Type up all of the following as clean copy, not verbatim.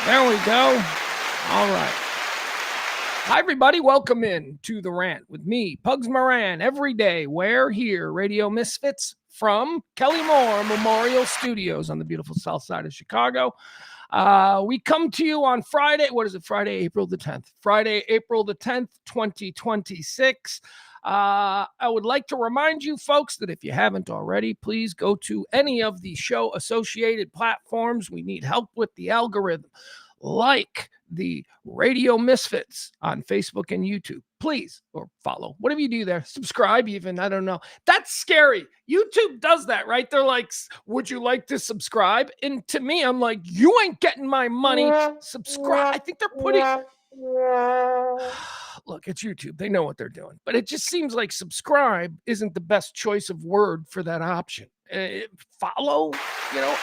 There we go. All right. Hi, everybody. Welcome in to The Rant with me, Pugs Moran, every day. Where? Here, Radio Misfits from Kelly Moore Memorial Studios on the beautiful south side of Chicago. We come to you on Friday. What is it? Friday, April the 10th. Friday, April the 10th, 2026. I would like to remind you folks that if you haven't already, please go to any of the show associated platforms. We need help with the algorithm, like the Radio Misfits on Facebook and YouTube. Please, or follow, whatever you do there, subscribe even, I don't know. That's scary. YouTube does that, right? They're like, would you like to subscribe? And to me, I'm like, you ain't getting my money. Subscribe. I think they're putting... Look, it's YouTube. They know what they're doing. But it just seems like subscribe isn't the best choice of word for that option. Follow,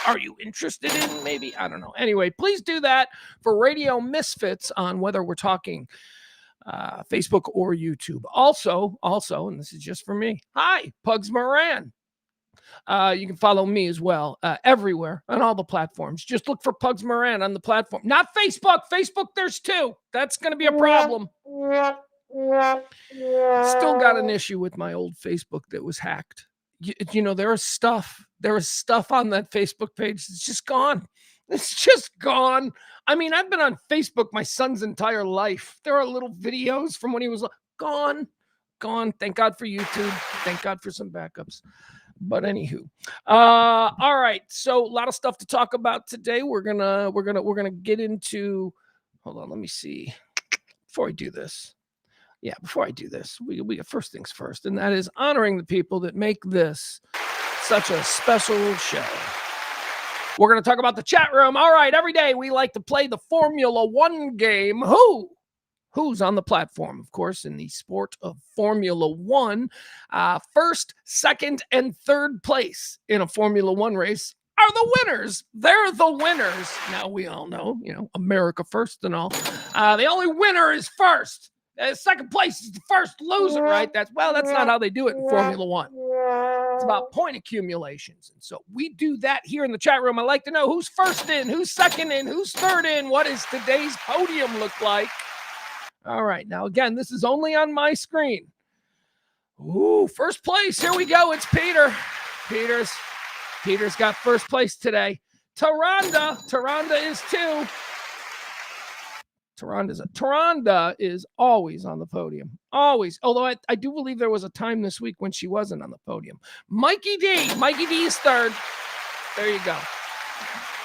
are you interested in maybe? I don't know. Anyway, please do that for Radio Misfits on whether we're talking Facebook or YouTube. Also, and this is just for me. Hi, Pugs Moran. You can follow me as well everywhere on all the platforms. Just look for Pugs Moran on the platform. Not Facebook. Facebook, there's two. That's going to be a problem. Still got an issue with my old Facebook that was hacked. There is stuff on that Facebook page that's just gone. It's just gone. I mean, I've been on Facebook my son's entire life. There are little videos from when he was gone. Thank God for YouTube. Thank God for some backups. But anywho, all right. So a lot of stuff to talk about today. We're gonna get into. Hold on, let me see. Before I do this, we first things first, and that is honoring the people that make this such a special show. We're gonna talk about the chat room. All right, every day we like to play the Formula One game. Who's on the platform, of course, in the sport of Formula One. First, second, and third place in a Formula One race are the winners. They're the winners. Now, we all know, America first and all. The only winner is first. Second place is the first loser, right? That's not how they do it in Formula One. It's about point accumulations. And so we do that here in the chat room. I'd like to know who's first in, who's second in, who's third in. What does today's podium look like? All right. Now, again, this is only on my screen. Ooh, first place. Here we go. It's Peter. Peter's got first place today. Taronda is two. Taronda is always on the podium. Always. Although I do believe there was a time this week when she wasn't on the podium. Mikey D is third. There you go.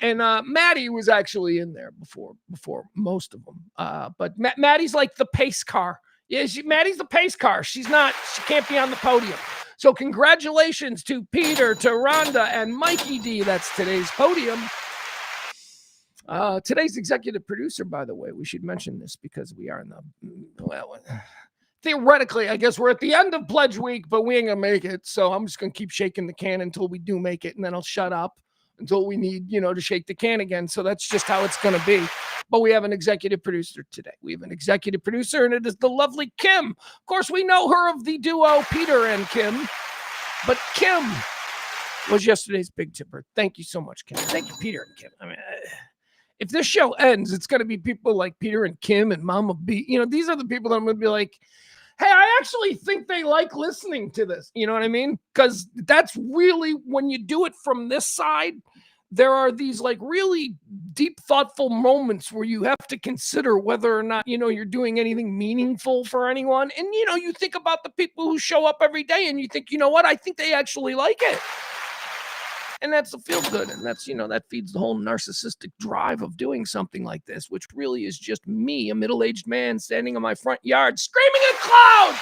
And Maddie was actually in there before most of them. But Maddie's like the pace car. Yeah, Maddie's the pace car. She can't be on the podium. So congratulations to Peter, Taronda, and Mikey D. That's today's podium. Today's executive producer, by the way, we should mention this because we are in theoretically, I guess we're at the end of Pledge Week, but we ain't going to make it. So I'm just going to keep shaking the can until we do make it, and then I'll shut up until we need, to shake the can again. So that's just how it's going to be. But we have an executive producer today. We have an executive producer, and it is the lovely Kim. Of course, we know her of the duo Peter and Kim. But Kim was yesterday's big tipper. Thank you so much, Kim. Thank you, Peter and Kim. I mean, if this show ends, it's going to be people like Peter and Kim and Mama B. These are the people that I'm going to be like, hey, I actually think they like listening to this. You know what I mean? Because that's really, when you do it from this side, there are these like really deep, thoughtful moments where you have to consider whether or not, you're doing anything meaningful for anyone. And, you think about the people who show up every day and you think, you know what? I think they actually like it. And that's the feel good. And that's, that feeds the whole narcissistic drive of doing something like this, which really is just me, a middle-aged man standing in my front yard, screaming at clouds.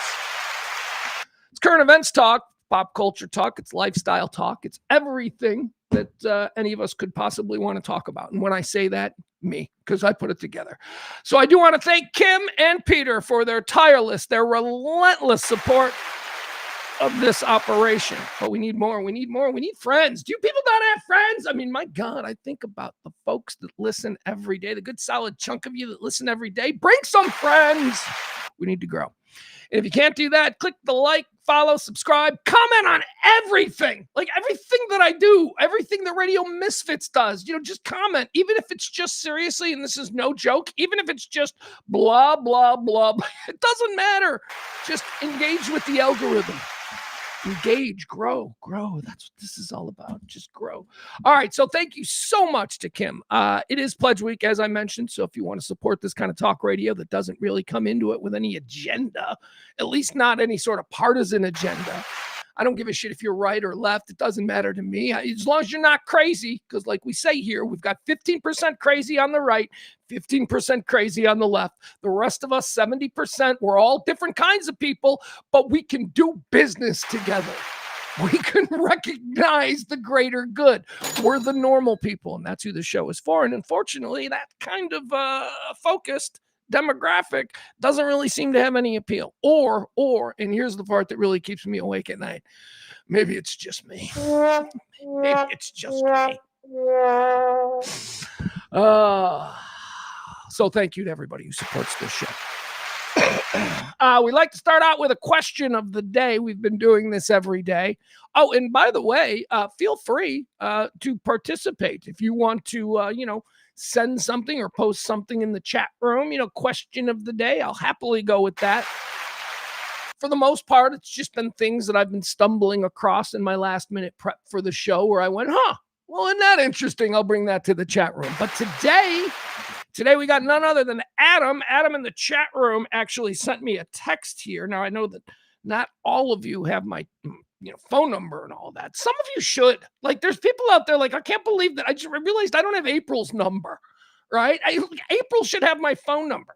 It's current events talk, pop culture talk. It's lifestyle talk. It's everything that any of us could possibly want to talk about. And when I say that, me, because I put it together. So I do want to thank Kim and Peter for their their relentless support of this operation. But we need more. We need friends. Do you people not have friends? I mean, my God, I think about the folks that listen every day, the good solid chunk of you that listen every day. Bring some friends. We need to grow. And if you can't do that, click the like, follow, subscribe, comment on everything. Like everything that I do, everything that Radio Misfits does, just comment. Even if it's just seriously, and this is no joke, even if it's just blah, blah, blah, it doesn't matter. Just engage with the algorithm. Engage, grow. That's what this is all about. Just grow. All right. So thank you so much to Kim. It is Pledge Week, as I mentioned. So if you want to support this kind of talk radio that doesn't really come into it with any agenda, at least not any sort of partisan agenda. I don't give a shit if you're right or left. It doesn't matter to me. As long as you're not crazy, because like we say here, we've got 15% crazy on the right, 15% crazy on the left. The rest of us, 70%, we're all different kinds of people, but we can do business together. We can recognize the greater good. We're the normal people, and that's who the show is for. And unfortunately, that kind of focused demographic doesn't really seem to have any appeal. Or, and here's the part that really keeps me awake at night. Maybe it's just me. Maybe it's just me. So thank you to everybody who supports this show. We like to start out with a question of the day. We've been doing this every day. Oh, and by the way, feel free to participate if you want to, send something or post something in the chat room, question of the day. I'll happily go with that. For the most part, it's just been things that I've been stumbling across in my last minute prep for the show where I went, well, isn't that interesting? I'll bring that to the chat room. But today we got none other than Adam. Adam in the chat room actually sent me a text here. Now, I know that not all of you have my phone number and all that. Some of you should. Like, there's people out there like, I can't believe that. I just realized I don't have April's number, right? April should have my phone number.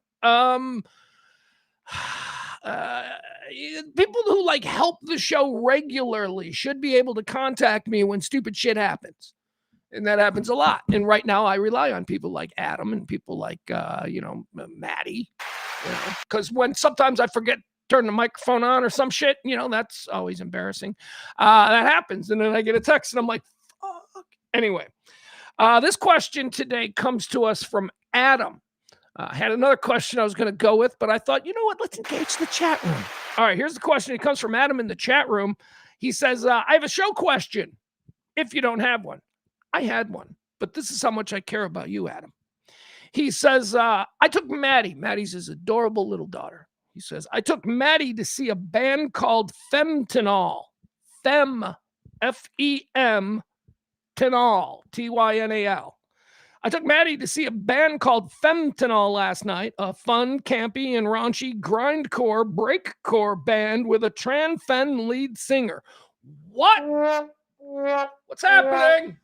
People who like help the show regularly should be able to contact me when stupid shit happens. And that happens a lot. And right now I rely on people like Adam and people like, Maddie, because when sometimes I forget turn the microphone on or some shit, that's always embarrassing. That happens. And then I get a text and I'm like, fuck. Anyway, this question today comes to us from Adam. I had another question I was going to go with, but I thought, you know what? Let's engage the chat room. All right, here's the question. It comes from Adam in the chat room. He says, I have a show question. If you don't have one, I had one, but this is how much I care about you, Adam. He says, I took Maddie. Maddie's his adorable little daughter. He says, I took Maddie to see a band called Femtinol. F-E-M, Tinol, T-Y-N-A-L. I took Maddie to see a band called Femtinol last night, a fun, campy, and raunchy grindcore, breakcore band with a trans-femme lead singer. What? What's happening?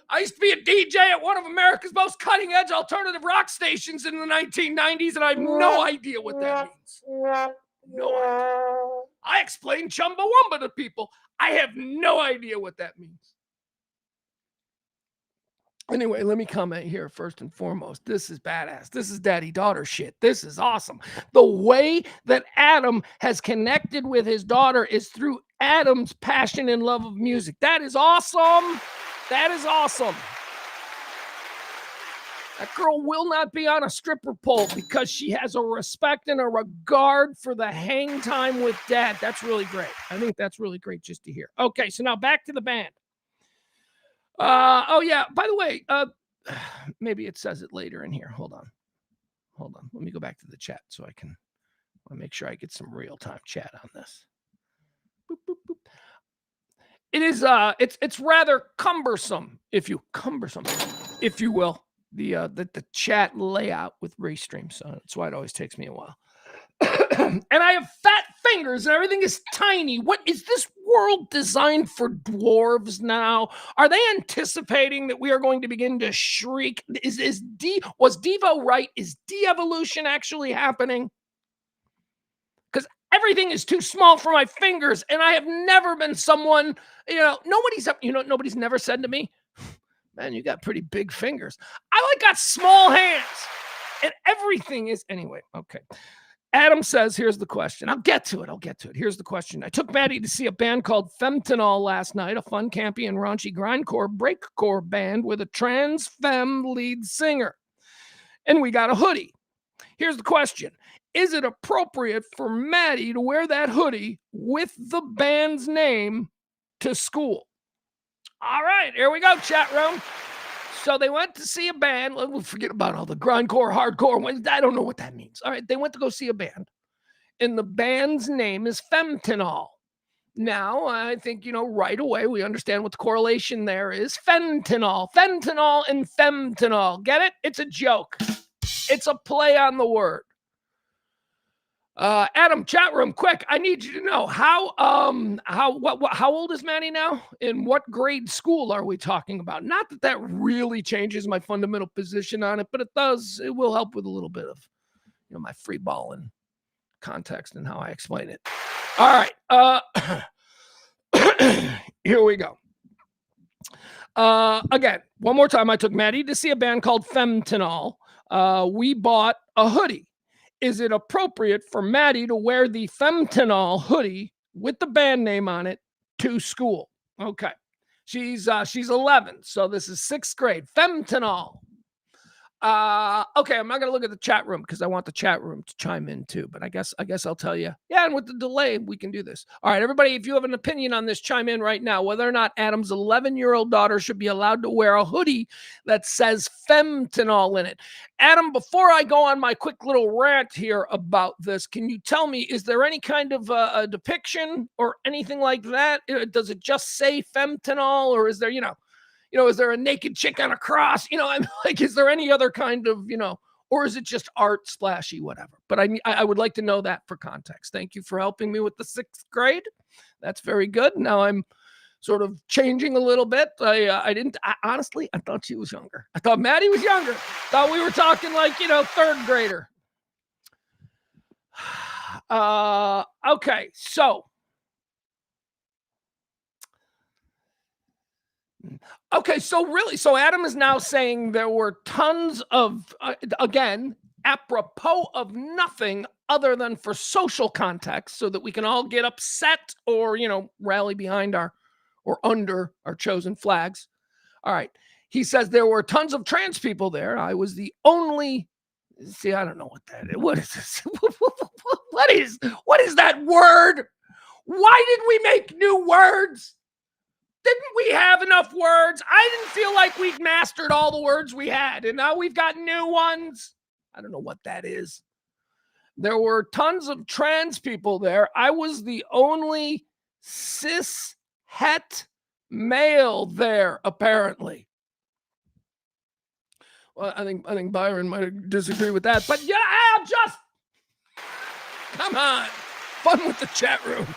I used to be a DJ at one of America's most cutting-edge alternative rock stations in the 1990s, and I have no idea what that means. No idea. I explain Chumbawamba to people. I have no idea what that means. Anyway, let me comment here first and foremost. This is badass. This is daddy-daughter shit. This is awesome. The way that Adam has connected with his daughter is through Adam's passion and love of music. That is awesome. That is awesome. That girl will not be on a stripper pole because she has a respect and a regard for the hang time with dad. That's really great. I think that's really great just to hear. Okay, so now back to the band. Oh yeah, by the way, maybe it says it later in here. Hold on. Let me go back to the chat so I can make sure I get some real-time chat on this. Boop, boop, boop. It is it's rather cumbersome, if you will, the chat layout with Restream. So that's why it always takes me a while. And I have fat fingers and everything is tiny. What is this world designed for dwarves now? Are they anticipating that we are going to begin to shriek? Was Devo right? Is de-evolution actually happening? Because everything is too small for my fingers, and I have never been someone, nobody's never said to me, man, you got pretty big fingers. I got small hands, and everything is, anyway, okay. Adam says, here's the question. I'll get to it. Here's the question. I took Maddie to see a band called Femtinol last night, a fun, campy, and raunchy grindcore, breakcore band with a trans femme lead singer. And we got a hoodie. Here's the question. Is it appropriate for Maddie to wear that hoodie with the band's name to school? All right, here we go, chat room. So they went to see a band. We'll forget about all the grindcore, hardcore. I don't know what that means. All right, they went to go see a band, and the band's name is Fentanyl. Now, I think, right away we understand what the correlation there is. Fentanyl and femtanol. Get it? It's a joke. It's a play on the word. Adam, chat room, quick. I need you to know how old is Maddie now? In what grade school are we talking about? Not that really changes my fundamental position on it, but it will help with a little bit of, my free balling context and how I explain it. All right. Here we go. Again, one more time. I took Maddie to see a band called Femtanol. We bought a hoodie. Is it appropriate for Maddie to wear the Femtanol hoodie with the band name on it to school? Okay. She's 11, so this is 6th grade. Femtanol. Okay, I'm not gonna look at the chat room because I want the chat room to chime in too. But I guess I'll tell you. Yeah, and with the delay, we can do this. All right, everybody, if you have an opinion on this, chime in right now. Whether or not Adam's 11-year-old daughter should be allowed to wear a hoodie that says Femtanol in it. Adam, before I go on my quick little rant here about this, can you tell me, is there any kind of a depiction or anything like that? Does it just say Femtanol, or is there, is there a naked chick on a cross? I'm like, is there any other kind of, or is it just art, splashy, whatever? But I would like to know that for context. Thank you for helping me with the 6th grade. That's very good. Now I'm sort of changing a little bit. Honestly, I thought she was younger. I thought Maddie was younger. Thought we were talking like, 3rd grader. Okay, so. Okay, so Adam is now saying there were tons of, again, apropos of nothing other than for social context so that we can all get upset or, rally behind or under our chosen flags. All right. He says there were tons of trans people there. I was the only, I don't know what that is. What is this? What is that word? Why did we make new words? Didn't we have enough words? I didn't feel like we'd mastered all the words we had, and now we've got new ones. I don't know what that is. There were tons of trans people there. I was the only cis het male there, apparently. Well, I think Byron might disagree with that, but yeah, just come on, fun with the chat room.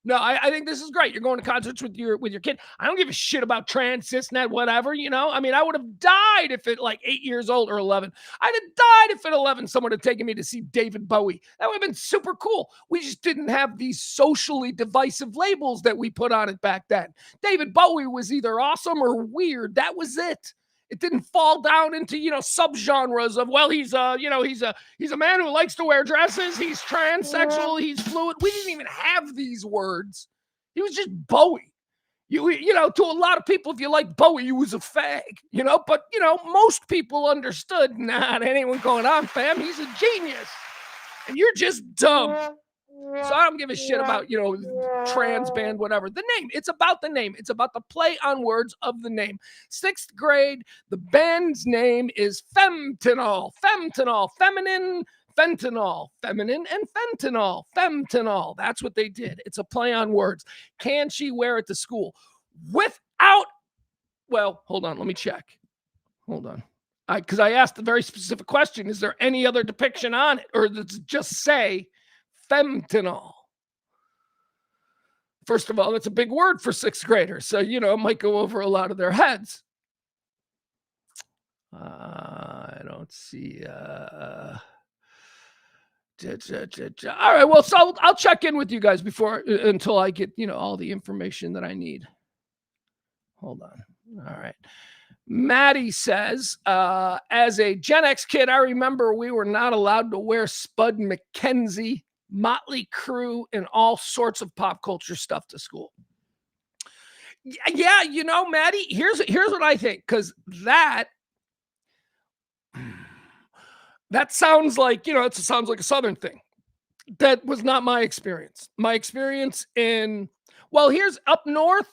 No, I think this is great. You're going to concerts with your kid. I don't give a shit about trans, cisnet, whatever, I mean, I would have died if at like 8 years old or 11. I'd have died if at 11 someone had taken me to see David Bowie. That would have been super cool. We just didn't have these socially divisive labels that we put on it back then. David Bowie was either awesome or weird. That was it. It didn't fall down into, subgenres of, well, he's a man who likes to wear dresses. He's transsexual. He's fluid. We didn't even have these words. He was just Bowie. To a lot of people, if you like Bowie, you was a fag, but, most people understood, nah, that ain't what's going on, fam. He's a genius. And you're just dumb. So I don't give a shit about, trans band, whatever. The name, it's about the name. It's about the play on words of the name. 6th grade, the band's name is Femtanol. Femtanol, feminine, fentanyl, feminine, and fentanyl, femtanol. That's what they did. It's a play on words. Can she wear it to school? Well, hold on, let me check. Hold on. Because I asked a very specific question. Is there any other depiction on it? Or does it just say femtanol? First of all, that's a big word for 6th graders. So, it might go over a lot of their heads. I don't see. All right. Well, so I'll check in with you guys until I get, all the information that I need. Hold on. All right. Maddie says, as a Gen X kid, I remember we were not allowed to wear Spud McKenzie, Motley Crue, and all sorts of pop culture stuff to school. Yeah, Maddie, here's what I think, because that That sounds like, it sounds like a Southern thing. That was not my experience. My experience here's up north.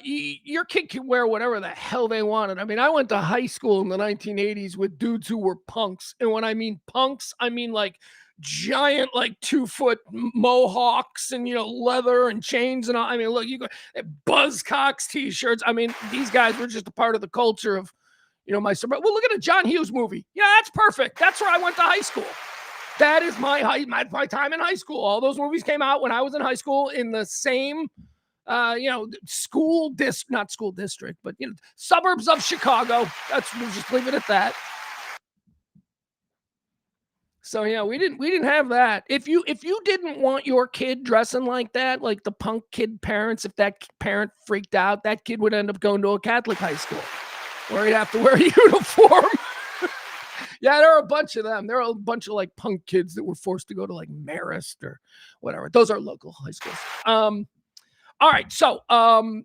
Your kid can wear whatever the hell they wanted. I mean, I went to high school in the 1980s with dudes who were punks. And when I mean punks, I mean like giant, like 2-foot mohawks and, leather and chains. And all. I mean, look, you go Buzzcocks t-shirts. I mean, these guys were just a part of the culture of, my suburb. Well, look at a John Hughes movie. Yeah, that's perfect. That's where I went to high school. That is my time in high school. All those movies came out when I was in high school in the same, not school district, but suburbs of Chicago. We'll just leave it at that. So yeah, we didn't have that. If you didn't want your kid dressing like that, like the punk kid parents, if that parent freaked out, that kid would end up going to a Catholic high school where he'd have to wear a uniform. Yeah, there are a bunch of them. There are a bunch of like punk kids that were forced to go to like Marist or whatever. Those are local high schools. All right. So I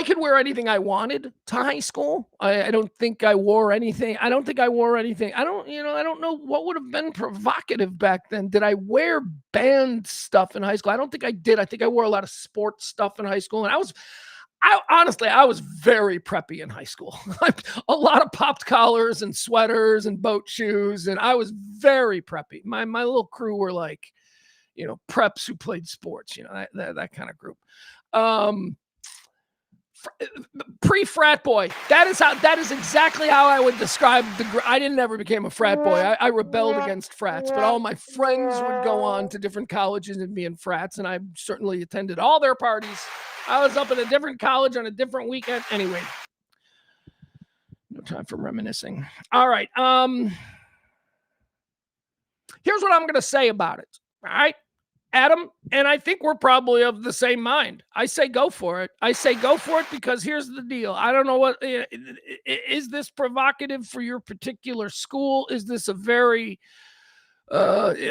could wear anything I wanted to high school. I don't think I wore anything. I don't know what would have been provocative back then. Did I wear band stuff in high school? I don't think I did. I think I wore a lot of sports stuff in high school. And honestly, I was very preppy in high school. A lot of popped collars and sweaters and boat shoes. And I was very preppy. My little crew were like, preps who played sports, that kind of group. Pre-frat boy. That is exactly how I would describe I didn't ever become a frat boy. I rebelled against frats, but all my friends would go on to different colleges and be in frats. And I certainly attended all their parties. I was up at a different college on a different weekend. Anyway, no time for reminiscing. All right. Here's what I'm going to say about it. All right, Adam, and I think we're probably of the same mind. I say go for it. Because here's the deal. I don't know what is this provocative for your particular school? Is this a very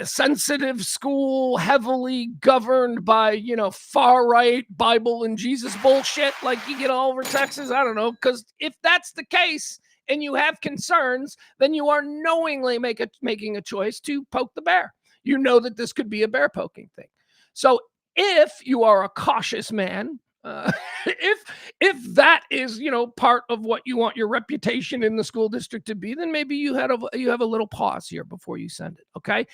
sensitive school, heavily governed by, far right Bible and Jesus bullshit like you get all over Texas? I don't know. Because if that's the case and you have concerns, then you are knowingly making a choice to poke the bear. You know that this could be a bear poking thing. So if you are a cautious man, if that is, part of what you want your reputation in the school district to be, then maybe you have a little pause here before you send it. Okay.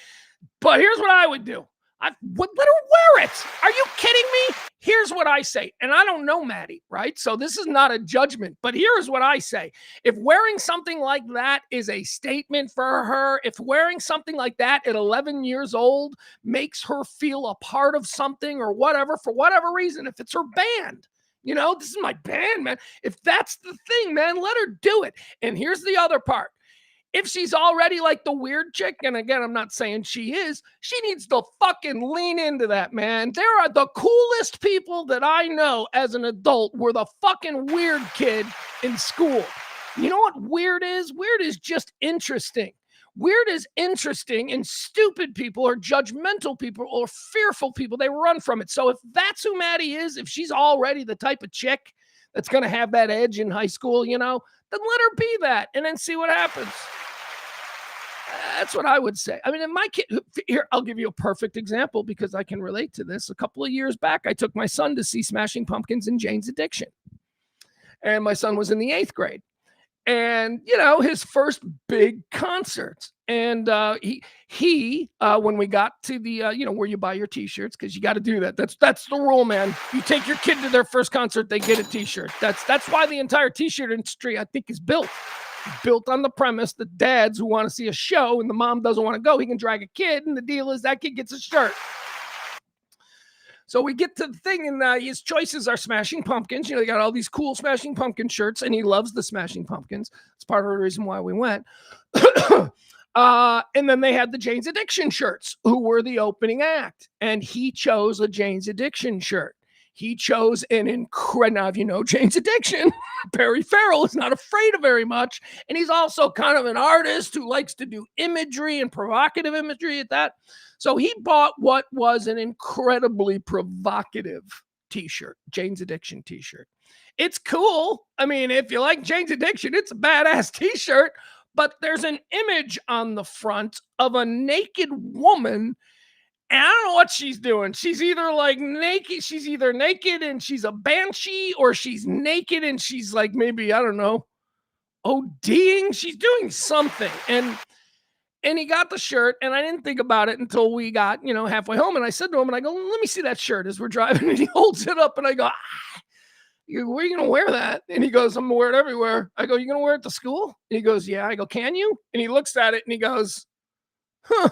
But here's what I would do. I would let her wear it. Are you kidding me? Here's what I say. And I don't know Maddie, right? So this is not a judgment, but here's what I say. If wearing something like that is a statement for her, if wearing something like that at 11 years old makes her feel a part of something or whatever, for whatever reason, if it's her band, this is my band, man. If that's the thing, man, let her do it. And here's the other part. If she's already like the weird chick, and again, I'm not saying she is, she needs to fucking lean into that, man. There are the coolest people that I know as an adult were the fucking weird kid in school. You know what weird is? Weird is just interesting. Weird is interesting, and stupid people or judgmental people or fearful people, they run from it. So if that's who Maddie is, if she's already the type of chick that's going to have that edge in high school, then let her be that and then see what happens. That's what I would say. I mean, in my kid, here, I'll give you a perfect example because I can relate to this. A couple of years back, I took my son to see Smashing Pumpkins and Jane's Addiction. And my son was in the 8th grade. And, his first big concert. And he when we got to the, where you buy your t-shirts, because you got to do that. That's the rule, man. You take your kid to their first concert, they get a t-shirt. That's why the entire t-shirt industry, I think, is built on the premise that dads who want to see a show and the mom doesn't want to go, he can drag a kid, and the deal is that kid gets a shirt. So we get to the thing, and his choices are Smashing Pumpkins. They got all these cool Smashing Pumpkin shirts, and he loves the Smashing Pumpkins. It's part of the reason why we went. And then they had the Jane's Addiction shirts, who were the opening act, and he chose a Jane's Addiction shirt. He chose an incredible, now if you know Jane's Addiction, Perry Farrell is not afraid of very much. And he's also kind of an artist who likes to do imagery and provocative imagery at that. So he bought what was an incredibly provocative t-shirt, Jane's Addiction t-shirt. It's cool. I mean, if you like Jane's Addiction, it's a badass t-shirt. but there's an image on the front of a naked woman. And I don't know what she's doing. She's either like naked, she's either naked and she's a banshee, or she's naked and she's like maybe, I don't know, ODing. She's doing something. And he got the shirt, and I didn't think about it until we got, halfway home. And I said to him, and I go, let me see that shirt as we're driving. And he holds it up, and I go, where are you going to wear that? And he goes, I'm going to wear it everywhere. I go, you going to wear it to school? And he goes, yeah. I go, can you? And he looks at it and he goes, huh,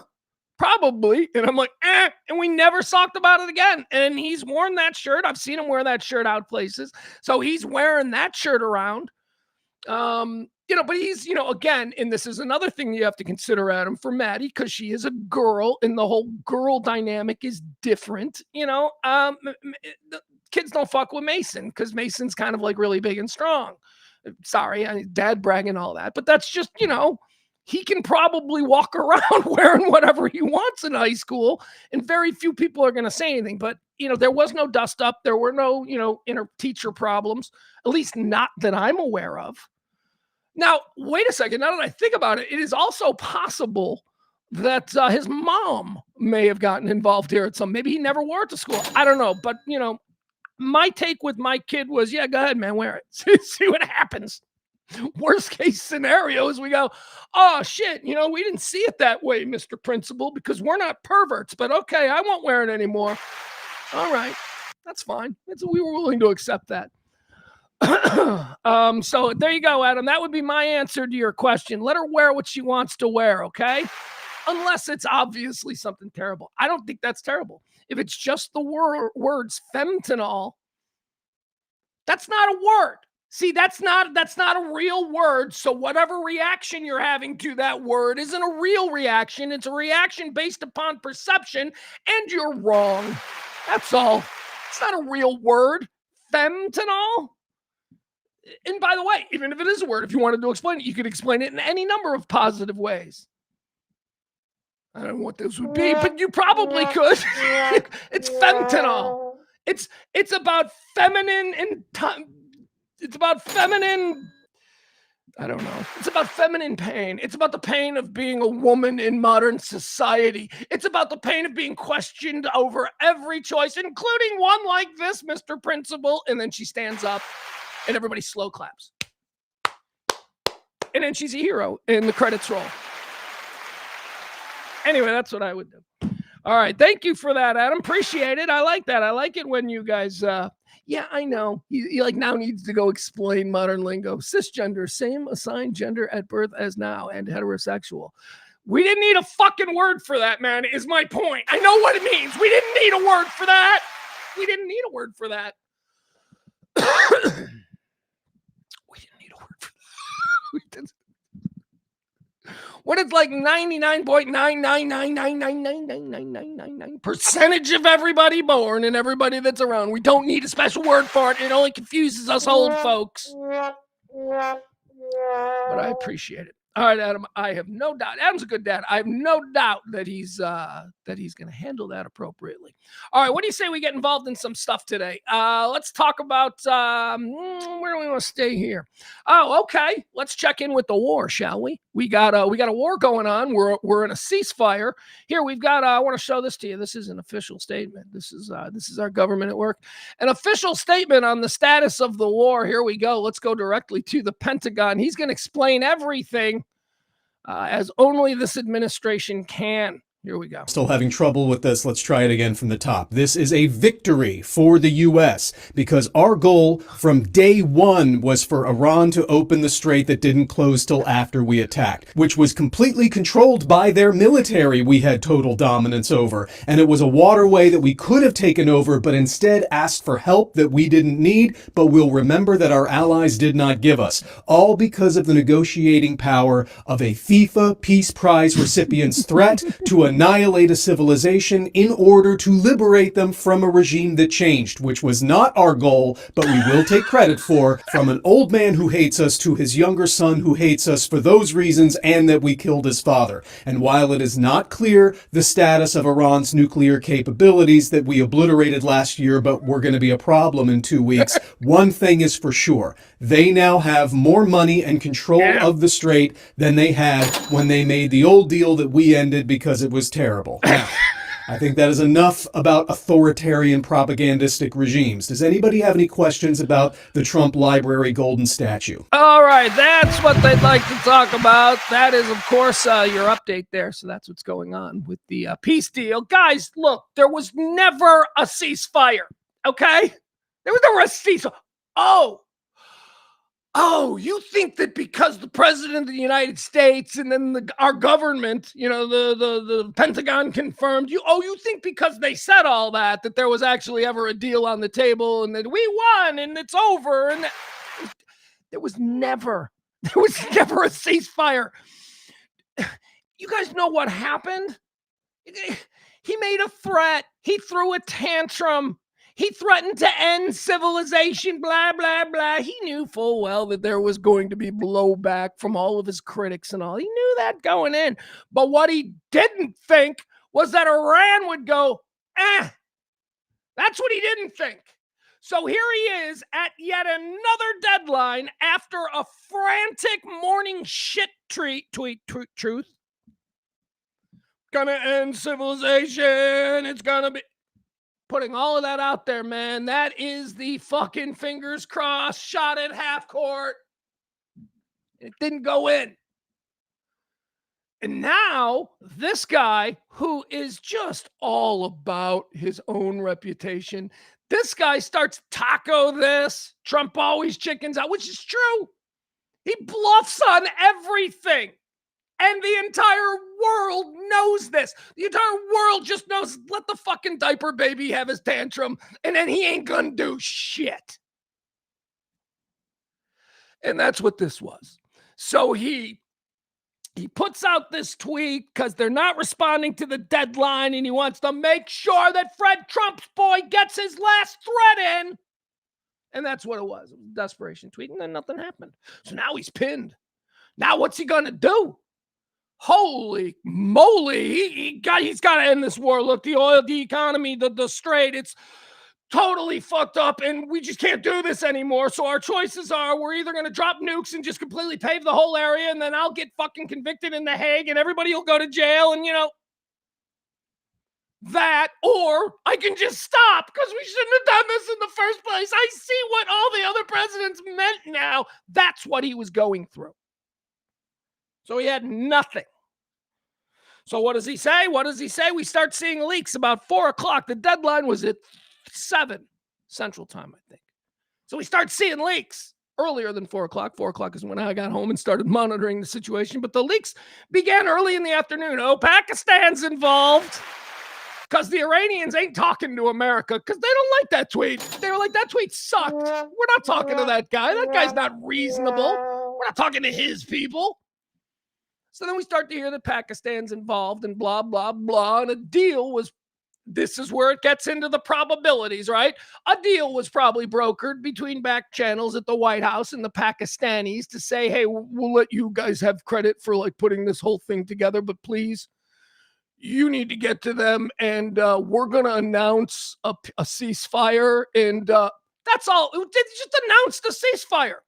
probably. And I'm like, and we never talked about it again. And he's worn that shirt. I've seen him wear that shirt out places. So he's wearing that shirt around. But he's, again, and this is another thing you have to consider, Adam, for Maddie, because she is a girl and the whole girl dynamic is different. The kids don't fuck with Mason because Mason's kind of like really big and strong. Sorry, dad bragging all that, but that's just, he can probably walk around wearing whatever he wants in high school, and very few people are going to say anything. But, there was no dust up. There were no, inner teacher problems, at least not that I'm aware of. Now, wait a second. Now that I think about it, it is also possible that his mom may have gotten involved here at some. Maybe he never wore it to school. I don't know. But, my take with my kid was, yeah, go ahead, man, wear it. See what happens. Worst case scenario is we go, oh, shit, we didn't see it that way, Mr. Principal, because we're not perverts. But, okay, I won't wear it anymore. All right. That's fine. We were willing to accept that. So there you go, Adam. That would be my answer to your question. Let her wear what she wants to wear, okay? Unless it's obviously something terrible. I don't think that's terrible. If it's just the words femtanol, that's not a word. See, that's not a real word. So whatever reaction you're having to that word isn't a real reaction. It's a reaction based upon perception, and you're wrong. That's all. It's not a real word. Femtanol. And by the way, even if it is a word, if you wanted to explain it, you could explain it in any number of positive ways. I don't know what this would be, but you probably could. It's femtanol. It's about feminine and it's about feminine. I don't know. It's about feminine pain. It's about the pain of being a woman in modern society. It's about the pain of being questioned over every choice, including one like this, Mr. Principal. And then she stands up and everybody slow claps. And then she's a hero and the credits roll. Anyway, that's what I would do. All right. Thank you for that, Adam. Appreciate it. I like that. I like it when you guys, yeah, I know. He like now needs to go explain modern lingo. Cisgender, same assigned gender at birth as now, and heterosexual. We didn't need a fucking word for that, man, is my point. I know what it means. We didn't need a word for that. We didn't need a word for that. We didn't need a word for that. We didn't. When it's like 99.999999999% of everybody born and everybody that's around, we don't need a special word for it. It only confuses us old folks. But I appreciate it. All right, Adam, I have no doubt. Adam's a good dad. I have no doubt that he's going to handle that appropriately. All right, what do you say we get involved in some stuff today? Let's talk about where do we want to stay here? Oh, okay. Let's check in with the war, shall we? We got a war going on. We're in a ceasefire. Here we've got. I want to show this to you. This is an official statement. This is our government at work. An official statement on the status of the war. Here we go. Let's go directly to the Pentagon. He's going to explain everything. As only this administration can. Here we go. Still having trouble with this. Let's try it again from the top. This is a victory for the U.S. because our goal from day one was for Iran to open the strait that didn't close till after we attacked, which was completely controlled by their military we had total dominance over. And it was a waterway that we could have taken over, but instead asked for help that we didn't need, but we'll remember that our allies did not give us. All because of the negotiating power of a FIFA Peace Prize recipient's threat to annihilate a civilization in order to liberate them from a regime that changed, which was not our goal, but we will take credit for, from an old man who hates us to his younger son who hates us for those reasons and that we killed his father. And while it is not clear the status of Iran's nuclear capabilities that we obliterated last year, but we're going to be a problem in 2 weeks, one thing is for sure. They now have more money and control of the strait than they had when they made the old deal that we ended because it was terrible. Now, I think that is enough about authoritarian propagandistic regimes. Does anybody have any questions about the Trump Library golden statue? All right, that's what they'd like to talk about. That is, of course, your update there. So that's what's going on with the peace deal. Guys, look, there was never a ceasefire, okay? There was never a ceasefire. Oh, you think that because the president of the United States and then our government, the Pentagon confirmed you think because they said all that there was actually ever a deal on the table and that we won and it's over, and there was never a ceasefire. You guys know what happened? He made a threat. He threw a tantrum. He threatened to end civilization, blah, blah, blah. He knew full well that there was going to be blowback from all of his critics and all. He knew that going in. But what he didn't think was that Iran would go, That's what he didn't think. So here he is at yet another deadline after a frantic morning shit truth. Gonna end civilization. It's gonna be... Putting all of that out there, man. That is the fucking fingers crossed shot at half court. It didn't go in. And now this guy who is just all about his own reputation, this guy starts taco this. Trump always chickens out, which is true. He bluffs on everything. And the entire world knows this. The entire world just knows, let the fucking diaper baby have his tantrum, and then he ain't gonna do shit. And that's what this was. So he puts out this tweet because they're not responding to the deadline, and he wants to make sure that Fred Trump's boy gets his last threat in. And that's what it was. It was a desperation tweet, and then nothing happened. So now he's pinned. Now what's he gonna do? Holy moly, he's got to end this war. Look, the oil, the economy, the strait, it's totally fucked up, and we just can't do this anymore. So our choices are, we're either going to drop nukes and just completely pave the whole area, and then I'll get fucking convicted in The Hague, and everybody will go to jail, and, that, or I can just stop, because we shouldn't have done this in the first place. I see what all the other presidents meant now. That's what he was going through. So he had nothing. So what does he say? We start seeing leaks about 4 o'clock. The deadline was at 7 Central Time, I think. So we start seeing leaks earlier than 4 o'clock. 4 o'clock is when I got home and started monitoring the situation. But the leaks began early in the afternoon. Pakistan's involved because the Iranians ain't talking to America because they don't like that tweet. They were like, that tweet sucked. We're not talking to that guy. That guy's not reasonable. We're not talking to his people. So then we start to hear that Pakistan's involved and blah, blah, blah. And a deal was, this is where it gets into the probabilities, right? A deal was probably brokered between back channels at the White House and the Pakistanis to say, hey, we'll let you guys have credit for putting this whole thing together, but please, you need to get to them, and we're going to announce a ceasefire, and that's all. They just announced a ceasefire.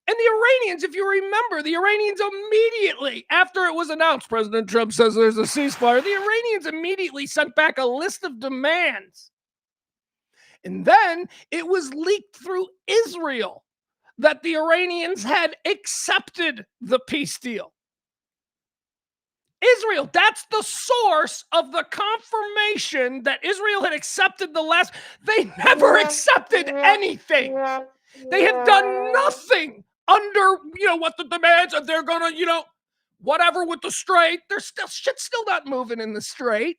And the Iranians, if you remember, immediately after it was announced, President Trump says there's a ceasefire, the Iranians immediately sent back a list of demands. And then it was leaked through Israel that the Iranians had accepted the peace deal. Israel, that's the source of the confirmation that Israel had accepted the last. They never accepted anything. They have done nothing under, what the demands of. They're going to, whatever with the strait. There's shit's still not moving in the strait.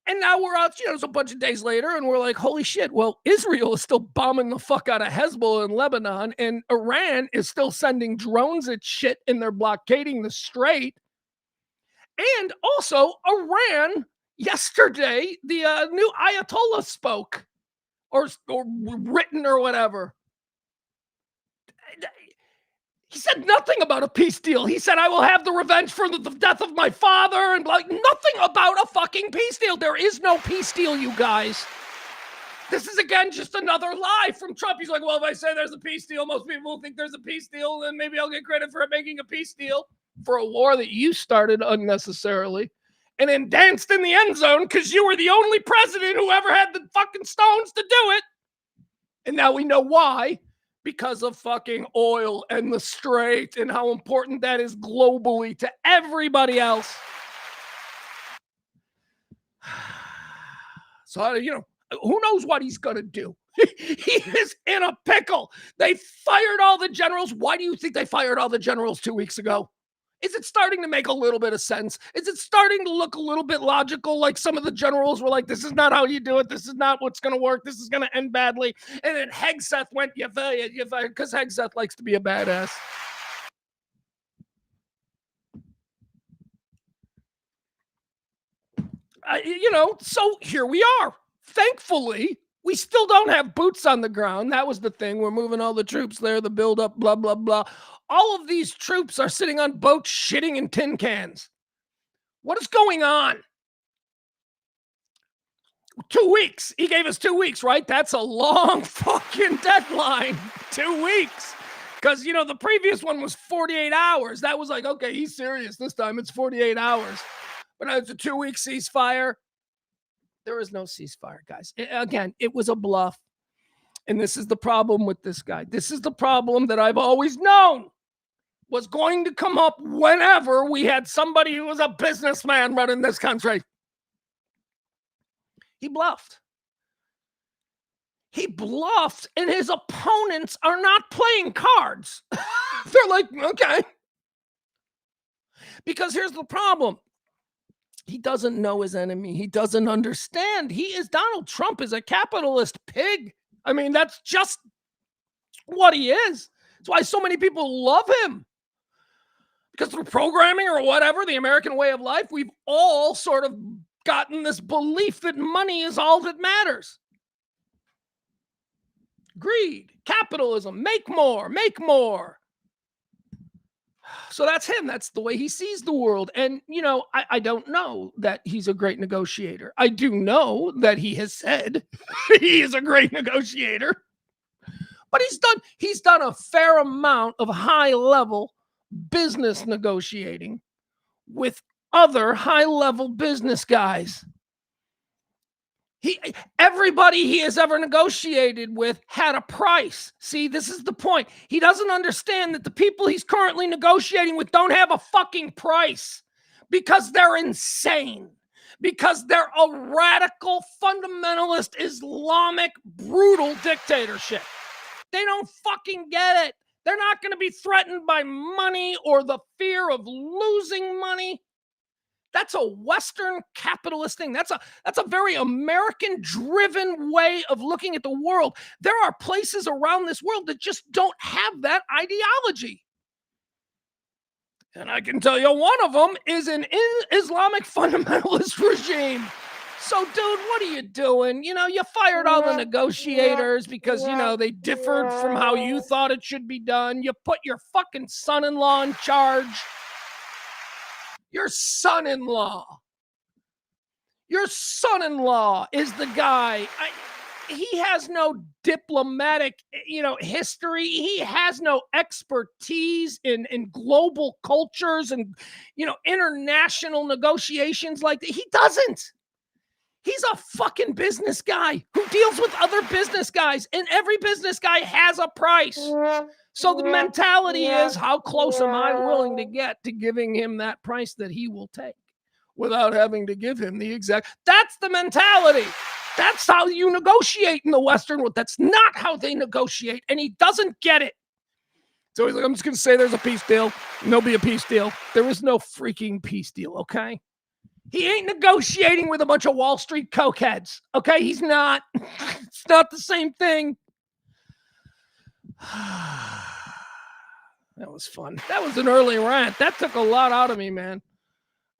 And now we're out, it's a bunch of days later, and we're like, holy shit, well, Israel is still bombing the fuck out of Hezbollah in Lebanon, and Iran is still sending drones at shit, and they're blockading the strait. And also, Iran, yesterday, the new Ayatollah spoke, or written or whatever. He said nothing about a peace deal. He said, I will have the revenge for the death of my father, and nothing about a fucking peace deal. There is no peace deal, you guys. This is, again, just another lie from Trump. He's like, well, if I say there's a peace deal, most people will think there's a peace deal, and maybe I'll get credit for making a peace deal for a war that you started unnecessarily and then danced in the end zone because you were the only president who ever had the fucking stones to do it. And now we know why. Because of fucking oil and the Strait and how important that is globally to everybody else. So, you know, who knows what he's going to do? He is in a pickle. They fired all the generals. Why do you think they fired all the generals 2 weeks ago? Is it starting to make a little bit of sense? Is it starting to look a little bit logical? Like some of the generals were like, this is not how you do it. This is not what's going to work. This is going to end badly. And then Hegseth went, because Hegseth likes to be a badass. You know, so here we are. Thankfully, we still don't have boots on the ground. That was the thing. We're moving all the troops there, the buildup, blah, blah, blah. All of these troops are sitting on boats shitting in tin cans. What is going on? 2 weeks. He gave us 2 weeks, right? That's a long fucking deadline. 2 weeks. Because, you know, the previous one was 48 hours. That was like, okay, he's serious. This time it's 48 hours. But now it's a 2-week ceasefire. There is no ceasefire, guys. Again, it was a bluff. And this is the problem with this guy. This is the problem that I've always known was going to come up whenever we had somebody who was a businessman running this country. He bluffed. He bluffed, and his opponents are not playing cards. They're like, okay. Because here's the problem. He doesn't know his enemy. He doesn't understand. Donald Trump is a capitalist pig. I mean, that's just what he is. That's why so many people love him. Because through programming or whatever, the American way of life, we've all sort of gotten this belief that money is all that matters. Greed, capitalism, make more, make more. So that's him. That's the way he sees the world. And, you know, I don't know that he's a great negotiator. I do know that he has said he is a great negotiator. But he's done a fair amount of high-level business negotiating with other high-level business guys. Everybody he has ever negotiated with had a price. See, this is the point. He doesn't understand that the people he's currently negotiating with don't have a fucking price because they're insane. Because they're a radical, fundamentalist, Islamic, brutal dictatorship. They don't fucking get it. They're not going to be threatened by money or the fear of losing money. That's a Western capitalist thing. That's a very American-driven way of looking at the world. There are places around this world that just don't have that ideology. And I can tell you one of them is an Islamic fundamentalist regime. So, dude, what are you doing? You know, you fired all the negotiators because, you know, they differed from how you thought it should be done. You put your fucking son-in-law in charge. Your son-in-law is the guy. He has no diplomatic, you know, history. He has no expertise in global cultures and, you know, international negotiations like that. He doesn't. He's a fucking business guy who deals with other business guys, and every business guy has a price. So the mentality is, how close am I willing to get to giving him that price that he will take without having to give him the exact. That's the mentality. That's how you negotiate in the Western world. That's not how they negotiate, and he doesn't get it. So he's like, I'm just going to say there's a peace deal, and there'll be a peace deal. There is no freaking peace deal, okay? He ain't negotiating with a bunch of Wall Street cokeheads, okay? He's not. It's not the same thing. That was fun. That was an early rant. That took a lot out of me, man.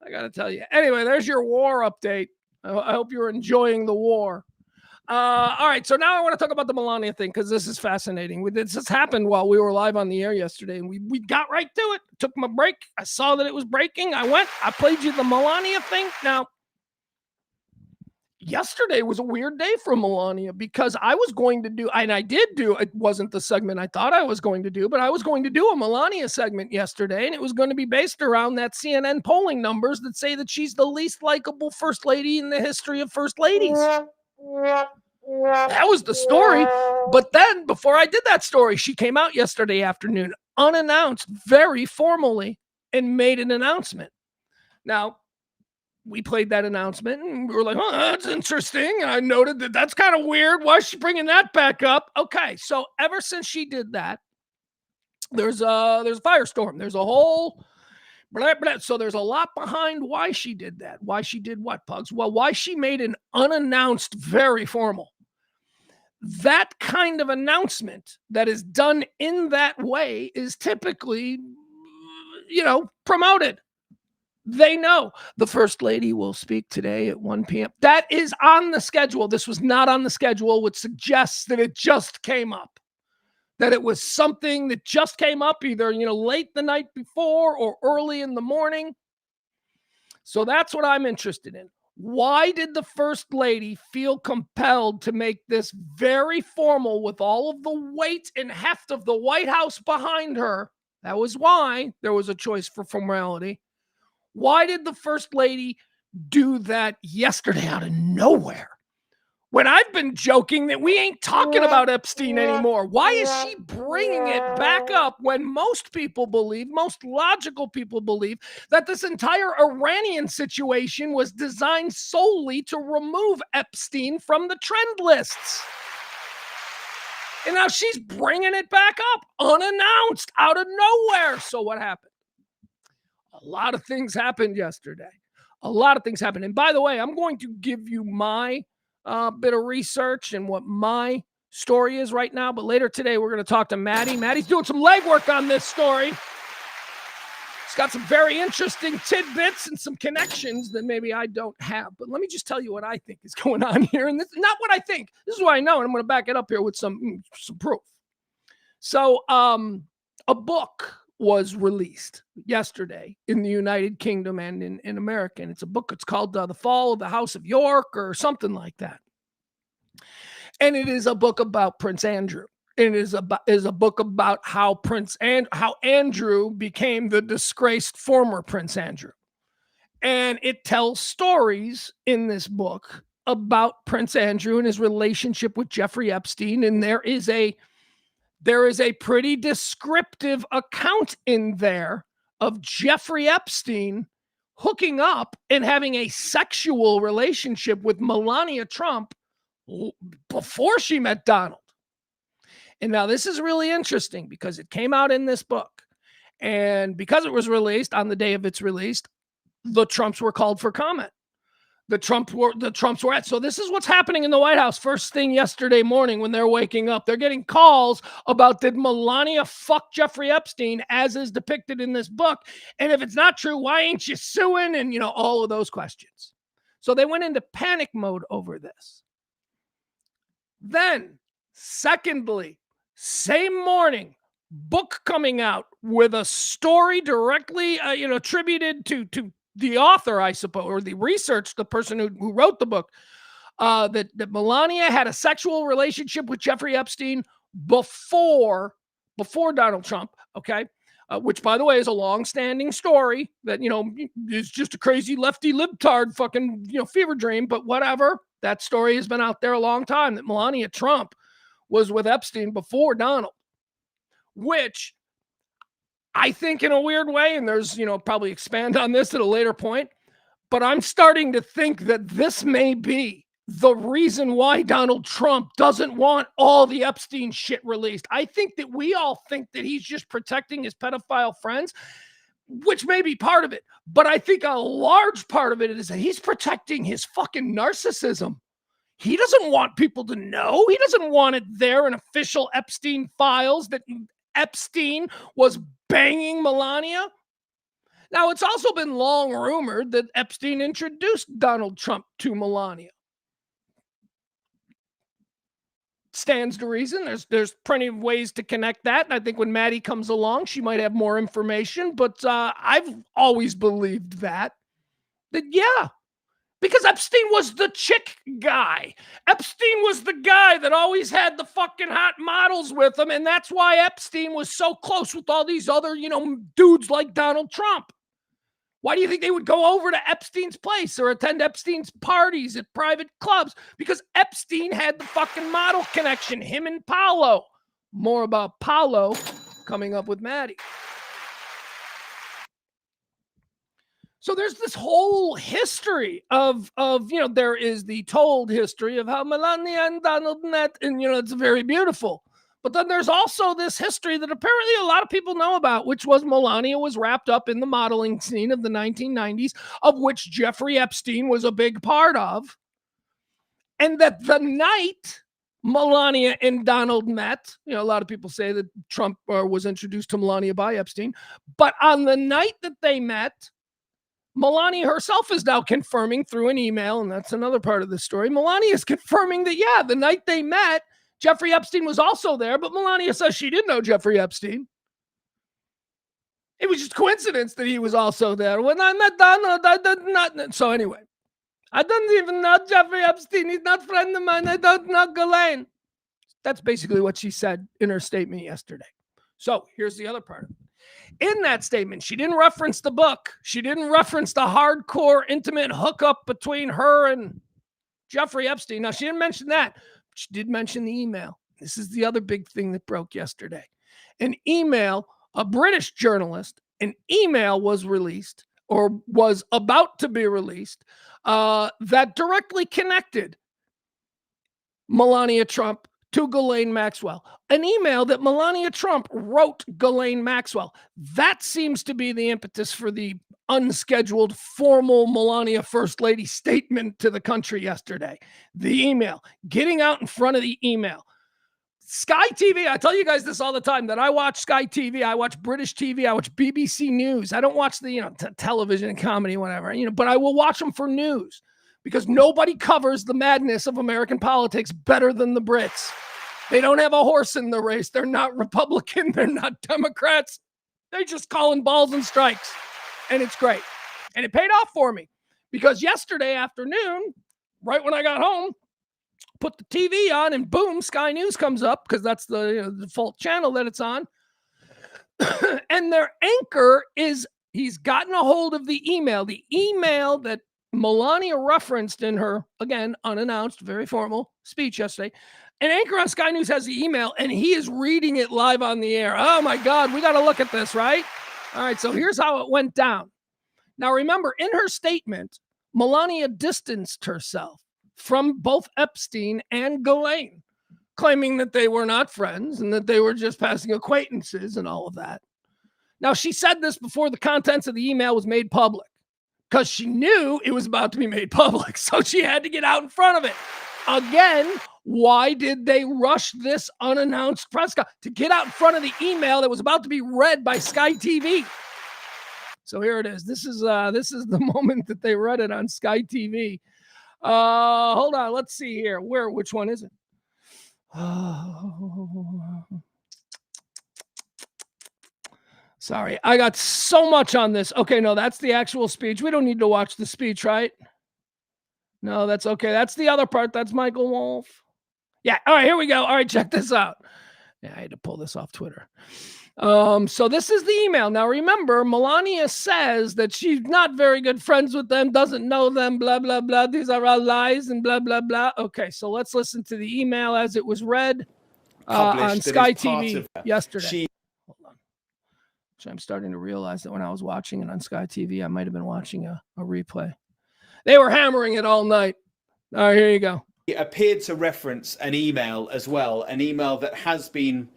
I got to tell you. Anyway, there's your war update. I hope you're enjoying the war. All right, so now I want to talk about the Melania thing because this is fascinating. This has happened while we were live on the air yesterday, and we got right to it. Took my break. I saw that it was breaking. I played you the Melania thing. Now, yesterday was a weird day for Melania because I was going to do, and I did do, it wasn't the segment I thought I was going to do, but I was going to do a Melania segment yesterday, and it was going to be based around that CNN polling numbers that say that she's the least likable first lady in the history of first ladies. That was the story. But then before I did that story, she came out yesterday afternoon, unannounced, very formally, and made an announcement. Now, we played that announcement and we were like, oh, that's interesting. And I noted that that's kind of weird. Why is she bringing that back up? Okay. So ever since she did that, there's a firestorm. There's a whole blah, blah. So there's a lot behind why she did that. Why she did what, Pugs? Well, why she made an unannounced, very formal. That kind of announcement that is done in that way is typically, promoted. They know the first lady will speak today at 1 p.m. That is on the schedule. This was not on the schedule, which suggests that it just came up, that it was something that just came up either, late the night before or early in the morning. So that's what I'm interested in. Why did the first lady feel compelled to make this very formal with all of the weight and heft of the White House behind her? That was why there was a choice for formality. Why did the first lady do that yesterday out of nowhere? When I've been joking that we ain't talking about Epstein anymore, why is she bringing it back up when most people believe, most logical people believe, that this entire Iranian situation was designed solely to remove Epstein from the trend lists? And now she's bringing it back up unannounced out of nowhere. So what happened? A lot of things happened yesterday. A lot of things happened. And by the way, I'm going to give you my bit of research and what my story is right now. But later today, we're going to talk to Maddie. Maddie's doing some legwork on this story. She's got some very interesting tidbits and some connections that maybe I don't have. But let me just tell you what I think is going on here. And this is not what I think. This is what I know. And I'm going to back it up here with some proof. So a book was released yesterday in the United Kingdom and in America. And it's a book. It's called The Fall of the House of York or something like that. And it is a book about Prince Andrew. It is a book about how Andrew became the disgraced former Prince Andrew. And it tells stories in this book about Prince Andrew and his relationship with Jeffrey Epstein. And there is a pretty descriptive account in there of Jeffrey Epstein hooking up and having a sexual relationship with Melania Trump before she met Donald. And now this is really interesting because it came out in this book. And because it was released on the day of its release, the Trumps were called for comment. The Trumps were at. So this is what's happening in the White House first thing yesterday morning when they're waking up. They're getting calls about, did Melania fuck Jeffrey Epstein as is depicted in this book? And if it's not true, why ain't you suing? And, all of those questions. So they went into panic mode over this. Then, secondly, same morning, book coming out with a story directly, attributed to the author, I suppose, or the person who wrote the book, that Melania had a sexual relationship with Jeffrey Epstein before Donald Trump, okay? Which, by the way, is a long-standing story that, is just a crazy lefty libtard fucking, fever dream, but whatever. That story has been out there a long time, that Melania Trump was with Epstein before Donald, which I think in a weird way, and there's, probably expand on this at a later point, but I'm starting to think that this may be the reason why Donald Trump doesn't want all the Epstein shit released. I think that we all think that he's just protecting his pedophile friends, which may be part of it. But I think a large part of it is that he's protecting his fucking narcissism. He doesn't want people to know. He doesn't want it there in official Epstein files that Epstein was banging Melania. Now, it's also been long rumored that Epstein introduced Donald Trump to Melania. Stands to reason. There's plenty of ways to connect that. And I think when Maddie comes along, she might have more information. But I've always believed that yeah, Because Epstein was the chick guy. Epstein was the guy that always had the fucking hot models with him. And that's why Epstein was so close with all these other, dudes like Donald Trump. Why do you think they would go over to Epstein's place or attend Epstein's parties at private clubs? Because Epstein had the fucking model connection, him and Paolo. More about Paolo coming up with Maddie. So there's this whole history of there is the told history of how Melania and Donald met, and it's very beautiful. But then there's also this history that apparently a lot of people know about, which was Melania was wrapped up in the modeling scene of the 1990s, of which Jeffrey Epstein was a big part of. And that the night Melania and Donald met, a lot of people say that Trump was introduced to Melania by Epstein, but on the night that they met, Melania herself is now confirming through an email, and that's another part of the story. Melania is confirming that, the night they met, Jeffrey Epstein was also there, but Melania says she didn't know Jeffrey Epstein. It was just coincidence that he was also there. When I met Donald, I did not. So anyway, I don't even know Jeffrey Epstein. He's not a friend of mine. I don't know Ghislaine. That's basically what she said in her statement yesterday. So here's the other part of it. In that statement, she didn't reference the book. She didn't reference the hardcore, intimate hookup between her and Jeffrey Epstein. Now, she didn't mention that. She did mention the email. This is the other big thing that broke yesterday. An email, a British journalist, an email was released or was about to be released that directly connected Melania Trump to Ghislaine Maxwell. An email that Melania Trump wrote Ghislaine Maxwell. That seems to be the impetus for the unscheduled formal Melania First Lady statement to the country yesterday. The email, getting out in front of the email. Sky TV, I tell you guys this all the time, that I watch Sky TV, I watch British TV, I watch BBC News. I don't watch the, television and comedy, whatever, but I will watch them for news because nobody covers the madness of American politics better than the Brits. They don't have a horse in the race. They're not Republican. They're not Democrats. They're just calling balls and strikes. And it's great. And it paid off for me because yesterday afternoon, right when I got home, put the TV on and boom, Sky News comes up because that's the default channel that it's on. And their anchor he's gotten a hold of the email that Melania referenced in her, again, unannounced, very formal speech yesterday. An anchor on Sky News has the email and he is reading it live on the air. Oh my God, we got to look at this, right? All right, so here's how it went down. Now remember, in her statement, Melania distanced herself from both Epstein and Ghislaine, claiming that they were not friends and that they were just passing acquaintances and all of that. Now, she said this before the contents of the email was made public because she knew it was about to be made public, so she had to get out in front of it. Again, why did they rush this unannounced press conference? To get out in front of the email that was about to be read by Sky TV. So here it is. This is the moment that they read it on Sky TV. Hold on. Let's see here. Which one is it? Sorry. I got so much on this. Okay. No, that's the actual speech. We don't need to watch the speech, right? No, that's okay. That's the other part. That's Michael Wolff. Yeah. All right. Here we go. All right. Check this out. Yeah. I had to pull this off Twitter. So this is the email. Now, remember, Melania says that she's not very good friends with them, doesn't know them, blah, blah, blah. These are all lies and blah, blah, blah. Okay, so let's listen to the email as it was read on Sky TV yesterday. Hold on. So I'm starting to realize that when I was watching it on Sky TV, I might have been watching a replay. They were hammering it all night. All right, here you go. It appeared to reference an email as well, an email that has been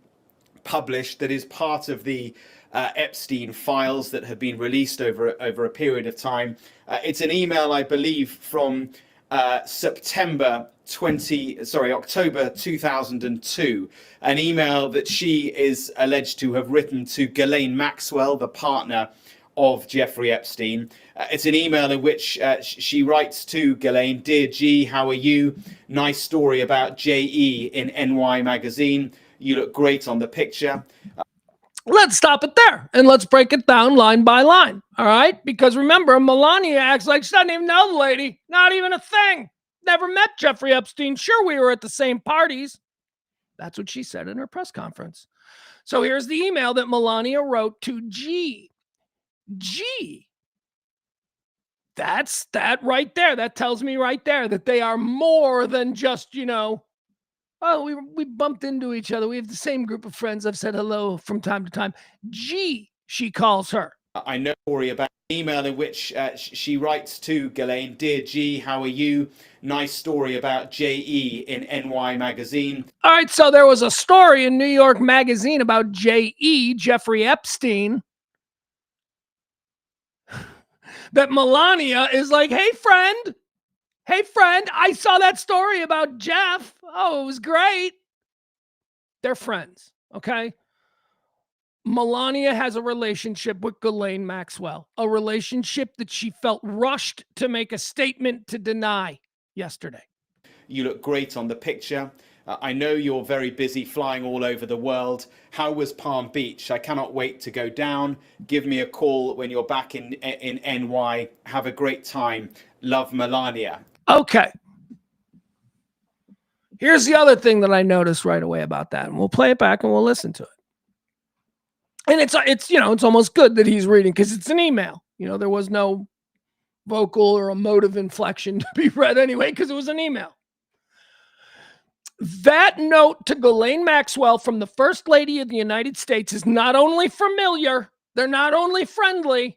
published, that is part of the Epstein files that have been released over a period of time. It's an email, I believe, from October 2002, an email that she is alleged to have written to Ghislaine Maxwell, the partner of Jeffrey Epstein. It's an email in which she writes to Ghislaine, "Dear G, how are you? Nice story about JE in NY magazine. You look great on the picture." let's stop it there and let's break it down line by line. All right. Because remember, Melania acts like she doesn't even know the lady. Not even a thing. Never met Jeffrey Epstein. Sure, we were at the same parties. That's what she said in her press conference. So here's the email that Melania wrote to G. That's that right there. That tells me right there that they are more than just, oh, we bumped into each other. We have the same group of friends. I've said hello from time to time. G, she calls her. I know a story about an email in which she writes to Ghislaine, "Dear G, how are you? Nice story about JE in NY Magazine." All right, so there was a story in New York Magazine about JE, Jeffrey Epstein, that Melania is like, hey, friend, I saw that story about Jeff. Oh, it was great. They're friends, okay? Melania has a relationship with Ghislaine Maxwell, a relationship that she felt rushed to make a statement to deny yesterday. You look great on the picture. I know you're very busy flying all over the world. How was Palm Beach? I cannot wait to go down. Give me a call when you're back in NY. Have a great time. Love, Melania. Okay. Here's the other thing that I noticed right away about that, and we'll play it back and we'll listen to it. And it's almost good that he's reading because it's an email. There was no vocal or emotive inflection to be read anyway because it was an email. That note to Ghislaine Maxwell from the First Lady of the United States is not only familiar, they're not only friendly,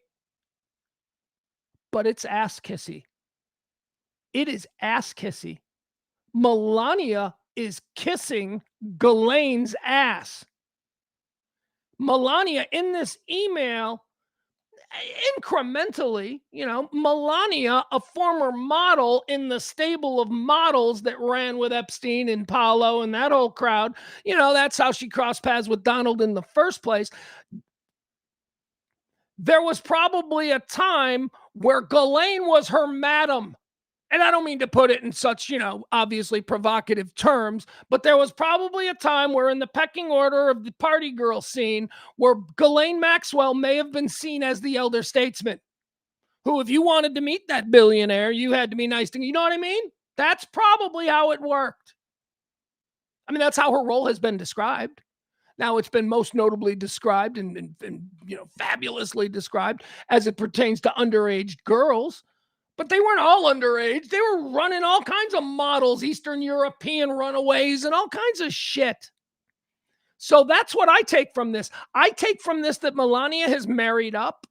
but it's ass kissy. It is ass kissy. Melania is kissing Ghislaine's ass. Melania in this email, incrementally, Melania, a former model in the stable of models that ran with Epstein and Paulo and that whole crowd, that's how she crossed paths with Donald in the first place. There was probably a time where Ghislaine was her madam. And I don't mean to put it in such, obviously provocative terms, but there was probably a time where in the pecking order of the party girl scene where Ghislaine Maxwell may have been seen as the elder statesman, who, if you wanted to meet that billionaire, you had to be nice to, you know what I mean? That's probably how it worked. I mean, that's how her role has been described. Now it's been most notably described and fabulously described as it pertains to underage girls. But they weren't all underage. They were running all kinds of models, Eastern European runaways, and all kinds of shit. So that's what I take from this. I take from this that Melania has married up,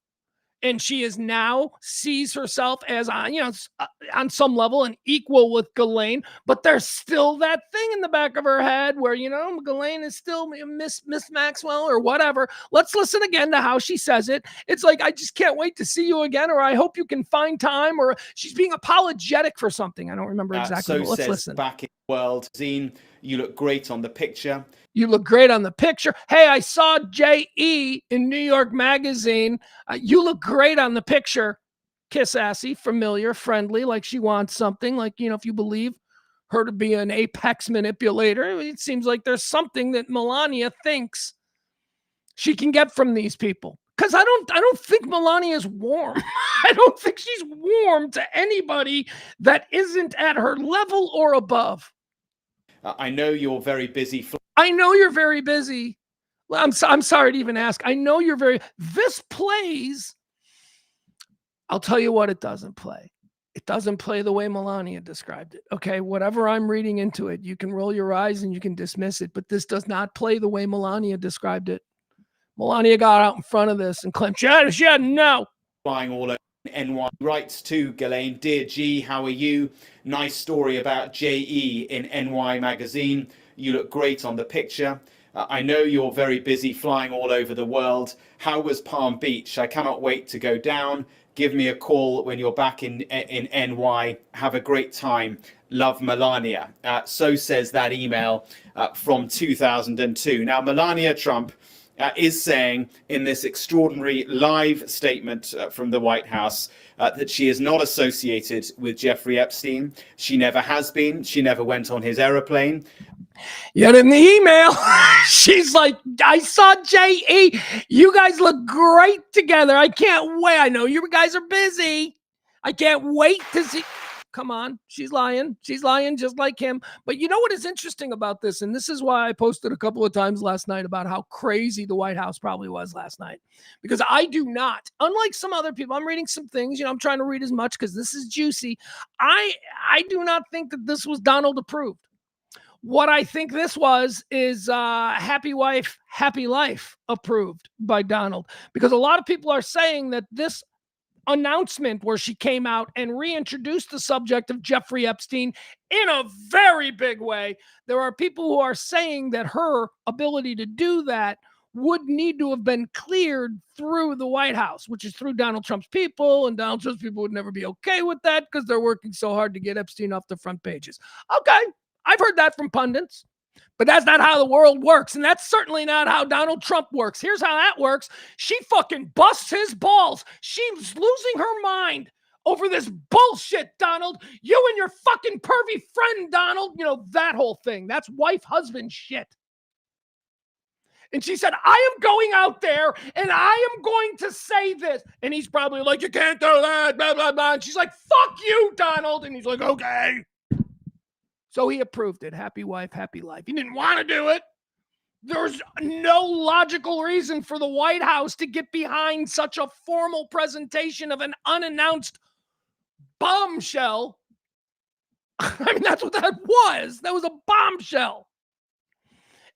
and she is now sees herself as, on some level an equal with Ghislaine. But there's still that thing in the back of her head where, Ghislaine is still Miss Maxwell or whatever. Let's listen again to how she says it. It's like, I just can't wait to see you again, or I hope you can find time, or she's being apologetic for something. I don't remember exactly. So let's says listen. Back in the World Zine, you look great on the picture. You look great on the picture. Hey, I saw J.E. in New York Magazine. You look great on the picture. Kiss assy, familiar, friendly, like she wants something. Like, if you believe her to be an apex manipulator, it seems like there's something that Melania thinks she can get from these people. Because I don't think Melania is warm. I don't think she's warm to anybody that isn't at her level or above. I know you're very busy. I know you're very busy. I'm sorry to even ask. I know you're very... This plays... I'll tell you what it doesn't play. It doesn't play the way Melania described it. Okay, whatever I'm reading into it, you can roll your eyes and you can dismiss it, but this does not play the way Melania described it. Melania got out in front of this and claimed she had no. Flying all over NY. Writes to Ghislaine, "Dear G, how are you? Nice story about JE in NY Magazine. You look great on the picture. I know you're very busy flying all over the world. How was Palm Beach? I cannot wait to go down. Give me a call when you're back in NY. Have a great time. Love, Melania." So says that email from 2002. Now, Melania Trump is saying in this extraordinary live statement from the White House that she is not associated with Jeffrey Epstein. She never has been. She never went on his aeroplane. Yet in the email, she's like, I saw J.E. You guys look great together. I can't wait. I know you guys are busy. I can't wait to see. Come on. She's lying. She's lying just like him. But you know what is interesting about this? And this is why I posted a couple of times last night about how crazy the White House probably was last night. Because I do not, unlike some other people, I'm reading some things, I'm trying to read as much because this is juicy. I do not think that this was Donald approved. What I think this is happy wife, happy life approved by Donald. Because a lot of people are saying that this announcement where she came out and reintroduced the subject of Jeffrey Epstein in a very big way. There are people who are saying that her ability to do that would need to have been cleared through the White House, which is through Donald Trump's people, and Donald Trump's people would never be okay with that because they're working so hard to get Epstein off the front pages. Okay, I've heard that from pundits. But that's not how the world works. And that's certainly not how Donald Trump works. Here's how that works. She fucking busts his balls. She's losing her mind over this bullshit, Donald. You and your fucking pervy friend, Donald. That whole thing. That's wife-husband shit. And she said, I am going out there and I am going to say this. And he's probably like, you can't do that, blah, blah, blah. And she's like, fuck you, Donald. And he's like, okay. So he approved it. Happy wife, happy life. He didn't want to do it. There's no logical reason for the White House to get behind such a formal presentation of an unannounced bombshell. I mean, that's what that was. That was a bombshell.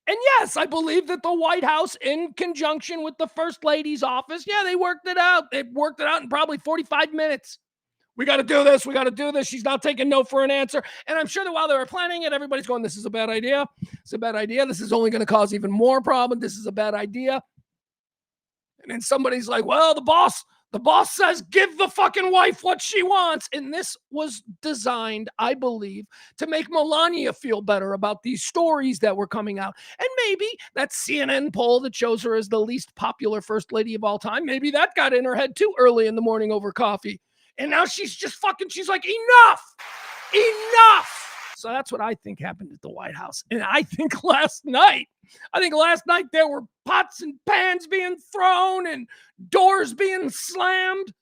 And yes, I believe that the White House, in conjunction with the First Lady's office, they worked it out. They worked it out in probably 45 minutes. We got to do this. We got to do this. She's not taking no for an answer. And I'm sure that while they were planning it, everybody's going, this is a bad idea. It's a bad idea. This is only going to cause even more problem. This is a bad idea. And then somebody's like, well, the boss says, give the fucking wife what she wants. And this was designed, I believe, to make Melania feel better about these stories that were coming out. And maybe that CNN poll that shows her as the least popular first lady of all time, maybe that got in her head too early in the morning over coffee. And now she's like, enough. So that's what I think happened at the White House. And I think last night there were pots and pans being thrown and doors being slammed.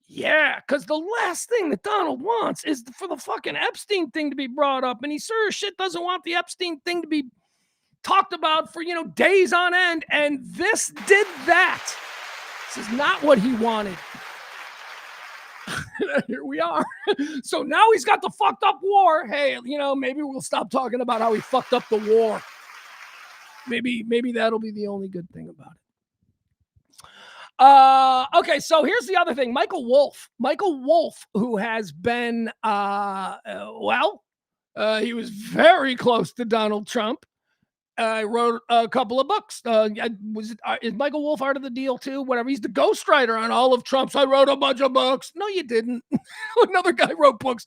Yeah, because the last thing that Donald wants is for the fucking Epstein thing to be brought up. And he sure as shit doesn't want the Epstein thing to be talked about for, days on end. And this did that. This is not what he wanted. Here we are. So now he's got the fucked up war. Hey, maybe we'll stop talking about how he fucked up the war. Maybe that'll be the only good thing about it. Okay, so here's the other thing. Michael Wolff, who has been, he was very close to Donald Trump. I wrote a couple of books. Is Michael Wolff Art of the Deal too? Whatever. He's the ghostwriter on all of Trump's. I wrote a bunch of books. No, you didn't. Another guy wrote books.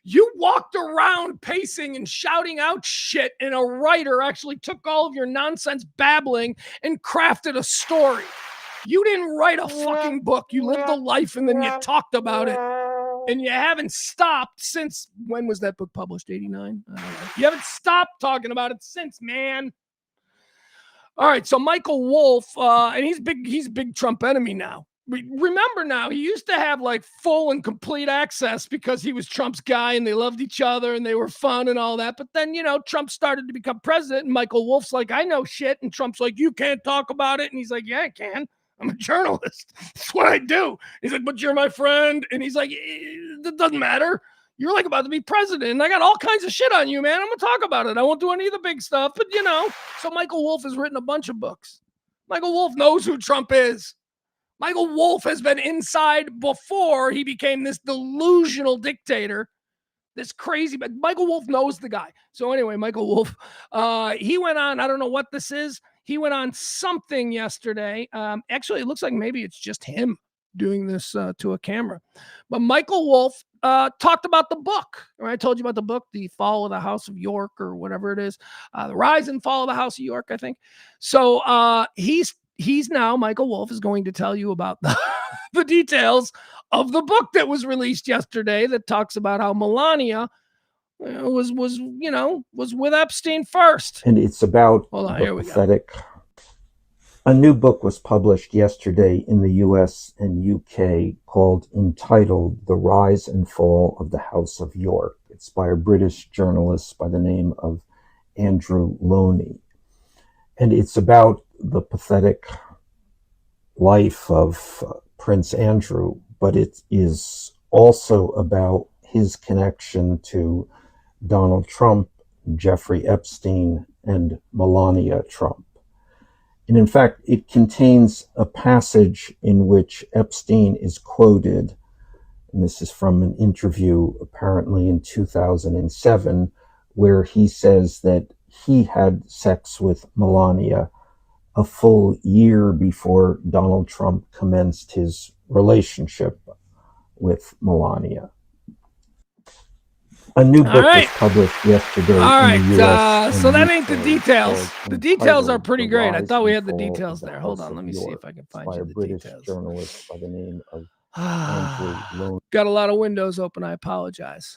You walked around pacing and shouting out shit, and a writer actually took all of your nonsense babbling and crafted a story. You didn't write a fucking book. You lived a life and then you talked about it. And you haven't stopped since, when was that book published? 89? I don't know. You haven't stopped talking about it since, man. All right, so Michael Wolff, and he's a big Trump enemy now. Remember now, he used to have like full and complete access because he was Trump's guy and they loved each other and they were fun and all that. But then, Trump started to become president and Michael Wolff's like, I know shit. And Trump's like, you can't talk about it. And he's like, yeah, I can. I'm a journalist. That's what I do. He's like, but you're my friend. And he's like, it doesn't matter. You're like about to be president. And I got all kinds of shit on you, man. I'm going to talk about it. I won't do any of the big stuff, but So Michael Wolff has written a bunch of books. Michael Wolff knows who Trump is. Michael Wolff has been inside before he became this delusional dictator. This crazy, but Michael Wolff knows the guy. So anyway, Michael Wolff, he went on, I don't know what this is. He went on something yesterday. Actually, it looks like maybe it's just him doing this to a camera. But Michael Wolff talked about the book. Right? I told you about the book, The Fall of the House of York, or whatever it is, the Rise and Fall of the House of York, I think. So he's now, Michael Wolff is going to tell you about the details of the book that was released yesterday that talks about how Melania was with Epstein first. And it's about Hold on, the here we go. pathetic. A new book was published yesterday in the US and UK entitled The Rise and Fall of the House of York. It's by a British journalist by the name of Andrew Loney. And it's about the pathetic life of Prince Andrew, but it is also about his connection to Donald Trump, Jeffrey Epstein, and Melania Trump. And in fact, it contains a passage in which Epstein is quoted, and this is from an interview apparently in 2007, where he says that he had sex with Melania a full year before Donald Trump commenced his relationship with Melania. A new book was published yesterday in the US. So that ain't the details. The details are pretty great. I thought we had the details there. Hold on, let me see if I can find you the British details. Journalist by the name of Andrew Loney. Got a lot of windows open. I apologize.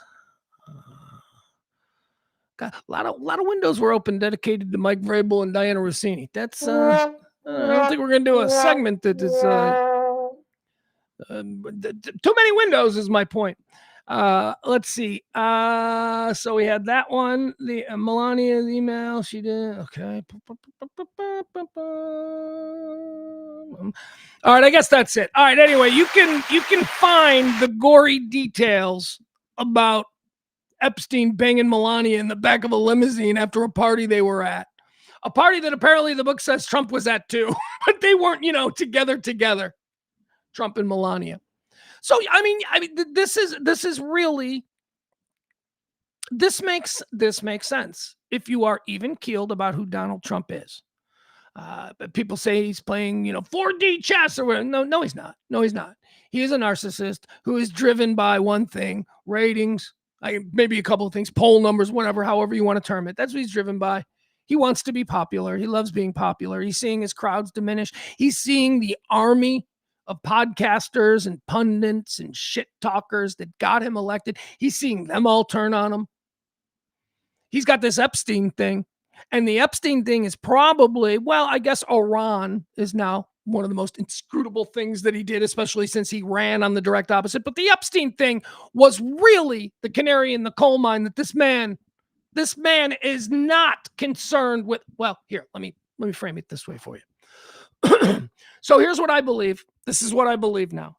Got a lot of windows were open dedicated to Mike Vrabel and Diana Rousini. That's I don't think we're gonna do a segment that is too many windows is my point. Let's see. So we had that one. The Melania's email. She did. Okay. All right. I guess that's it. All right. Anyway, you can find the gory details about Epstein banging Melania in the back of a limousine after a party they were at. A party that apparently the book says Trump was at too, but they weren't, together. Trump and Melania. So I mean, this is really, this makes sense if you are even keeled about who Donald Trump is. But people say he's playing, 4D chess or whatever. No, he's not. No, he's not. He is a narcissist who is driven by one thing: ratings, maybe a couple of things, poll numbers, whatever, however you want to term it. That's what he's driven by. He wants to be popular. He loves being popular. He's seeing his crowds diminish. He's seeing the army of podcasters and pundits and shit talkers that got him elected. He's seeing them all turn on him. He's got this Epstein thing, and the Epstein thing is probably, well, I guess Iran is now one of the most inscrutable things that he did, especially since he ran on the direct opposite. But the Epstein thing was really the canary in the coal mine that this man is not concerned with. Well, here, let me frame it this way for you. So here's what I believe. This is what I believe now.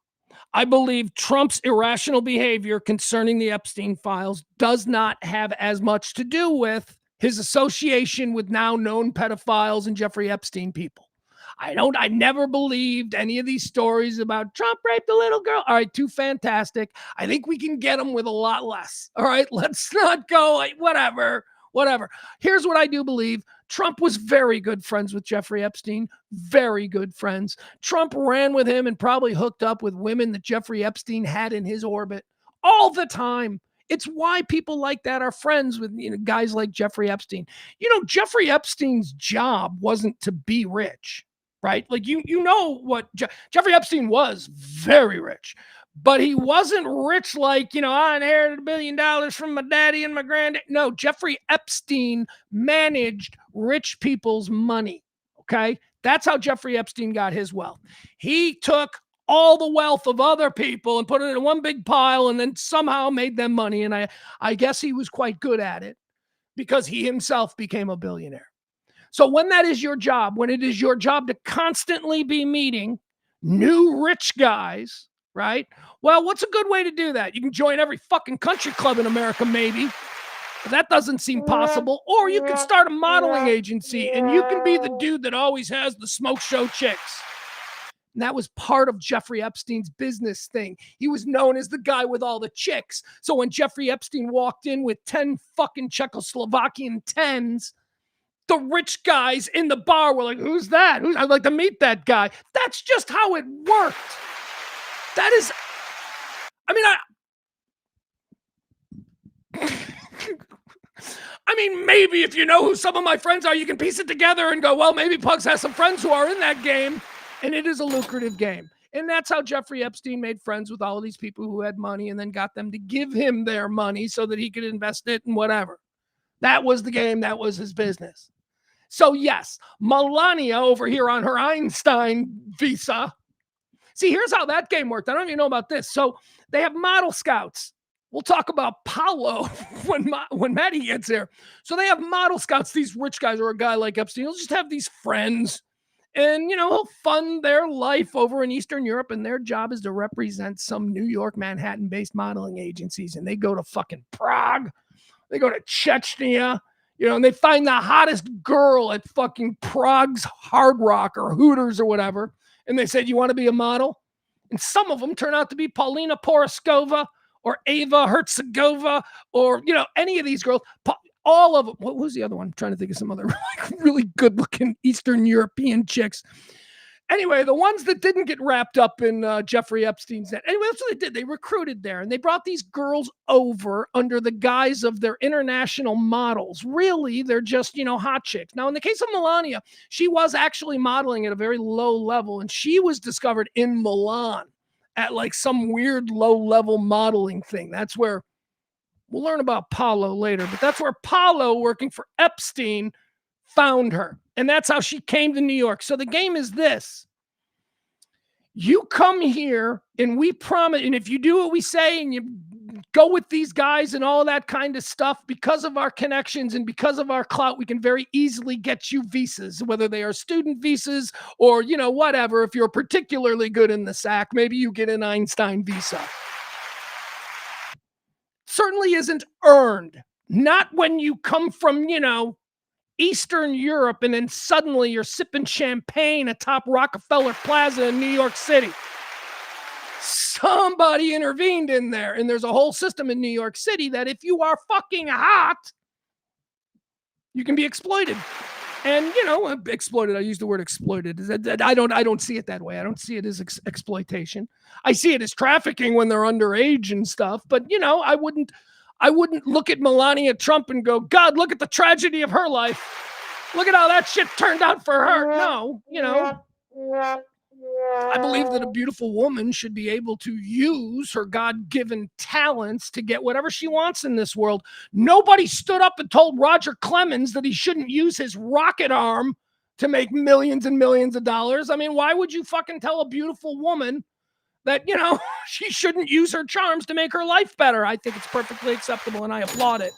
I believe Trump's irrational behavior concerning the Epstein files does not have as much to do with his association with now known pedophiles and Jeffrey Epstein people. I never believed any of these stories about Trump raped a little girl. All right, too fantastic. I think we can get them with a lot less. All right, let's not go, whatever. Here's what I do believe. Trump was very good friends with Jeffrey Epstein, very good friends. Trump ran with him and probably hooked up with women that Jeffrey Epstein had in his orbit all the time. It's why people like that are friends with guys like Jeffrey Epstein. Jeffrey Epstein's job wasn't to be rich, right? Like what Jeffrey Epstein was very rich. But he wasn't rich like, I inherited $1 billion from my daddy and my granddad. No, Jeffrey Epstein managed rich people's money, okay? That's how Jeffrey Epstein got his wealth. He took all the wealth of other people and put it in one big pile and then somehow made them money. And I guess he was quite good at it because he himself became a billionaire. So when that is your job, when it is your job to constantly be meeting new rich guys, right? Well, what's a good way to do that? You can join every fucking country club in America, maybe. But that doesn't seem possible. Or you can start a modeling agency and you can be the dude that always has the smoke show chicks. And that was part of Jeffrey Epstein's business thing. He was known as the guy with all the chicks. So when Jeffrey Epstein walked in with 10 fucking Czechoslovakian 10s, the rich guys in the bar were like, who's that? I'd like to meet that guy. That's just how it worked. That is, I mean, maybe if you know who some of my friends are, you can piece it together and go, well, maybe Pugs has some friends who are in that game. And it is a lucrative game. And that's how Jeffrey Epstein made friends with all of these people who had money and then got them to give him their money so that he could invest it in whatever. That was the game. That was his business. So yes, Melania over here on her Einstein visa. See, here's how that game worked. I don't even know about this. So they have model scouts. We'll talk about Paulo when Maddie gets here. So they have model scouts, these rich guys or a guy like Epstein. He'll just have these friends and, he'll fund their life over in Eastern Europe. And their job is to represent some New York, Manhattan-based modeling agencies. And they go to fucking Prague. They go to Chechnya, and they find the hottest girl at fucking Prague's Hard Rock or Hooters or whatever. And they said, you want to be a model? And some of them turn out to be Paulina Poroskova or Ava Herzegovina or, any of these girls. All of them. What was the other one? I'm trying to think of some other really good looking Eastern European chicks. Anyway, the ones that didn't get wrapped up in Jeffrey Epstein's net. Anyway, that's what they did. They recruited there and they brought these girls over under the guise of their international models. Really, they're just, hot chicks. Now, in the case of Melania, she was actually modeling at a very low level and she was discovered in Milan at like some weird low level modeling thing. That's where we'll learn about Paulo later, but that's where Paulo, working for Epstein, found her. And that's how she came to New York. So the game is this. You come here and we promise, and if you do what we say and you go with these guys and all that kind of stuff, because of our connections and because of our clout, we can very easily get you visas, whether they are student visas or, whatever. If you're particularly good in the sack, maybe you get an Einstein visa. Certainly isn't earned. Not when you come from, Eastern Europe, and then suddenly you're sipping champagne atop Rockefeller Plaza in New York City. Somebody intervened in there, and there's a whole system in New York City that if you are fucking hot, you can be exploited. And, exploited, I use the word exploited. I don't see it that way. I don't see it as exploitation. I see it as trafficking when they're underage and stuff, but, I wouldn't look at Melania Trump and go, God, look at the tragedy of her life. Look at how that shit turned out for her. No, I believe that a beautiful woman should be able to use her God-given talents to get whatever she wants in this world. Nobody stood up and told Roger Clemens that he shouldn't use his rocket arm to make millions and millions of dollars. I mean, why would you fucking tell a beautiful woman that, she shouldn't use her charms to make her life better? I think it's perfectly acceptable and I applaud it.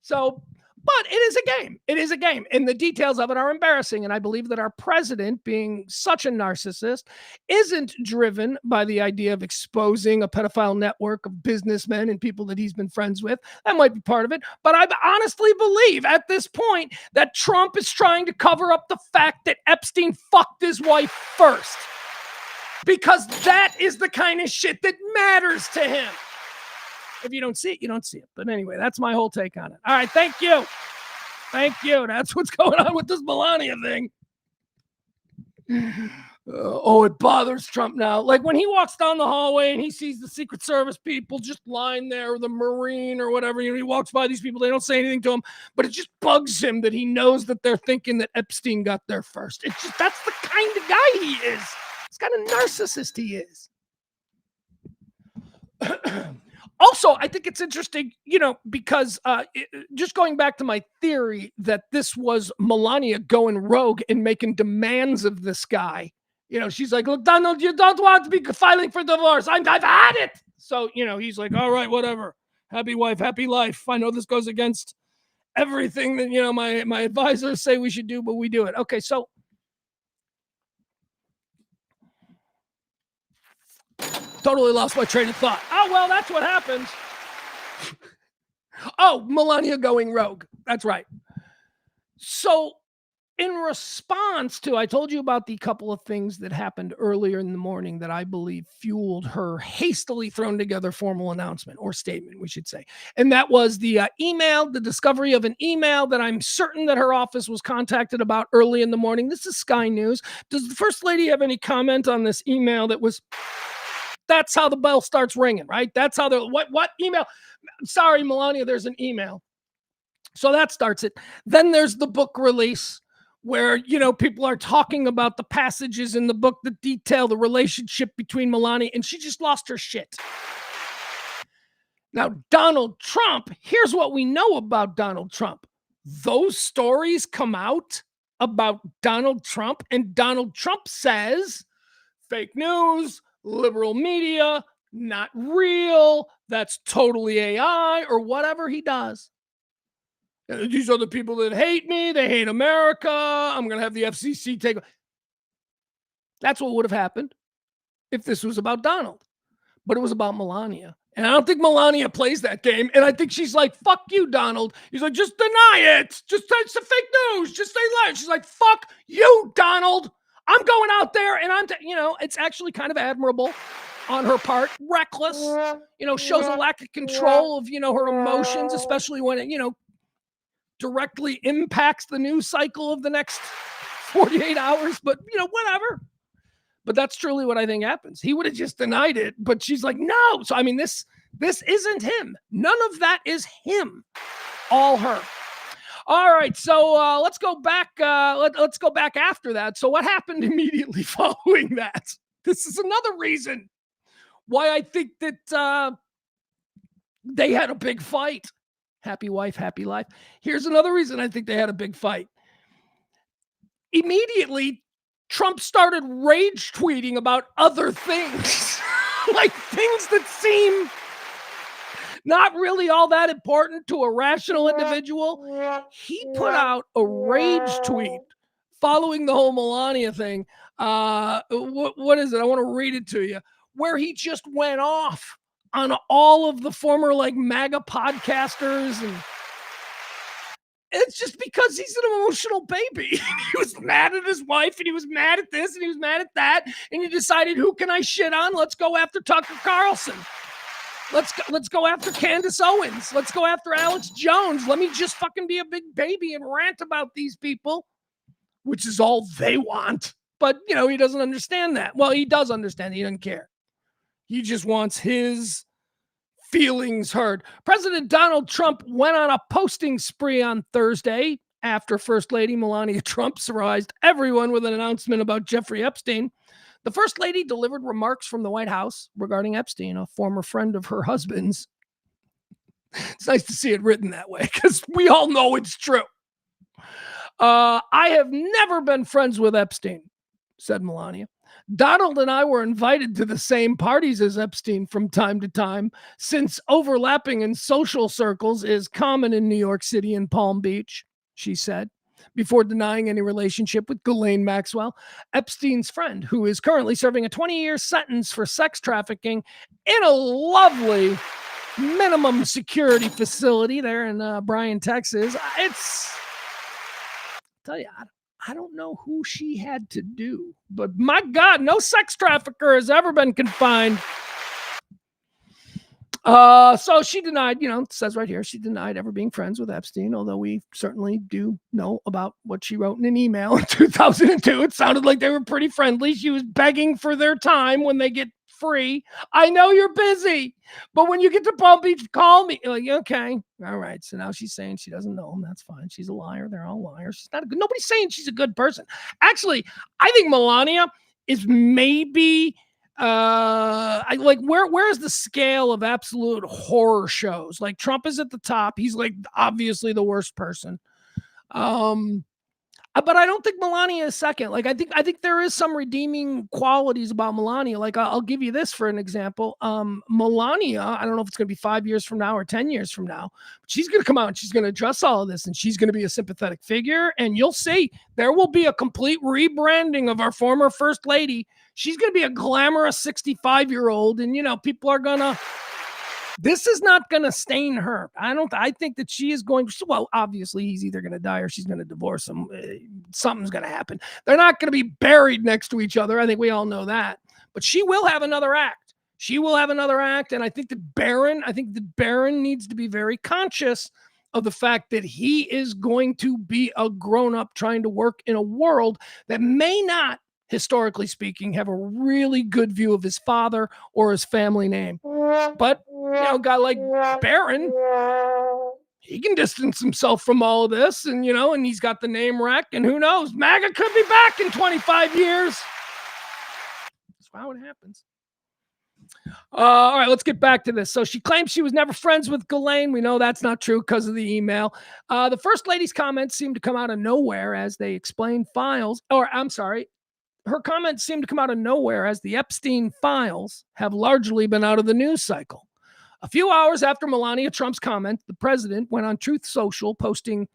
So, but it is a game. It is a game. And the details of it are embarrassing. And I believe that our president, being such a narcissist, isn't driven by the idea of exposing a pedophile network of businessmen and people that he's been friends with. That might be part of it. But I honestly believe at this point that Trump is trying to cover up the fact that Epstein fucked his wife first. Because that is the kind of shit that matters to him. If you don't see it, you don't see it. But anyway, that's my whole take on it. All right, thank you. Thank you. That's what's going on with this Melania thing. It bothers Trump now. Like when he walks down the hallway and he sees the Secret Service people just lying there, or the Marine or whatever, he walks by these people, they don't say anything to him, but it just bugs him that he knows that they're thinking that Epstein got there first. It's just, that's the kind of guy he is. It's kind of narcissist he is. Also, I think it's interesting, because just going back to my theory that this was Melania going rogue and making demands of this guy. She's like, look, Donald, you don't want to be filing for divorce. I've had it. So, he's like, all right, whatever. Happy wife, happy life. I know this goes against everything that, my advisors say we should do, but we do it. Okay, so totally lost my train of thought. Oh, well, that's what happens. Melania going rogue. That's right. So in response to, I told you about the couple of things that happened earlier in the morning that I believe fueled her hastily thrown together formal announcement or statement, we should say. And that was the email, the discovery of an email that I'm certain that her office was contacted about early in the morning. This is Sky News. Does the First Lady have any comment on this email that was... That's how the bell starts ringing, right? That's how what email? Sorry, Melania, there's an email. So that starts it. Then there's the book release where, people are talking about the passages in the book that detail the relationship between Melania, and she just lost her shit. Now, Donald Trump, here's what we know about Donald Trump. Those stories come out about Donald Trump, and Donald Trump says, fake news, liberal media, not real, that's totally AI, or whatever he does. These are the people that hate me. They hate America. I'm going to have the FCC take. That's what would have happened if this was about Donald. But it was about Melania. And I don't think Melania plays that game. And I think she's like, fuck you, Donald. He's like, just deny it. Just it's the fake news. Just say lie. She's like, fuck you, Donald. I'm going out there and it's actually kind of admirable on her part. Reckless, shows a lack of control of, her emotions, especially when it, directly impacts the news cycle of the next 48 hours, but whatever. But that's truly what I think happens. He would have just denied it, but she's like, no. So, this isn't him. None of that is him. All her. All right. So let's go back. Let's go back after that. So what happened immediately following that? This is another reason why I think that they had a big fight. Happy wife, happy life. Here's another reason I think they had a big fight. Immediately, Trump started rage tweeting about other things, like things that seem not really all that important to a rational individual. He put out a rage tweet following the whole Melania thing. What is it? I want to read it to you, where he just went off on all of the former MAGA podcasters, and it's just because he's an emotional baby. He was mad at his wife, and he was mad at this, and he was mad at that, and he decided, who can I shit on? Let's go after Tucker Carlson. Let's go after Candace Owens. Let's go after Alex Jones. Let me just fucking be a big baby and rant about these people, which is all they want. But, he doesn't understand that. Well, he does understand. He doesn't care. He just wants his feelings heard. President Donald Trump went on a posting spree on Thursday after First Lady Melania Trump surprised everyone with an announcement about Jeffrey Epstein. The First Lady delivered remarks from the White House regarding Epstein, a former friend of her husband's. It's nice to see it written that way because we all know it's true. I have never been friends with Epstein, said Melania. Donald and I were invited to the same parties as Epstein from time to time, since overlapping in social circles is common in New York City and Palm Beach, she said, before denying any relationship with Ghislaine Maxwell, Epstein's friend, who is currently serving a 20-year sentence for sex trafficking in a lovely minimum security facility there in Bryan, Texas. I'll tell you, I don't know who she had to do, but my God, no sex trafficker has ever been confined. So she denied, it says right here, she denied ever being friends with Epstein, although we certainly do know about what she wrote in an email in 2002. It sounded like they were pretty friendly. She was begging for their time when they get free. I know you're busy, but when you get to Palm Beach, call me. Like, okay. All right. So now she's saying she doesn't know him. That's fine. She's a liar. They're all liars. She's not a good. Nobody's saying she's a good person. Actually, I think Melania is maybe where's the scale of absolute horror shows? Like, Trump is at the top. He's obviously the worst person. But I don't think Melania is second. I think there is some redeeming qualities about Melania. I'll give you this for an example. Melania, I don't know if it's going to be 5 years from now or 10 years from now, but she's going to come out and she's going to address all of this, and she's going to be a sympathetic figure. And you'll see there will be a complete rebranding of our former First Lady. She's going to be a glamorous 65-year-old, and people are going to. This is not going to stain her. I think that she is going to, well, obviously he's either going to die or she's going to divorce him. Something's going to happen. They're not going to be buried next to each other. I think we all know that. But she will have another act. And I think that Barron needs to be very conscious of the fact that he is going to be a grown-up trying to work in a world that may not, historically speaking, have a really good view of his father or his family name. But, a guy like Barron, he can distance himself from all of this, and and he's got the name wreck, and who knows, MAGA could be back in 25 years. That's how it happens. All right, let's get back to this. So she claims she was never friends with Ghislaine. We know that's not true because of the email. The First Lady's comments seem to come out of nowhere as they explain files, or I'm sorry, her comments seem to come out of nowhere as the Epstein files have largely been out of the news cycle. A few hours after Melania Trump's comment, the president went on Truth Social posting,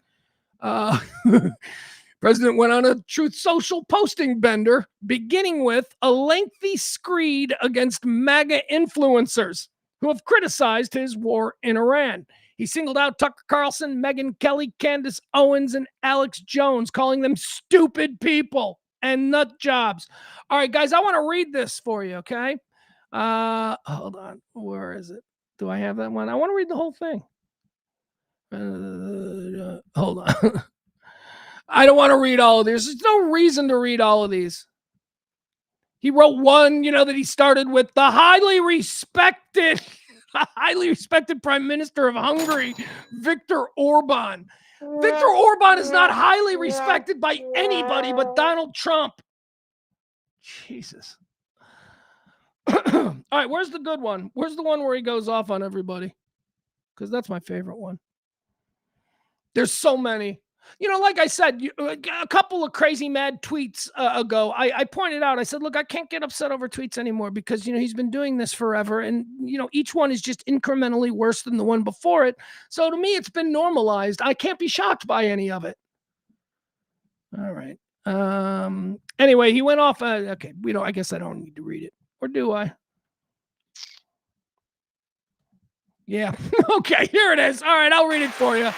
posting bender, beginning with a lengthy screed against MAGA influencers who have criticized his war in Iran. He singled out Tucker Carlson, Megyn Kelly, Candace Owens, and Alex Jones, calling them stupid people and nut jobs. All right, guys, I want to read this for you, okay? Hold on. Where is it? Do I have that one? I want to read the whole thing. Hold on. I don't want to read all of these. There's no reason to read all of these. He wrote one, that he started with the highly respected Prime Minister of Hungary, Viktor Orban. Viktor Orban is not highly respected by anybody but Donald Trump. Jesus. All right, where's the good one? Where's the one where he goes off on everybody? Because that's my favorite one. There's so many. Like I said, a couple of crazy mad tweets ago, I pointed out, I said, look, I can't get upset over tweets anymore because, he's been doing this forever. And, each one is just incrementally worse than the one before it. So to me, it's been normalized. I can't be shocked by any of it. All right. Anyway, he went off. Okay. I guess I don't need to read it. Or do I? Yeah. Okay. Here it is. All right. I'll read it for you.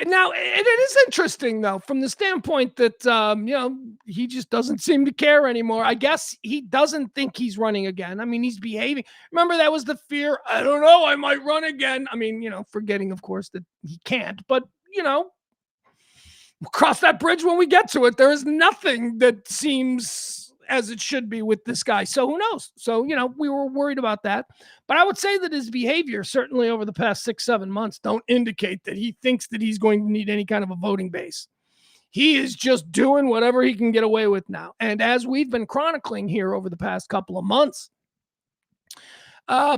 Now, it is interesting, though, from the standpoint that, he just doesn't seem to care anymore. I guess he doesn't think he's running again. I mean, he's behaving. Remember, that was the fear. I don't know. I might run again. I mean, forgetting, of course, that he can't. But, we'll cross that bridge when we get to it. There is nothing that seems as it should be with this guy. So who knows? So, we were worried about that. But I would say that his behavior, certainly over the past 6-7 months, don't indicate that he thinks that he's going to need any kind of a voting base. He is just doing whatever he can get away with now. And as we've been chronicling here over the past couple of months,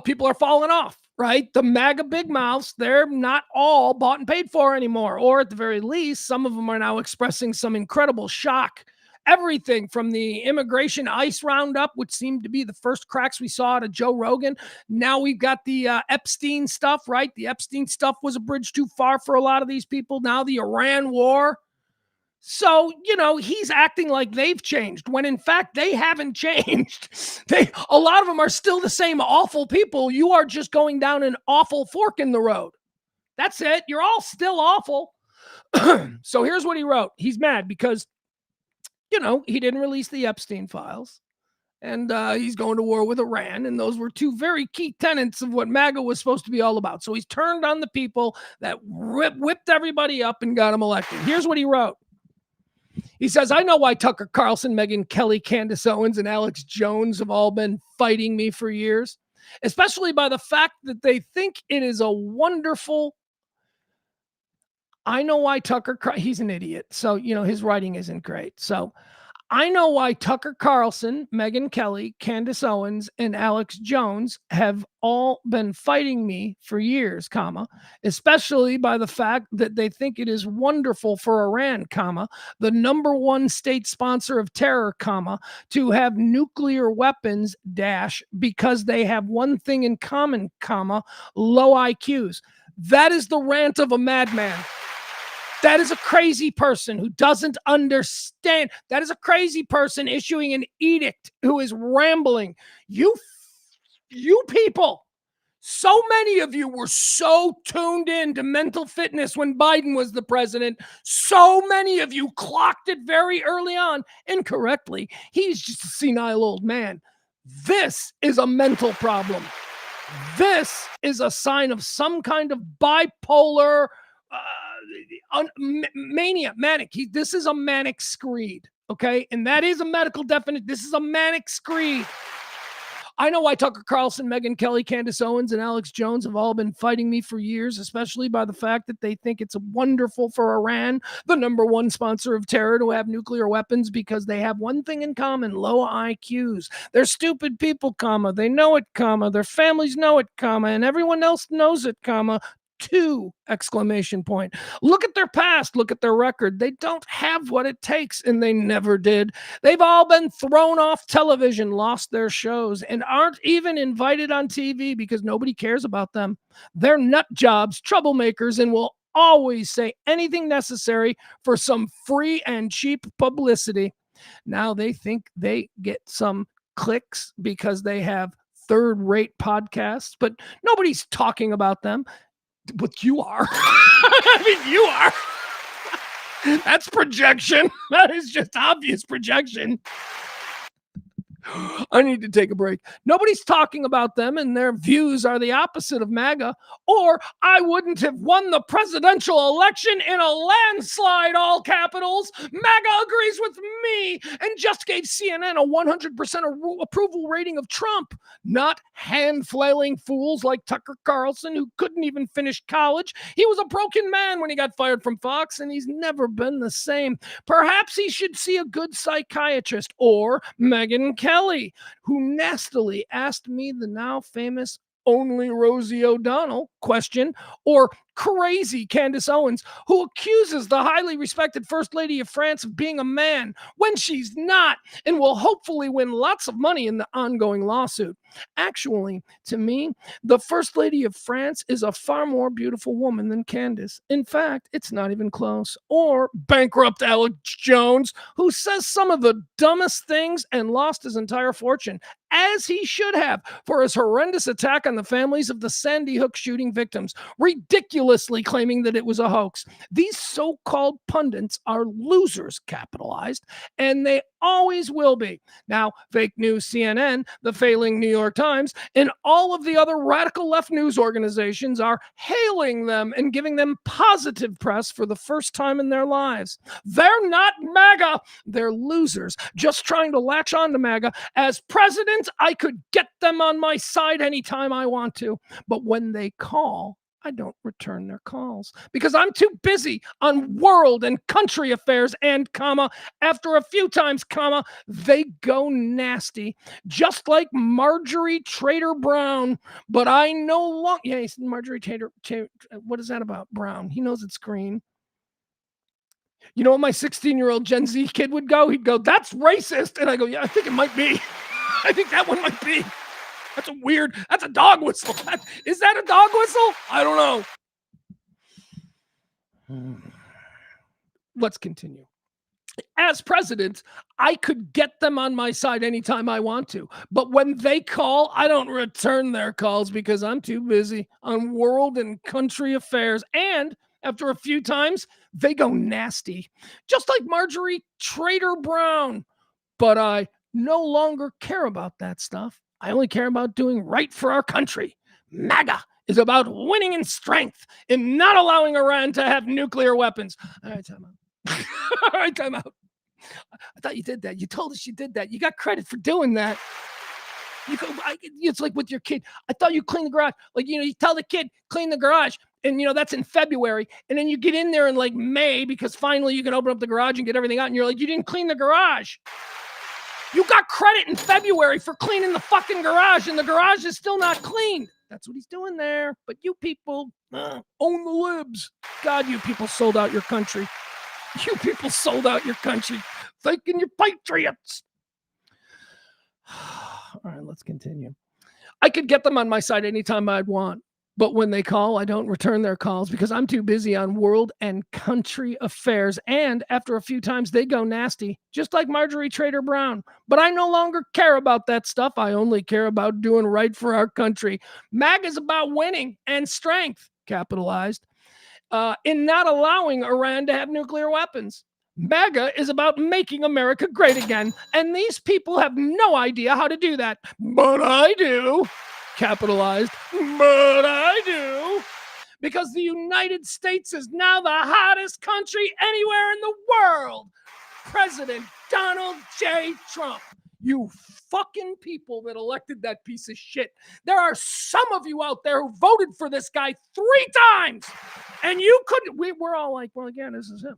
people are falling off, right? The MAGA big mouths, they're not all bought and paid for anymore. Or at the very least, some of them are now expressing some incredible shock. Everything from the immigration ICE roundup, which seemed to be the first cracks we saw out of Joe Rogan. Now we've got the Epstein stuff, right? The Epstein stuff was a bridge too far for a lot of these people. Now the Iran war. So, he's acting like they've changed when in fact they haven't changed. A lot of them are still the same awful people. You are just going down an awful fork in the road. That's it. You're all still awful. So here's what he wrote. He's mad because he didn't release the Epstein files, and he's going to war with Iran, and those were two very key tenets of what MAGA was supposed to be all about. So he's turned on the people that whipped everybody up and got him elected. Here's what he wrote. He says, I know why Tucker Carlson, Megyn Kelly, Candace Owens, and Alex Jones have all been fighting me for years, especially by the fact that they think it is a wonderful... I know why he's an idiot. So, his writing isn't great. So I know why Tucker Carlson, Megyn Kelly, Candace Owens, and Alex Jones have all been fighting me for years, especially by the fact that they think it is wonderful for Iran, the number one state sponsor of terror, to have nuclear weapons, because they have one thing in common, low IQs. That is the rant of a madman. That is a crazy person who doesn't understand. That is a crazy person issuing an edict who is rambling. You people, so many of you were so tuned in to mental fitness when Biden was the president. So many of you clocked it very early on incorrectly. He's just a senile old man. This is a mental problem. This is a sign of some kind of bipolar manic. This is a manic screed, okay? And that is a medical definition. This is a manic screed. I know why Tucker Carlson, Megyn Kelly, Candace Owens, and Alex Jones have all been fighting me for years, especially by the fact that they think it's wonderful for Iran, the number one sponsor of terror, to have nuclear weapons because they have one thing in common: low IQs. They're stupid people, comma. They know it, comma. Their families know it, comma. And everyone else knows it, comma. 2 exclamation point. Look at their past. Look at their record. They don't have what it takes, and they never did. They've all been thrown off television, lost their shows, and aren't even invited on TV because nobody cares about them. They're nut jobs, troublemakers, and will always say anything necessary for some free and cheap publicity. Now they think they get some clicks because they have third-rate podcasts, but nobody's talking about them. But you are. I mean, you are. That's projection. That is just obvious projection. I need to take a break. Nobody's talking about them, and their views are the opposite of MAGA, or I wouldn't have won the presidential election in a landslide, all capitals. MAGA agrees with me and just gave CNN a 100% approval rating of Trump, not hand-flailing fools like Tucker Carlson, who couldn't even finish college. He was a broken man when he got fired from Fox, and he's never been the same. Perhaps he should see a good psychiatrist, or Megyn Kelly, who nastily asked me the now famous only Rosie O'Donnell question, or crazy Candace Owens, who accuses the highly respected First Lady of France of being a man when she's not, and will hopefully win lots of money in the ongoing lawsuit. Actually, to me, the First Lady of France is a far more beautiful woman than Candace. In fact, it's not even close. Or bankrupt Alex Jones, who says some of the dumbest things and lost his entire fortune, as he should have, for his horrendous attack on the families of the Sandy Hook shooting victims, ridiculously claiming that it was a hoax. These so-called pundits are losers, capitalized, and they always will be. Now, fake news CNN, the failing New York Times, and all of the other radical left news organizations are hailing them and giving them positive press for the first time in their lives. They're not MAGA. They're losers, just trying to latch on to MAGA. As president, I could get them on my side anytime I want to. But when they call, I don't return their calls because I'm too busy on world and country affairs and, comma, after a few times, comma, they go nasty, just like Marjorie Trader Brown. But I no longer, yeah, Marjorie Trader, what is that about Brown? He knows it's green. You know what my 16-year-old Gen Z kid would go? He'd go, that's racist. And I go, yeah, I think it might be. I think that one might be. That's a dog whistle. Is that a dog whistle? I don't know. Let's continue. As president, I could get them on my side anytime I want to. But when they call, I don't return their calls because I'm too busy on world and country affairs. And after a few times, they go nasty. Just like Marjorie Trader Brown. But I no longer care about that stuff. I only care about doing right for our country. MAGA is about winning in strength and not allowing Iran to have nuclear weapons. All right, time out. All right, time out. I thought you did that. You told us you did that. You got credit for doing that. It's like with your kid. I thought you cleaned the garage. Like, you tell the kid, clean the garage. And, that's in February. And then you get in there in like May because finally you can open up the garage and get everything out. And you're like, you didn't clean the garage. You got credit in February for cleaning the fucking garage, and the garage is still not cleaned. That's what he's doing there. But you people own the libs. God, you people sold out your country. You people sold out your country. Thinking you're patriots. All right, let's continue. I could get them on my side anytime I'd want. But when they call, I don't return their calls because I'm too busy on world and country affairs. And after a few times, they go nasty, just like Marjorie Trader Brown. But I no longer care about that stuff. I only care about doing right for our country. MAGA is about winning and strength, capitalized, in not allowing Iran to have nuclear weapons. MAGA is about making America great again. And these people have no idea how to do that. But I do. Capitalized, but I do, because the United States is now the hottest country anywhere in the world. President Donald J. Trump. You fucking people that elected that piece of shit. There are some of you out there who voted for this guy 3 times. And you couldn't. We're all like, well, again, this is him.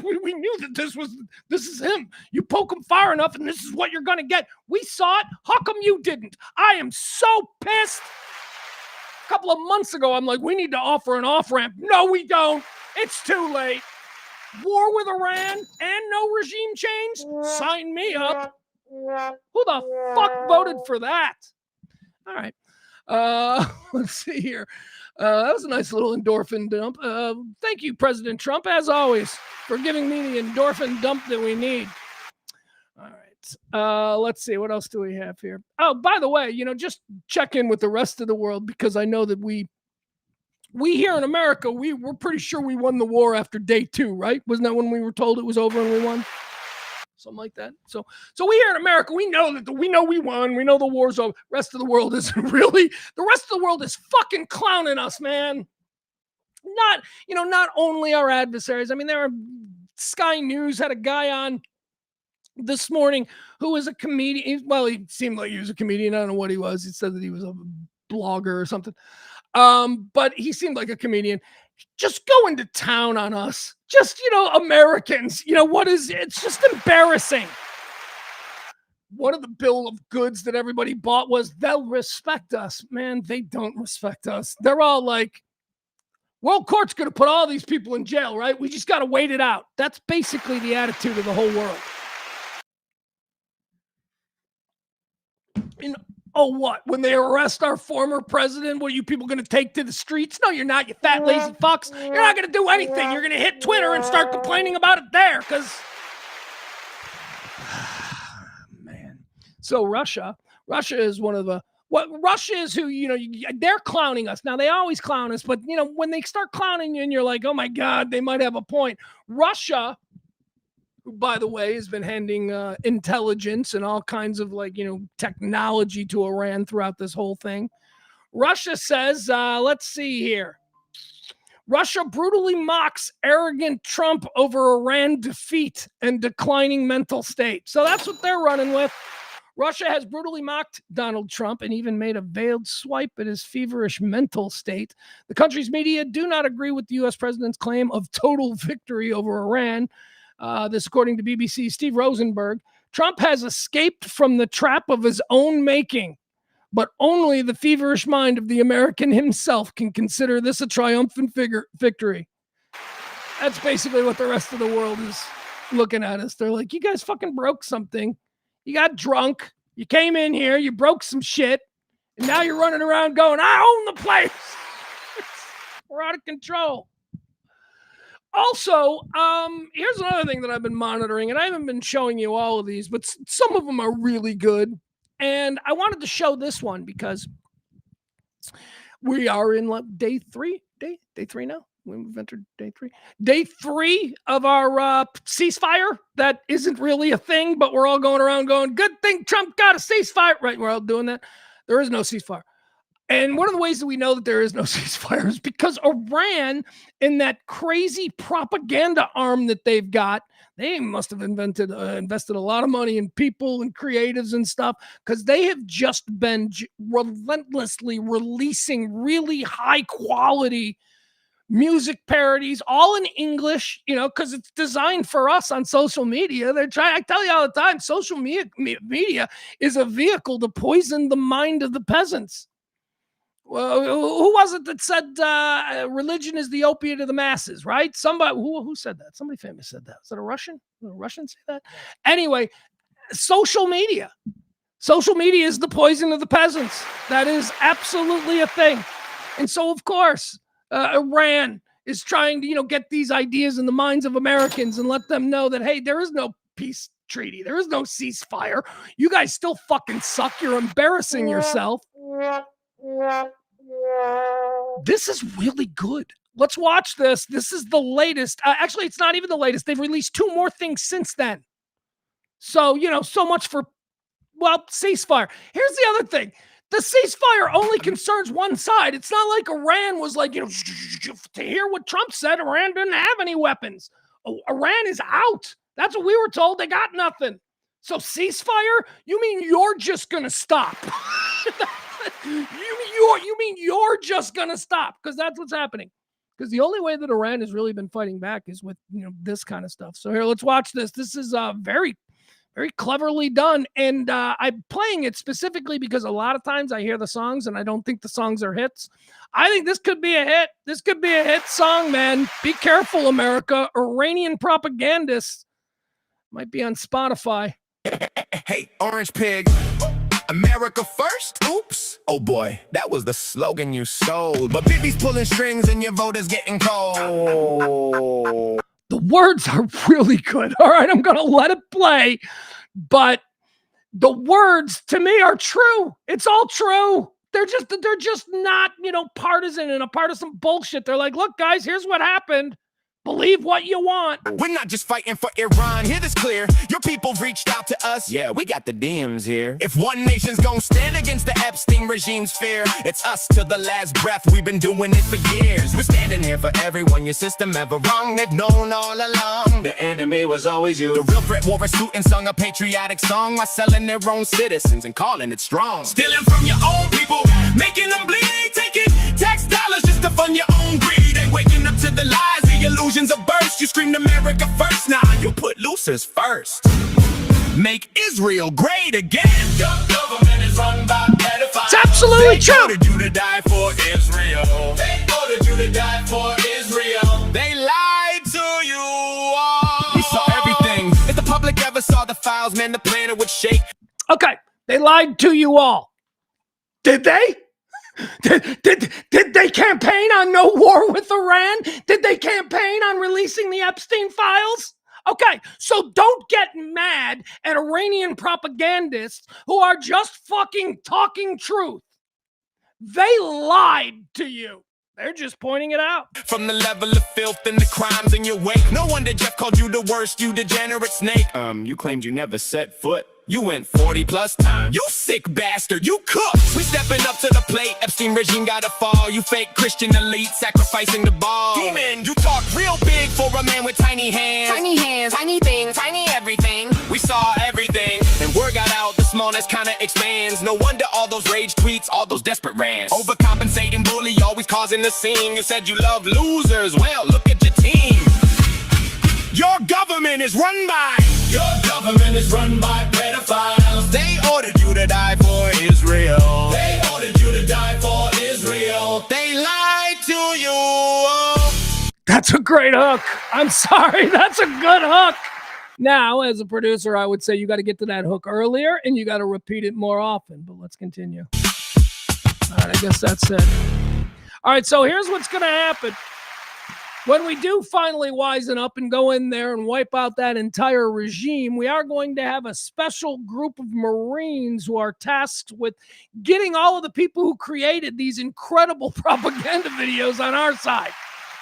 We knew that this is him. You poke him far enough and this is what you're going to get. We saw it. How come you didn't? I am so pissed. A couple of months ago, I'm like, we need to offer an off-ramp. No, we don't. It's too late. War with Iran and no regime change? Sign me up. Who the fuck voted for that? All right. Let's see here. That was a nice little endorphin dump. Thank you, President Trump, as always, for giving me the endorphin dump that we need. All right. Let's see. What else do we have here? Oh, by the way, just check in with the rest of the world, because I know that we here in America, we're pretty sure we won the war after day 2, right? Wasn't that when we were told it was over and we won? Something like that. So we here in America, we know we won. We know the war's over. Rest of the world isn't really. The rest of the world is fucking clowning us, man. Not only our adversaries. I mean, there are Sky News had a guy on this morning who was a comedian. Well, he seemed like he was a comedian. I don't know what he was. He said that he was a blogger or something. But he seemed like a comedian. Just going to town on us. Just, Americans. It's just embarrassing. One of the bill of goods that everybody bought was they'll respect us. Man, they don't respect us. They're all like, world court's going to put all these people in jail, right? We just got to wait it out. That's basically the attitude of the whole world. Oh, what? When they arrest our former president, what are you people going to take to the streets? No, you're not, you fat, lazy fucks. You're not going to do anything. You're going to hit Twitter and start complaining about it there, because... Man. So Russia is one of the... Russia is who, they're clowning us. Now, they always clown us, but, when they start clowning you and you're like, oh, my God, they might have a point. Russia... who, by the way, has been handing intelligence and all kinds of technology to Iran throughout this whole thing. Russia says, let's see here. Russia brutally mocks arrogant Trump over Iran defeat and declining mental state. So that's what they're running with. Russia has brutally mocked Donald Trump and even made a veiled swipe at his feverish mental state. The country's media do not agree with the U.S. president's claim of total victory over Iran. This, according to BBC's Steve Rosenberg. Trump has escaped from the trap of his own making, but only the feverish mind of the American himself can consider this a triumphant victory. That's basically what the rest of the world is looking at us. They're like, you guys fucking broke something. You got drunk. You came in here. You broke some shit. And now you're running around going, I own the place. We're out of control. Also, here's another thing that I've been monitoring, and I haven't been showing you all of these, but some of them are really good. And I wanted to show this one because we are in day 3 now. We've entered day 3. Day 3 of our ceasefire. That isn't really a thing, but we're all going around going, good thing Trump got a ceasefire. Right, we're all doing that. There is no ceasefire. And one of the ways that we know that there is no ceasefire is because Iran, in that crazy propaganda arm that they've got, they must have invested a lot of money in people and creatives and stuff, because they have just been relentlessly releasing really high quality music parodies, all in English, because it's designed for us on social media. They're trying, I tell you all the time, social media is a vehicle to poison the mind of the peasants. Well, who was it that said religion is the opiate of the masses, right? Somebody who said that? Somebody famous said that. Is that a Russian? Did a Russian say that? Anyway, social media is the poison of the peasants. That is absolutely a thing. And so, of course, Iran is trying to, get these ideas in the minds of Americans and let them know that, hey, there is no peace treaty. There is no ceasefire. You guys still fucking suck. You're embarrassing yourself. This is really good. Let's watch this. This is the latest. Actually, it's not even the latest. They've released 2 more things since then. So, so much for, ceasefire. Here's the other thing. The ceasefire only concerns one side. It's not like Iran was like, to hear what Trump said, Iran didn't have any weapons. Iran is out. That's what we were told. They got nothing. So ceasefire? You mean you're just gonna stop? You mean you're just gonna stop? Because that's what's happening. Because the only way that Iran has really been fighting back is with this kind of stuff. So here, let's watch this. This is very, very cleverly done, and I'm playing it specifically because a lot of times I hear the songs and I don't think the songs are hits. I think this could be a hit. This could be a hit song, man. Be careful, America. Iranian propagandists might be on Spotify. Hey, Orange Pig, America first? Oops. Oh boy, that was the slogan you sold. But Bibi's pulling strings and your vote is getting cold. The words are really good. All right, I'm going to let it play. But the words to me are true. It's all true. They're just not, partisan and a partisan bullshit. They're like, look, guys, here's what happened. Believe what you want. We're not just fighting for Iran, hear this clear. Your people reached out to us, yeah, we got the DMs here. If one nation's gonna stand against the Epstein regime's fear, it's us till the last breath, we've been doing it for years. We're standing here for everyone, your system ever wrong, they've known all along. The enemy was always you. The real threat wore a suit and sung a patriotic song while selling their own citizens and calling it strong. Stealing from your own people, making them bleed, taking tax dollars just to fund your own greed. Ain't waking up to the lies, the illusions of burst. You screamed America first, now you put losers first. Make Israel great again. Your government is run by pedophiles. It's absolutely true. They ordered you to die for Israel. They ordered you to die for Israel. They lied to you all. We saw everything. If the public ever saw the files, man, the planet would shake. Okay, they lied to you all. Did they? Did they campaign on no war with Iran? Did they campaign on releasing the Epstein files? Okay, so don't get mad at Iranian propagandists who are just fucking talking truth. They lied to you. They're just pointing it out. From the level of filth and the crimes in your wake, no wonder Jeff called you the worst, you degenerate snake. You claimed you never set foot. You went 40 plus times. You sick bastard, you cooked. We stepping up to the plate, Epstein regime gotta fall. You fake Christian elite, sacrificing the ball. Demon, you talk real big for a man with tiny hands. Tiny hands, tiny things, tiny everything. We saw everything, and word got out, the smallness kinda expands. No wonder all those rage tweets, all those desperate rants. Overcompensating bully, always causing the scene. You said you love losers, well, look at your team. Your government is run by pedophiles. They ordered you to die for Israel. They ordered you to die for Israel. They lied to you. That's a great hook. I'm sorry. That's a good hook. Now, as a producer, I would say you got to get to that hook earlier and you got to repeat it more often. But let's continue. All right, I guess that's it. All right, so here's what's going to happen. When we do finally wisen up and go in there and wipe out that entire regime, we are going to have a special group of Marines who are tasked with getting all of the people who created these incredible propaganda videos on our side.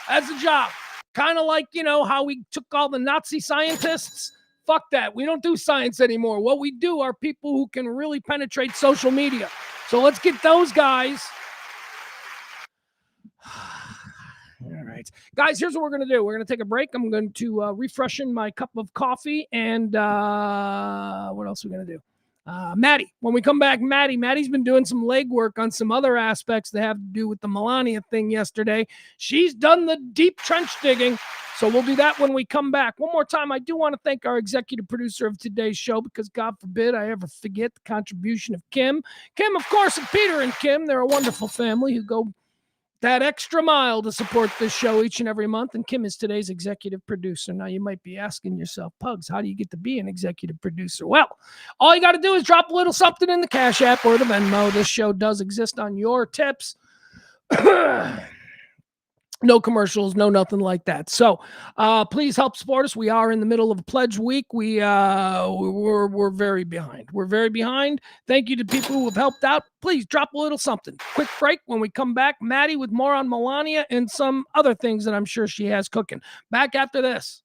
That's a job. Kind of like, how we took all the Nazi scientists. Fuck that. We don't do science anymore. What we do are people who can really penetrate social media. So let's get those guys. All right, guys, here's what we're going to do. We're going to take a break. I'm going to refreshen my cup of coffee. And what else are we going to do? Maddie, when we come back, Maddie's been doing some legwork on some other aspects that have to do with the Melania thing yesterday. She's done the deep trench digging. So we'll do that when we come back. One more time, I do want to thank our executive producer of today's show, because God forbid I ever forget the contribution of Kim. Kim, of course, and Peter and Kim. They're a wonderful family who go that extra mile to support this show each and every month. And Kim is today's executive producer. Now you might be asking yourself, Pugs, how do you get to be an executive producer? Well, all you got to do is drop a little something in the Cash App or the Venmo. This show does exist on your tips. No commercials, no nothing like that. So please help support us. We are in the middle of a pledge week. We're very behind. We're very behind. Thank you to people who have helped out. Please drop a little something. Quick break. When we come back, Maddie with more on Melania and some other things that I'm sure she has cooking. Back after this.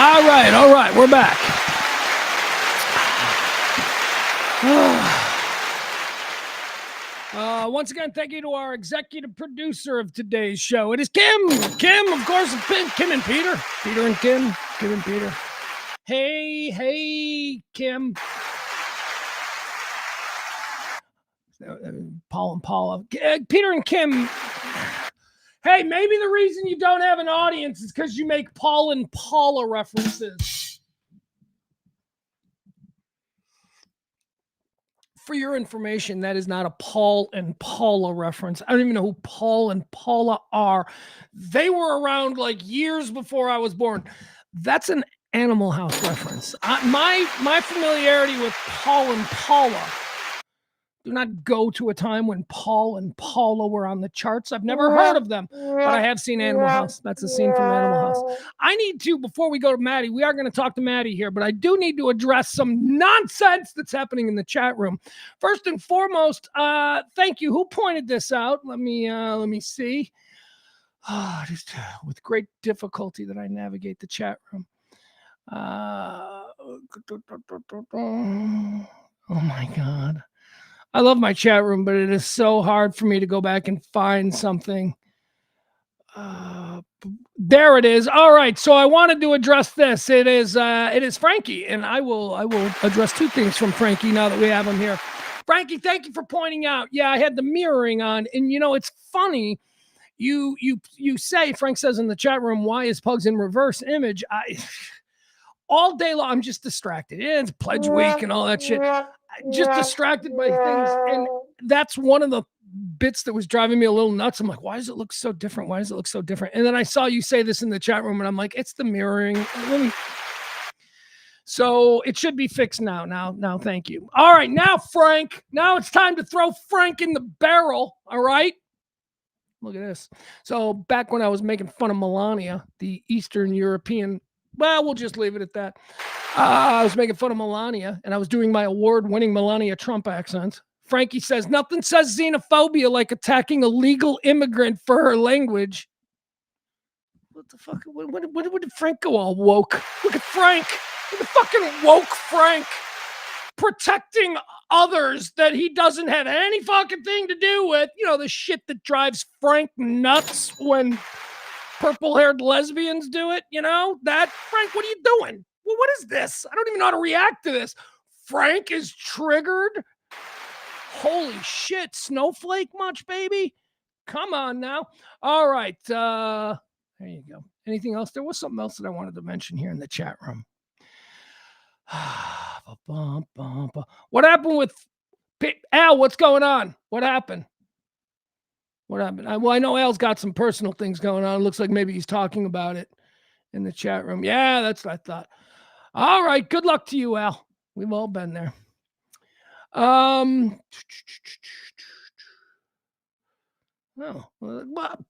All right, we're back. Once again, thank you to our executive producer of today's show. It is Kim. Kim, of course, Kim and Peter. Peter and Kim. Kim and Peter. Hey, Kim. Paul and Paula. Peter and Kim. Hey, maybe the reason you don't have an audience is because you make Paul and Paula references. For your information, that is not a Paul and Paula reference. I don't even know who Paul and Paula are. They were around like years before I was born. That's an Animal House reference. My familiarity with Paul and Paula do not go to a time when Paul and Paula were on the charts. I've never heard of them, but I have seen Animal House. That's a scene from Animal House. I need to, before we go to Maddie, we are going to talk to Maddie here, but I do need to address some nonsense that's happening in the chat room. First and foremost, thank you. Who pointed this out? Let me see. Just with great difficulty that I navigate the chat room. Oh my God. I love my chat room, but it is so hard for me to go back and find something. There it is. All right. So I wanted to address this. It is Frankie, and I will address two things from Frankie now that we have him here. Frankie, thank you for pointing out. Yeah, I had the mirroring on, and it's funny. You say, Frank says in the chat room, why is Pugs in reverse image? All day long, I'm just distracted. Yeah, it's pledge week and all that shit. Just distracted by things. And that's one of the bits that was driving me a little nuts. I'm like, why does it look so different? Why does it look so different? And then I saw you say this in the chat room, and I'm like, it's the mirroring. So it should be fixed now. Now, thank you. All right, now, Frank. Now it's time to throw Frank in the barrel. All right. Look at this. So back when I was making fun of Melania, the Eastern European, well, we'll just leave it at that. I was making fun of Melania, and I was doing my award-winning Melania Trump accent. Frankie says, nothing says xenophobia like attacking a legal immigrant for her language. What the fuck? What did Frank go all woke? Look at Frank. Look at fucking woke Frank. Protecting others that he doesn't have any fucking thing to do with. The shit that drives Frank nuts when purple-haired lesbians do it, that. Frank, what are you doing? Well, what is this? I don't even know how to react to this. Frank is triggered. Holy shit. Snowflake much, baby? Come on now. All right. There you go. Anything else? There was something else that I wanted to mention here in the chat room. What happened with Al? What's going on? What happened? I know Al's got some personal things going on. It looks like maybe he's talking about it in the chat room. Yeah, that's what I thought. All right. Good luck to you, Al. We've all been there. Well,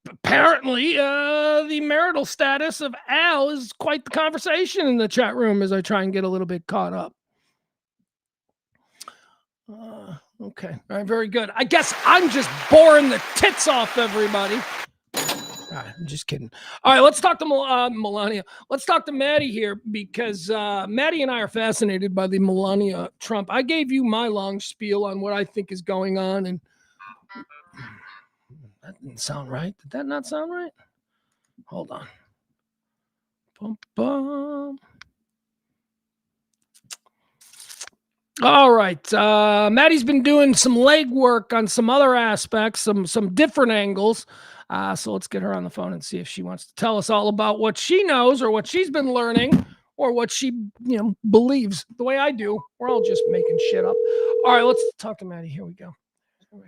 apparently, the marital status of Al is quite the conversation in the chat room as I try and get a little bit caught up. Okay. All right. Very good. I guess I'm just boring the tits off everybody. All right, I'm just kidding. All right, let's talk to Melania. Let's talk to Maddie here because Maddie and I are fascinated by the Melania Trump. I gave you my long spiel on what I think is going on, and that didn't sound right. Did that not sound right? Hold on. Bum, bum. All right. Maddie's been doing some legwork on some other aspects, some different angles. So let's get her on the phone and see if she wants to tell us all about what she knows or what she's been learning or what she, believes. The way I do, we're all just making shit up. All right, let's talk to Maddie. Here we go. All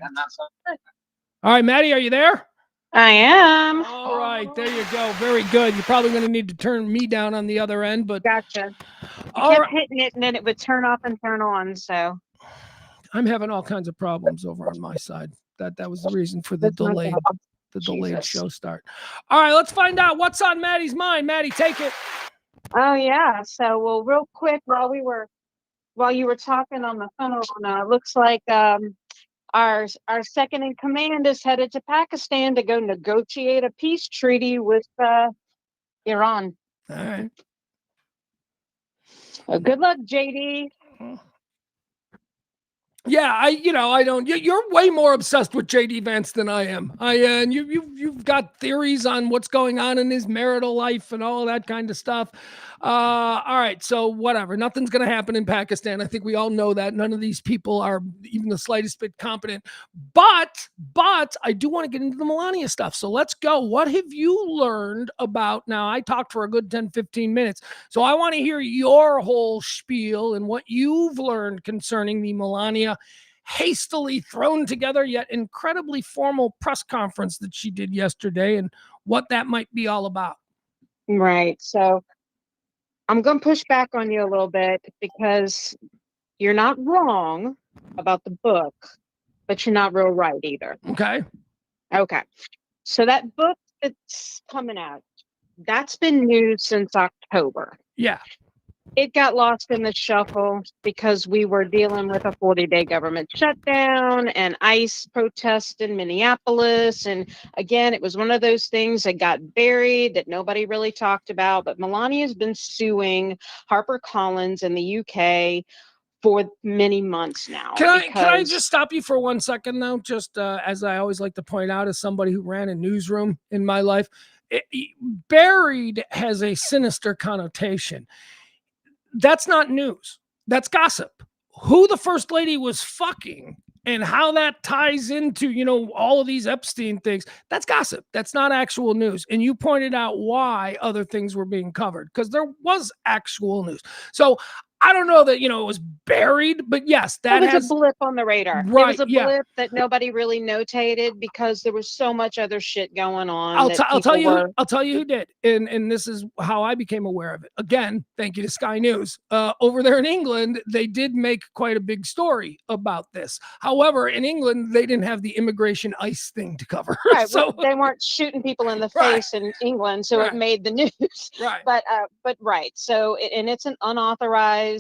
right, Maddie, are you there? I am. All right, there you go. Very good. You're probably going to need to turn me down on the other end, but gotcha. I kept hitting it, and then it would turn off and turn on. So I'm having all kinds of problems over on my side. That was the reason for the delayed show start. All right, let's find out what's on Maddie's mind. Maddie, take it. Oh yeah. So well, real quick, while you were talking on the phone, looks like our second in command is headed to Pakistan to go negotiate a peace treaty with Iran. All right. Good luck, JD. Yeah, I don't. You're way more obsessed with JD Vance than I am. And you've got theories on what's going on in his marital life and all that kind of stuff. All right, so whatever. Nothing's gonna happen in Pakistan. I think we all know that. None of these people are even the slightest bit competent. But I do want to get into the Melania stuff. So let's go. What have you learned about? Now, I talked for a good 10, 15 minutes. So I want to hear your whole spiel and what you've learned concerning the Melania hastily thrown together yet incredibly formal press conference that she did yesterday and what that might be all about. Right. So I'm going to push back on you a little bit because you're not wrong about the book, but you're not real right either. Okay. Okay. So that book that's coming out, that's been news since October. Yeah. It got lost in the shuffle because we were dealing with a 40-day government shutdown and ICE protests in Minneapolis. And again, it was one of those things that got buried that nobody really talked about. But Melania's been suing HarperCollins in the UK for many months now. Can I just stop you for 1 second though? Just as I always like to point out, as somebody who ran a newsroom in my life, buried has a sinister connotation. That's not news. That's gossip. Who the first lady was fucking and how that ties into, all of these Epstein things, that's gossip. That's not actual news. And you pointed out why other things were being covered because there was actual news. So I don't know that, it was buried, but yes, that was a blip on the radar. Right, it was a blip that nobody really notated because there was so much other shit going on. I'll tell you who did. And this is how I became aware of it. Again, thank you to Sky News. Over there in England, they did make quite a big story about this. However, in England, they didn't have the immigration ICE thing to cover. Right, so they weren't shooting people in the face in England, so it made the news. Right. But right. So and it's an unauthorized,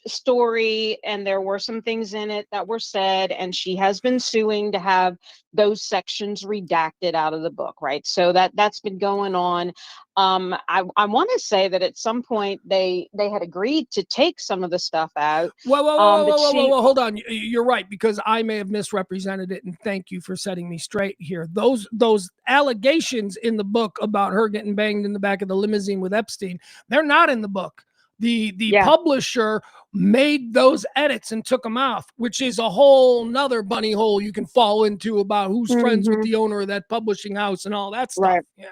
story, and there were some things in it that were said, and she has been suing to have those sections redacted out of the book, right? So that's been going on. I want to say that at some point they had agreed to take some of the stuff out. Whoa, hold on. You're right, because I may have misrepresented it, and thank you for setting me straight here. Those allegations in the book about her getting banged in the back of the limousine with Epstein, they're not in the book. The publisher made those edits and took them off, which is a whole nother bunny hole you can fall into about who's friends with the owner of that publishing house and all that stuff. Right. Yeah.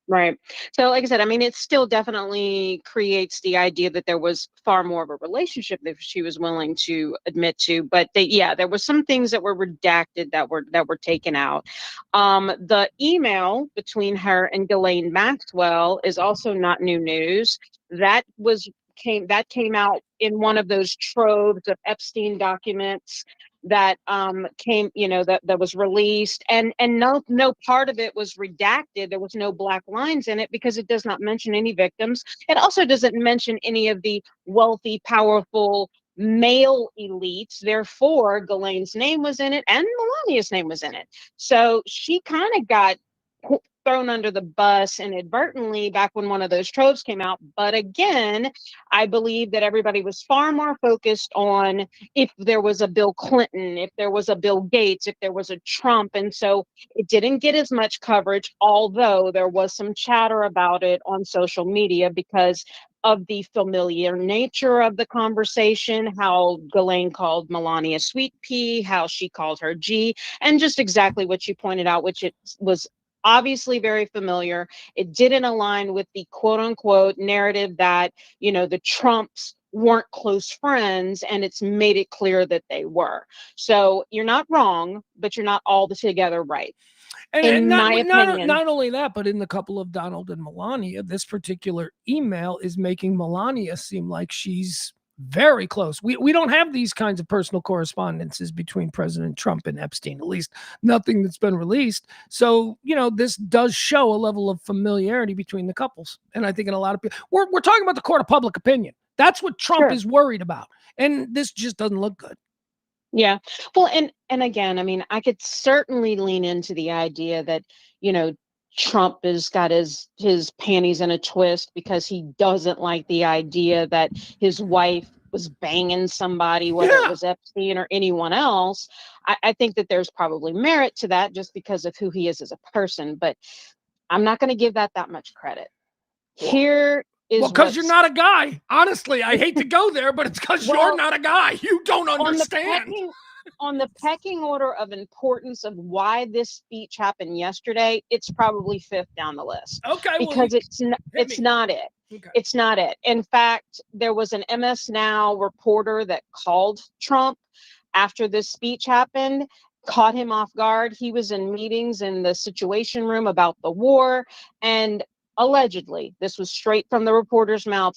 Right. So like I said, I mean, it still definitely creates the idea that there was far more of a relationship that she was willing to admit to. But there was some things that were redacted that were taken out. The email between her and Ghislaine Maxwell is also not new news. That came out in one of those troves of Epstein documents that came, that was released, and no part of it was redacted. There was no black lines in it because it does not mention any victims. It also doesn't mention any of the wealthy, powerful male elites. Therefore, Ghislaine's name was in it and Melania's name was in it. So she kind of got thrown under the bus inadvertently back when one of those troves came out. But again, I believe that everybody was far more focused on if there was a Bill Clinton, if there was a Bill Gates, if there was a Trump. And so it didn't get as much coverage, although there was some chatter about it on social media because of the familiar nature of the conversation, how Ghislaine called Melania Sweet Pea, how she called her G, and just exactly what you pointed out, which it was obviously very familiar. It didn't align with the quote unquote narrative that, the Trumps weren't close friends, and it's made it clear that they were. So you're not wrong, but you're not altogether right. And my opinion, not only that, but in the couple of Donald and Melania, this particular email is making Melania seem like she's very close. We don't have these kinds of personal correspondences between President Trump and Epstein, at least nothing that's been released. So, this does show a level of familiarity between the couples. And I think in a lot of people, we're talking about the court of public opinion. That's what Trump is worried about. And this just doesn't look good. Yeah. Well, and again, I mean, I could certainly lean into the idea that, Trump has got his panties in a twist because he doesn't like the idea that his wife was banging somebody, whether it Yeah. was Epstein or anyone else. I think that there's probably merit to that just because of who he is as a person, but I'm not going to give that much credit. Here is Well, because you're what's not a guy. Honestly, I hate to go there, but it's because you're well, not a guy. You don't on the understand. pecking order of importance of why this speech happened yesterday, it's probably fifth down the list Okay, well, because it's me. not it. Okay. It's not it. In fact, there was an MS Now reporter that called Trump after this speech happened, caught him off guard. He was in meetings in the Situation Room about the war, and allegedly, this was straight from the reporter's mouth,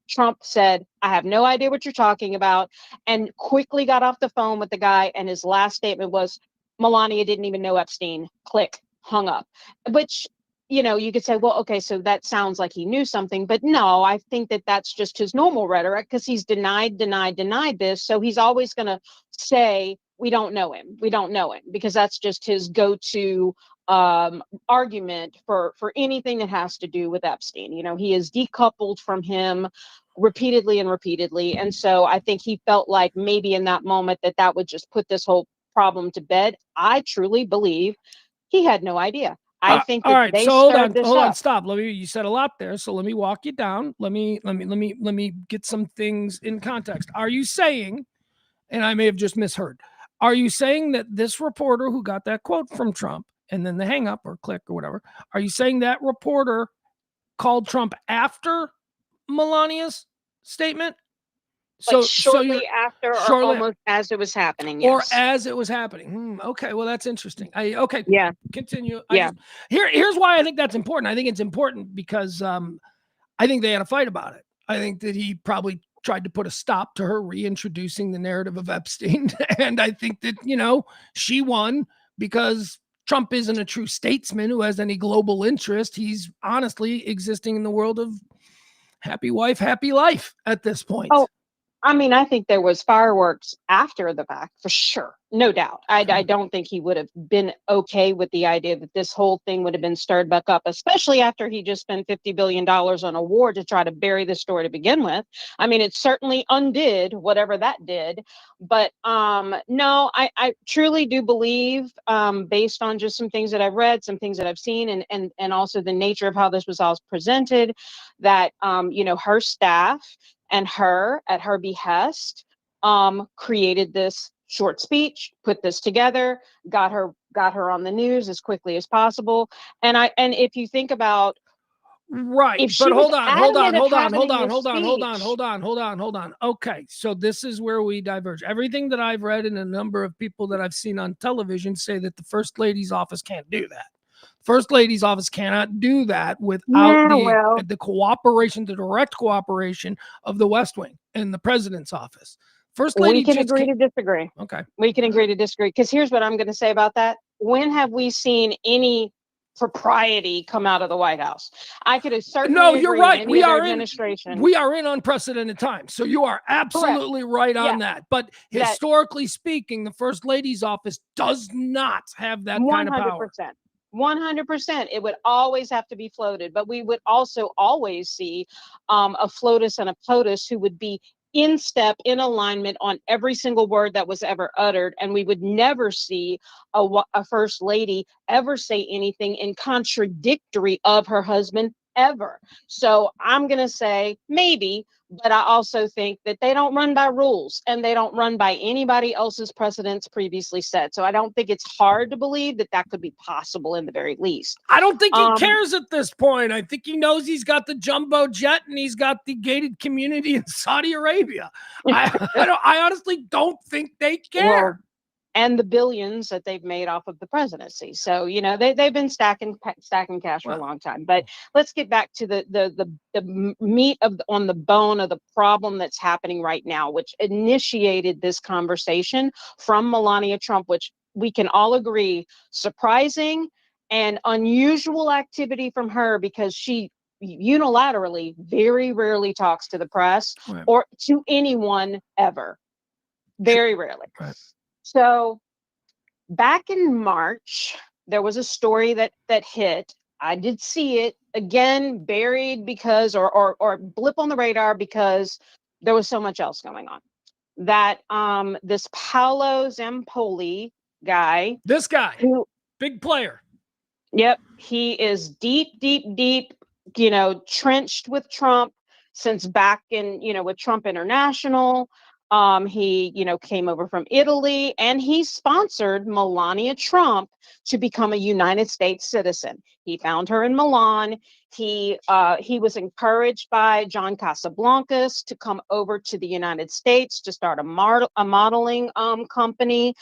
Trump said, I have no idea what you're talking about, and quickly got off the phone with the guy, and his last statement was, Melania didn't even know Epstein. Click, hung up. Which, you could say, well, okay, so that sounds like he knew something, but no, I think that that's just his normal rhetoric because he's denied this. So he's always going to say, we don't know him, because that's just his go-to argument for anything that has to do with Epstein. He is decoupled from him repeatedly. And so I think he felt like maybe in that moment that would just put this whole problem to bed. I truly believe he had no idea. I think that all right. they So stirred this hold on, up. stop. You said a lot there, so let me walk you down. Let me get some things in context. Are you saying, and I may have just misheard, are you saying that this reporter who got that quote from Trump and then the hang up or click or whatever, are you saying that reporter called Trump after Melania's statement? Like shortly after, or shortly, almost as it was happening, or yes. as it was happening. Okay, well, that's interesting. Okay, Yeah. Continue. Yeah. Here's why I think that's important. I think it's important because I think they had a fight about it. I think that he probably tried to put a stop to her reintroducing the narrative of Epstein. And I think that, she won because Trump isn't a true statesman who has any global interest. He's honestly existing in the world of happy wife, happy life at this point. Oh, I mean, I think there was fireworks after the fact for sure. No doubt. I don't think he would have been okay with the idea that this whole thing would have been stirred back up, especially after he just spent $50 billion on a war to try to bury the story to begin with. I mean, it certainly undid whatever that did. But no, I truly do believe, based on just some things that I've read, some things that I've seen, and also the nature of how this was all presented, that her staff and her, at her behest, created this short speech, put this together, got her on the news as quickly as possible. And if you think about, right, if but she was hold on. Okay, so this is where we diverge. Everything that I've read and a number of people that I've seen on television say that the First Lady's office can't do that. First Lady's office cannot do that without the cooperation, the direct cooperation of the West Wing and the president's office. First Lady, we can agree to disagree. Okay, we can agree to disagree, because here's what I'm going to say about that. When have we seen any propriety come out of the White House? I could have certainly no, you're right. We are in unprecedented times. So you are absolutely right on that. But historically speaking, the First Lady's office does not have that kind of power. 100%. It would always have to be floated, but we would also always see a FLOTUS and a POTUS who would be in step, in alignment on every single word that was ever uttered. And we would never see a First Lady ever say anything in contradictory of her husband, ever. So I'm going to say maybe, but I also think that they don't run by rules, and they don't run by anybody else's precedents previously set. So I don't think it's hard to believe that could be possible in the very least. I don't think he cares at this point. I think he knows he's got the jumbo jet and he's got the gated community in Saudi Arabia. I honestly don't think they care. Well, and the billions that they've made off of the presidency. So, they've been stacking cash for a long time. But let's get back to the meat on the bone of the problem that's happening right now, which initiated this conversation from Melania Trump, which we can all agree, surprising and unusual activity from her, because she unilaterally very rarely talks to the press or to anyone ever. Very rarely. Right. So back in March, there was a story that hit I did see it again, buried because, or blip on the radar because there was so much else going on. That this Paolo Zampoli guy, This guy, who, big player. yep, he is deep, deep, deep, trenched with Trump since back in, with Trump International. He, came over from Italy, and he sponsored Melania Trump to become a United States citizen. He found her in Milan. He was encouraged by John Casablancas to come over to the United States to start a modeling company.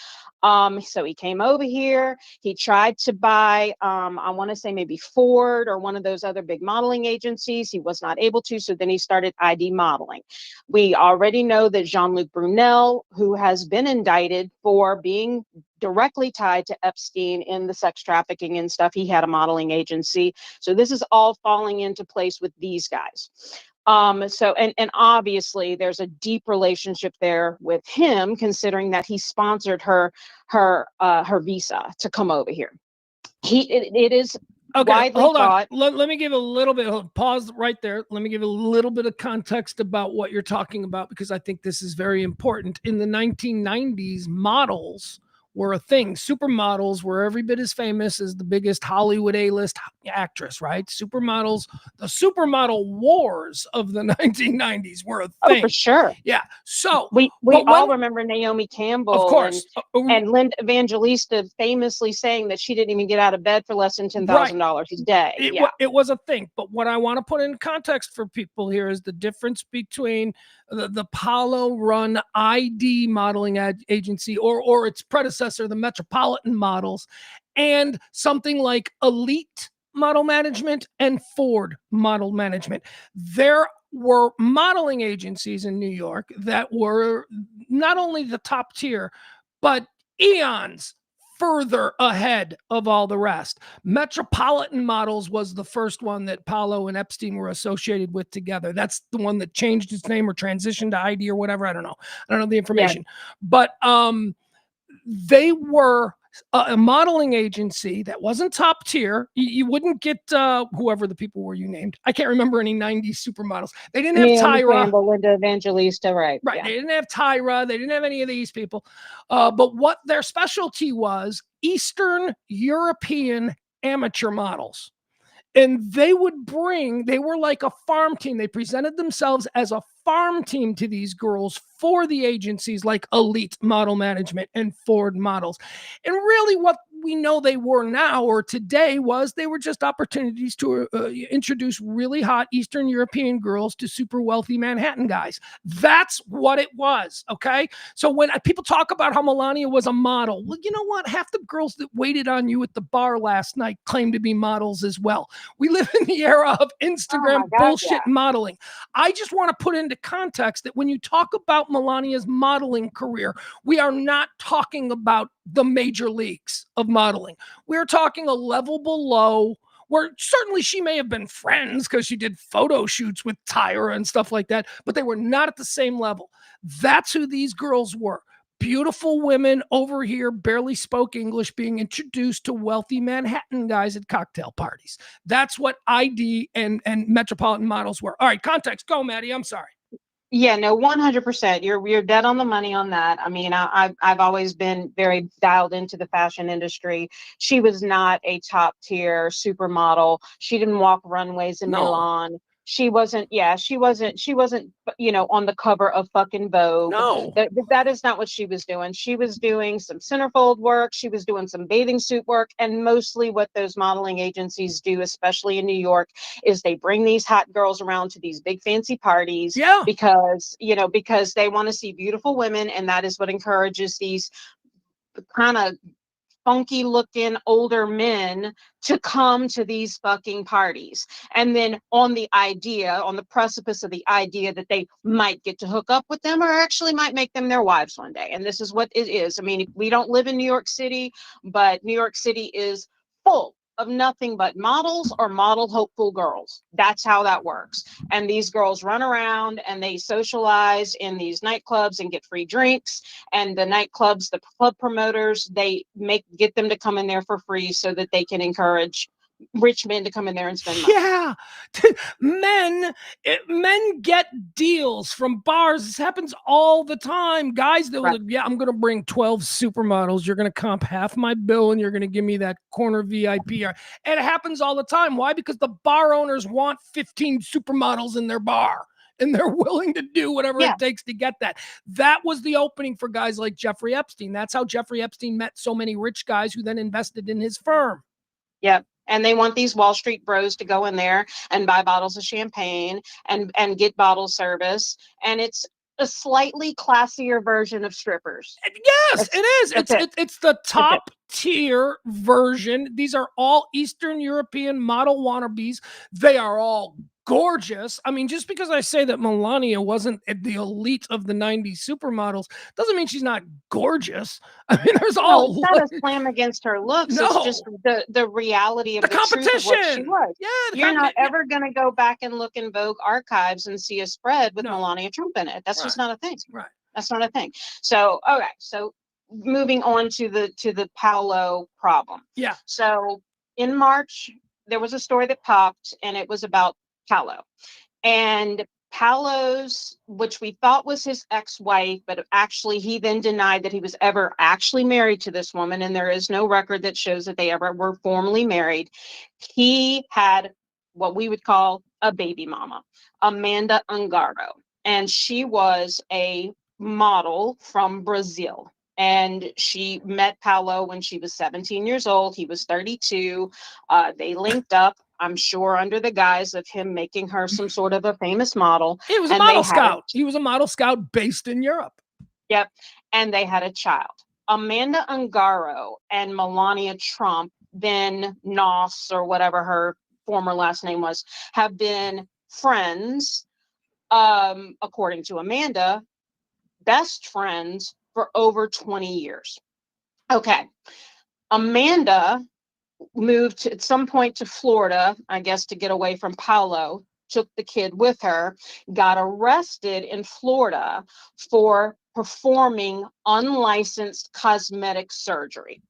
So he came over here. He tried to buy, I want to say maybe Ford or one of those other big modeling agencies. He was not able to. So then he started ID modeling. We already know that Jean-Luc Brunel, who has been indicted for being directly tied to Epstein in the sex trafficking and stuff, he had a modeling agency. So this is all falling into place with these guys. So and obviously there's a deep relationship there with him, considering that he sponsored her visa to come over here. It is Okay, widely hold on. thought. Let me give a little bit, pause right there. Let me give a little bit of context about what you're talking about, because I think this is very important. In the 1990s, models were a thing. Supermodels were every bit as famous as the biggest Hollywood A-list actress, right? Supermodels, the supermodel wars of the 1990s were a thing. Oh, for sure. Yeah. So we all remember Naomi Campbell, of course, and Linda Evangelista famously saying that she didn't even get out of bed for less than $10,000 a day. It was a thing. But what I want to put in context for people here is the difference between the Palo run ID modeling agency or its predecessor, the Metropolitan Models, and something like Elite Model Management and Ford Model Management. There were modeling agencies in New York that were not only the top tier, but eons further ahead of all the rest. Metropolitan Models was the first one that Paolo and Epstein were associated with together. That's the one that changed its name or transitioned to ID or whatever. I don't know the information. Yeah. But they were a modeling agency that wasn't top tier. You wouldn't get whoever the people were you named. I can't remember any 90s supermodels. They didn't have Tyra. Campbell, Linda Evangelista, right. Right. Yeah. They didn't have Tyra. They didn't have any of these people. But what their specialty was, Eastern European amateur models. And they were like a farm team. They presented themselves as a farm team to these girls for the agencies like Elite Model Management and Ford Models. And really what we know they were now or today was they were just opportunities to introduce really hot Eastern European girls to super wealthy Manhattan guys. That's what it was, okay? So when people talk about how Melania was a model, well, you know what? Half the girls that waited on you at the bar last night claim to be models as well. We live in the era of Instagram bullshit modeling. I just want to put into context that when you talk about Melania's modeling career, we are not talking about the major leagues of modeling. We're talking a level below, where certainly she may have been friends because she did photo shoots with Tyra and stuff like that, but they were not at the same level. That's who these girls were. Beautiful women over here, barely spoke English, being introduced to wealthy Manhattan guys at cocktail parties. That's what ID and Metropolitan Models were. All right, context. Go, Maddie. I'm sorry. Yeah, no, 100%. You're dead on the money on that. I mean, I've always been very dialed into the fashion industry. She was not a top tier supermodel. She didn't walk runways in Milan. She wasn't, on the cover of fucking Vogue. No. That is not what she was doing. She was doing some centerfold work. She was doing some bathing suit work. And mostly what those modeling agencies do, especially in New York, is they bring these hot girls around to these big fancy parties. Yeah. Because they want to see beautiful women. And that is what encourages these kind of funky looking older men to come to these fucking parties. And then on the precipice of the idea that they might get to hook up with them or actually might make them their wives one day. And this is what it is. I mean, we don't live in New York City, but New York City is full of nothing but models or model hopeful girls. That's how that works. And these girls run around and they socialize in these nightclubs and get free drinks. And the nightclubs, the club promoters, they get them to come in there for free so that they can encourage rich men to come in there and spend money. Yeah, men get deals from bars. This happens all the time. Guys that were like, yeah, I'm gonna bring 12 supermodels. You're gonna comp half my bill, and you're gonna give me that corner VIP. And it happens all the time. Why? Because the bar owners want 15 supermodels in their bar, and they're willing to do whatever it takes to get that. That was the opening for guys like Jeffrey Epstein. That's how Jeffrey Epstein met so many rich guys who then invested in his firm. Yep. And they want these Wall Street bros to go in there and buy bottles of champagne and get bottle service. And it's a slightly classier version of strippers. Yes, it is. It's the top tier version. These are all Eastern European model wannabes. They are all gorgeous. I mean, just because I say that Melania wasn't at the elite of the 90s supermodels doesn't mean she's not gorgeous. I mean, there's all... No, it's not a slam against her looks. No. It's just the reality of the competition. truth of what she was. Yeah, you're not ever going to go back and look in Vogue archives and see a spread with Melania Trump in it. That's just not a thing. Right. That's not a thing. So, okay. So moving on to the Paolo problem. Yeah. So in March, there was a story that popped, and it was about Paolo. And Paolo's, which we thought was his ex-wife, but actually he then denied that he was ever actually married to this woman, and there is no record that shows that they ever were formally married. He had what we would call a baby mama, Amanda Ungaro, and she was a model from Brazil. And she met Paolo when she was 17 years old. He was 32. They linked up, I'm sure, under the guise of him making her some sort of a famous model. He was a model scout. He was a model scout based in Europe. Yep. And they had a child. Amanda Ungaro and Melania Trump, then Noss, or whatever her former last name was, have been friends, according to Amanda, best friends for over 20 years. Okay. Amanda moved at some point to Florida, I guess, to get away from Paolo, took the kid with her, got arrested in Florida for performing unlicensed cosmetic surgery.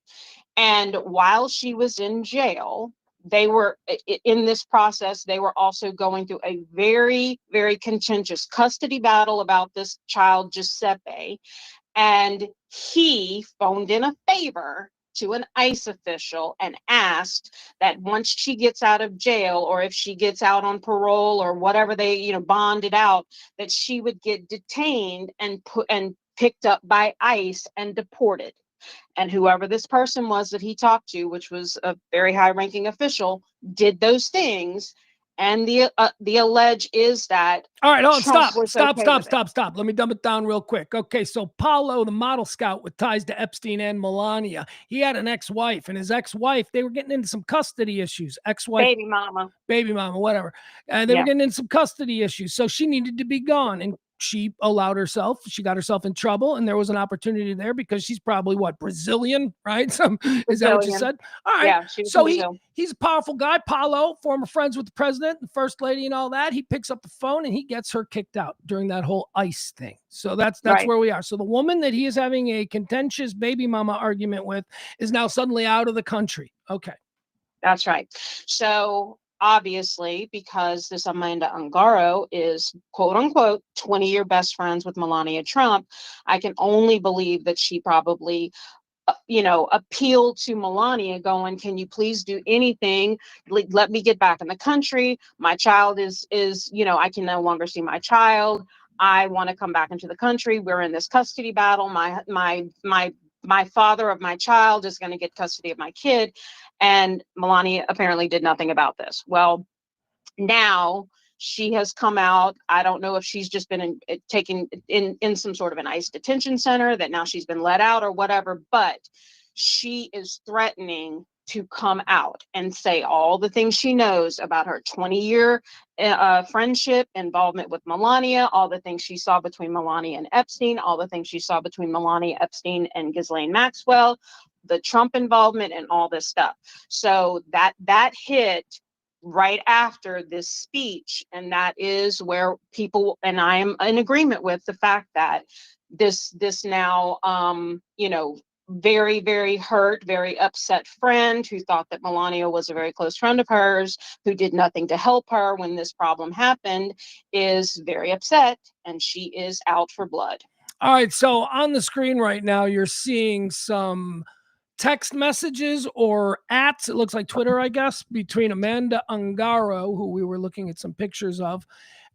And while she was in jail, they were in this process, they were also going through a very, very contentious custody battle about this child, Giuseppe. And he phoned in a favor to an ICE official and asked that once she gets out of jail, or if she gets out on parole or whatever they, bonded out, that she would get detained and picked up by ICE and deported. And whoever this person was that he talked to, which was a very high-ranking official, did those things. And the allege is that... All right, hold on, stop. Let me dumb it down real quick. Okay, so Paolo, the model scout with ties to Epstein and Melania, he had an ex-wife, and his ex-wife, they were getting into some custody issues. Ex-wife, baby mama, whatever. And they were getting into some custody issues, so she needed to be gone. And she got herself in trouble, and there was an opportunity there because she's probably Brazilian, right? Is that what you said? All right. Yeah, so he's a powerful guy, Paolo, former friends with the president and first lady and all that. He picks up the phone and he gets her kicked out during that whole ICE thing. So that's where we are. So the woman that he is having a contentious baby mama argument with is now suddenly out of the country. Okay. That's right. So obviously, because this Amanda Ungaro is, quote unquote, 20-year best friends with Melania Trump, I can only believe that she probably, appealed to Melania going, can you please do anything? Let me get back in the country. My child is, I can no longer see my child. I want to come back into the country. We're in this custody battle. My father of my child is going to get custody of my kid. And Melania apparently did nothing about this. Well, now she has come out. I don't know if she's just been taken in some sort of an ICE detention center, that now she's been let out or whatever, but she is threatening to come out and say all the things she knows about her 20-year friendship, involvement with Melania, all the things she saw between Melania and Epstein, all the things she saw between Melania Epstein and Ghislaine Maxwell, the Trump involvement, and all this stuff. So that hit right after this speech, and that is where people, and I am in agreement with the fact that this now very, very hurt, very upset friend who thought that Melania was a very close friend of hers, who did nothing to help her when this problem happened, is very upset, and she is out for blood. All right, so on the screen right now, you're seeing some text messages or ats, it looks like Twitter, I guess, between Amanda Ungaro, who we were looking at some pictures of,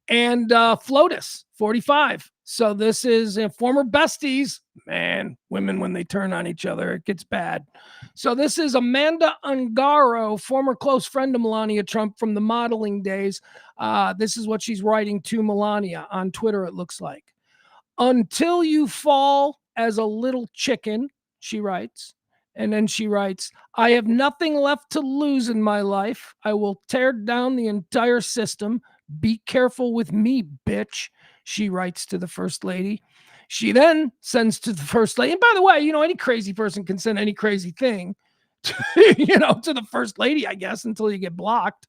and Flotus 45. So this is former besties. Man, women, when they turn on each other, it gets bad. So this is Amanda Ungaro, former close friend of Melania Trump from the modeling days. This is what she's writing to Melania on Twitter, it looks like. Until you fall as a little chicken, she writes. And then she writes, I have nothing left to lose in my life. I will tear down the entire system. Be careful with me, bitch, she writes to the First Lady. She then sends to the First Lady. And by the way, any crazy person can send any crazy thing, to the First Lady, I guess, until you get blocked.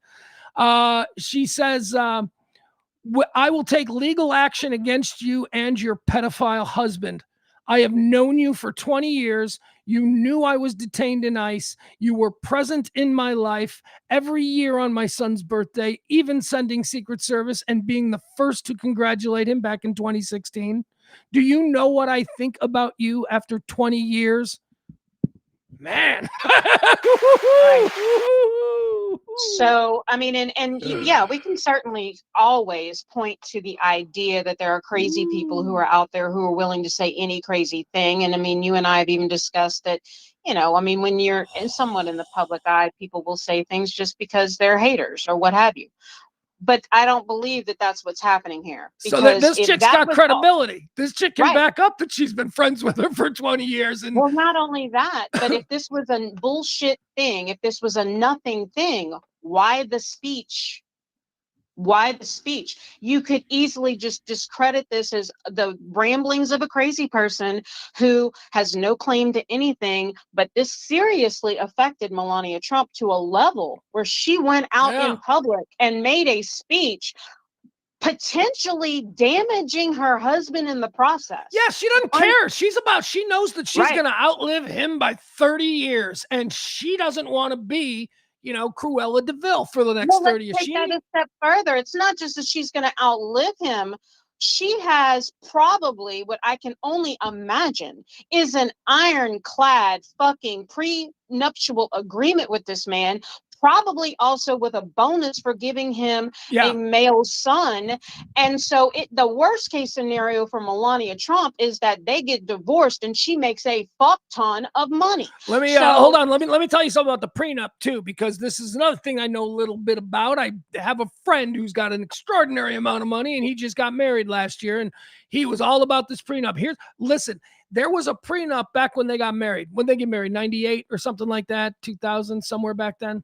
She says, I will take legal action against you and your pedophile husband. I have known you for 20 years. You knew I was detained in ICE. You were present in my life every year on my son's birthday, even sending Secret Service and being the first to congratulate him back in 2016. Do you know what I think about you after 20 years? Man. So, I mean, and yeah, we can certainly always point to the idea that there are crazy people who are out there who are willing to say any crazy thing. And I mean, you and I have even discussed that, when you're somewhat in the public eye, people will say things just because they're haters or what have you. But I don't believe that that's what's happening here. So this chick's got credibility. This chick can back up that she's been friends with her for 20 years. And well, not only that, but if this was a bullshit thing, if this was a nothing thing, why the speech? Why the speech? You could easily just discredit this as the ramblings of a crazy person who has no claim to anything, but this seriously affected Melania Trump to a level where she went out in public and made a speech potentially damaging her husband in the process. Yeah, she doesn't care. She knows that she's going to outlive him by 30 years, and she doesn't want to be Cruella de Vil for the next 30 years. Let's take that a step further. It's not just that she's going to outlive him. She has probably, what I can only imagine, is an ironclad fucking prenuptial agreement with this man, probably also with a bonus for giving him a male son. And so the worst case scenario for Melania Trump is that they get divorced and she makes a fuck ton of money. Let me hold on. Let me tell you something about the prenup too, because this is another thing I know a little bit about. I have a friend who's got an extraordinary amount of money, and he just got married last year, and he was all about this prenup. Listen, there was a prenup back when they got married. When they get married, 98 or something like that, 2000, somewhere back then.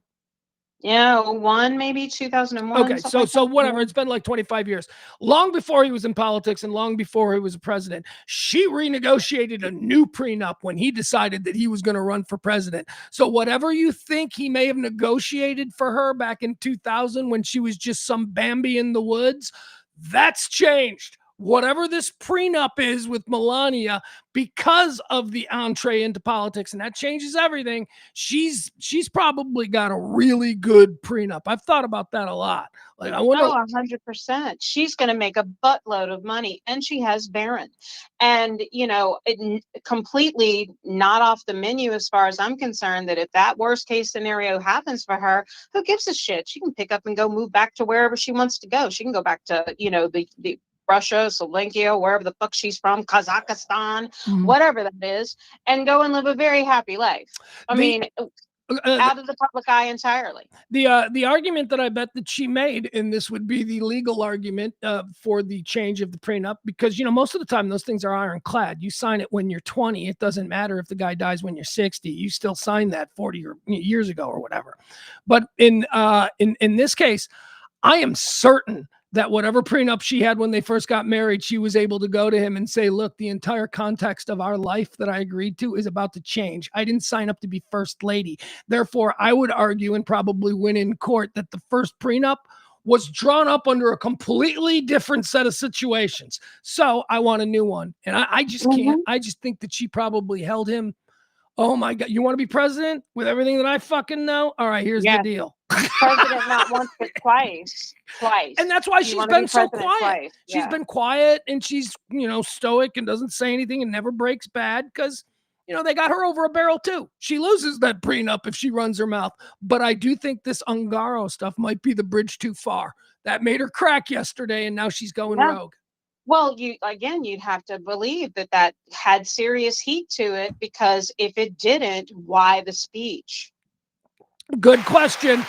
Yeah, maybe 2001. Okay, so whatever. It's been like 25 years. Long before he was in politics and long before he was a president, she renegotiated a new prenup when he decided that he was going to run for president. So whatever you think he may have negotiated for her back in 2000 when she was just some Bambi in the woods, that's changed. Whatever this prenup is with Melania, because of the entree into politics, and that changes everything, she's probably got a really good prenup. I've thought about that a lot. Like, I wonder. 100%. She's going to make a buttload of money, and she has Barron, and it completely not off the menu as far as I'm concerned. That if that worst case scenario happens for her, who gives a shit? She can pick up and go move back to wherever she wants to go. She can go back to the Russia, Slovakia, wherever the fuck she's from, Kazakhstan, whatever that is, and go and live a very happy life. I mean, out of the public eye entirely. The argument that I bet that she made, and this would be the legal argument for the change of the prenup, because most of the time those things are ironclad. You sign it when you're 20. It doesn't matter if the guy dies when you're 60. You still signed that 40 years ago or whatever. But in this case, I am certain that whatever prenup she had when they first got married, she was able to go to him and say, look, the entire context of our life that I agreed to is about to change. I didn't sign up to be first lady. Therefore, I would argue and probably win in court that the first prenup was drawn up under a completely different set of situations. So I want a new one. And I just can't. I just think that she probably held him Oh my God. You want to be president with everything that I fucking know? All right, here's the deal. President not once, but twice. And that's why she's been so quiet. Twice. She's been quiet and she's, stoic and doesn't say anything and never breaks bad because, they got her over a barrel too. She loses that prenup if she runs her mouth. But I do think this Ungaro stuff might be the bridge too far. That made her crack yesterday and now she's going rogue. Well, you'd have to believe that had serious heat to it, because if it didn't, why the speech? Good question.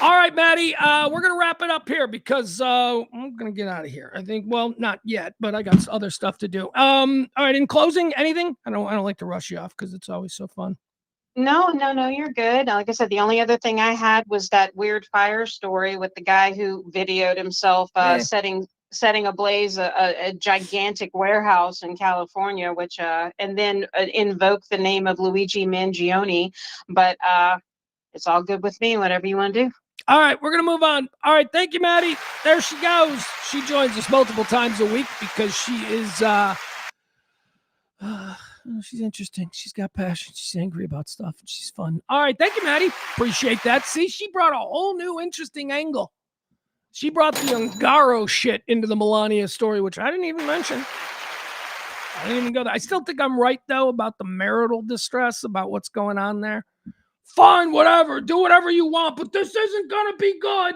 All right, Maddie, we're going to wrap it up here because I'm going to get out of here. I think, well, not yet, but I got other stuff to do. All right, in closing, anything? I don't like to rush you off because it's always so fun. No, you're good. Like I said, the only other thing I had was that weird fire story with the guy who videoed himself setting ablaze a gigantic warehouse in California, which and then invoked the name of Luigi Mangione. But it's all good with me. Whatever you want to do. All right, we're going to move on. All right, thank you, Maddie. There she goes. She joins us multiple times a week because she is, she's interesting. She's got passion. She's angry about stuff. And she's fun. All right, thank you, Maddie. Appreciate that. See, she brought a whole new interesting angle. She brought the Ungaro shit into the Melania story, which I didn't even mention. I didn't even go there. I still think I'm right, though, about the marital distress, about what's going on there. Fine, whatever. Do whatever you want, but this isn't going to be good.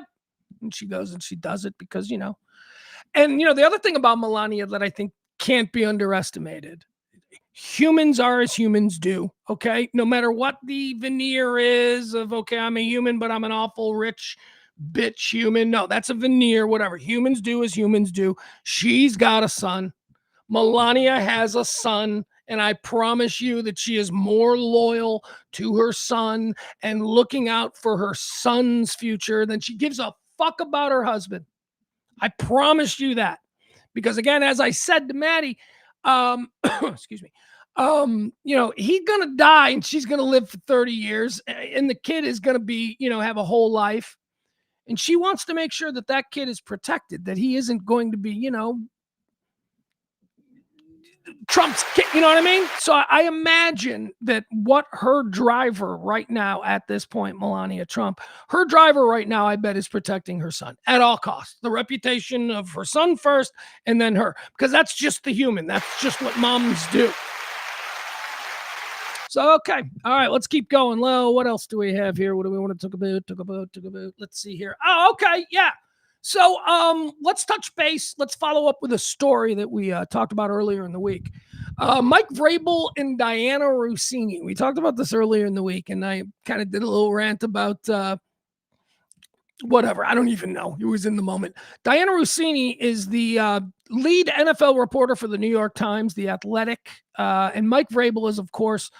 And she goes and she does it because, And, the other thing about Melania that I think can't be underestimated. Humans are as humans do, okay? No matter what the veneer is of, okay, I'm a human, but I'm an awful rich bitch human. No, that's a veneer, whatever. Humans do as humans do. She's got a son. Melania has a son. And I promise you that she is more loyal to her son and looking out for her son's future than she gives a fuck about her husband. I promise you that. Because again, as I said to Maddie, excuse me, he's going to die and she's going to live for 30 years and the kid is going to be, have a whole life. And she wants to make sure that that kid is protected, that he isn't going to be, Trump's kid, you know what I mean? So I imagine that what her driver right now at this point, Melania Trump, her driver right now, I bet, is protecting her son at all costs. The reputation of her son first and then her, because that's just the human. That's just what moms do. So, okay. All right, let's keep going. Well, what else do we have here? What do we want to talk about? Let's see here. Oh, okay. Yeah. So let's touch base. Let's follow up with a story that we talked about earlier in the week. Mike Vrabel and Diana Rousini. We talked about this earlier in the week, and I kind of did a little rant about whatever. I don't even know. It was in the moment. Diana Rousini is the lead NFL reporter for the New York Times, The Athletic. And Mike Vrabel is, of course,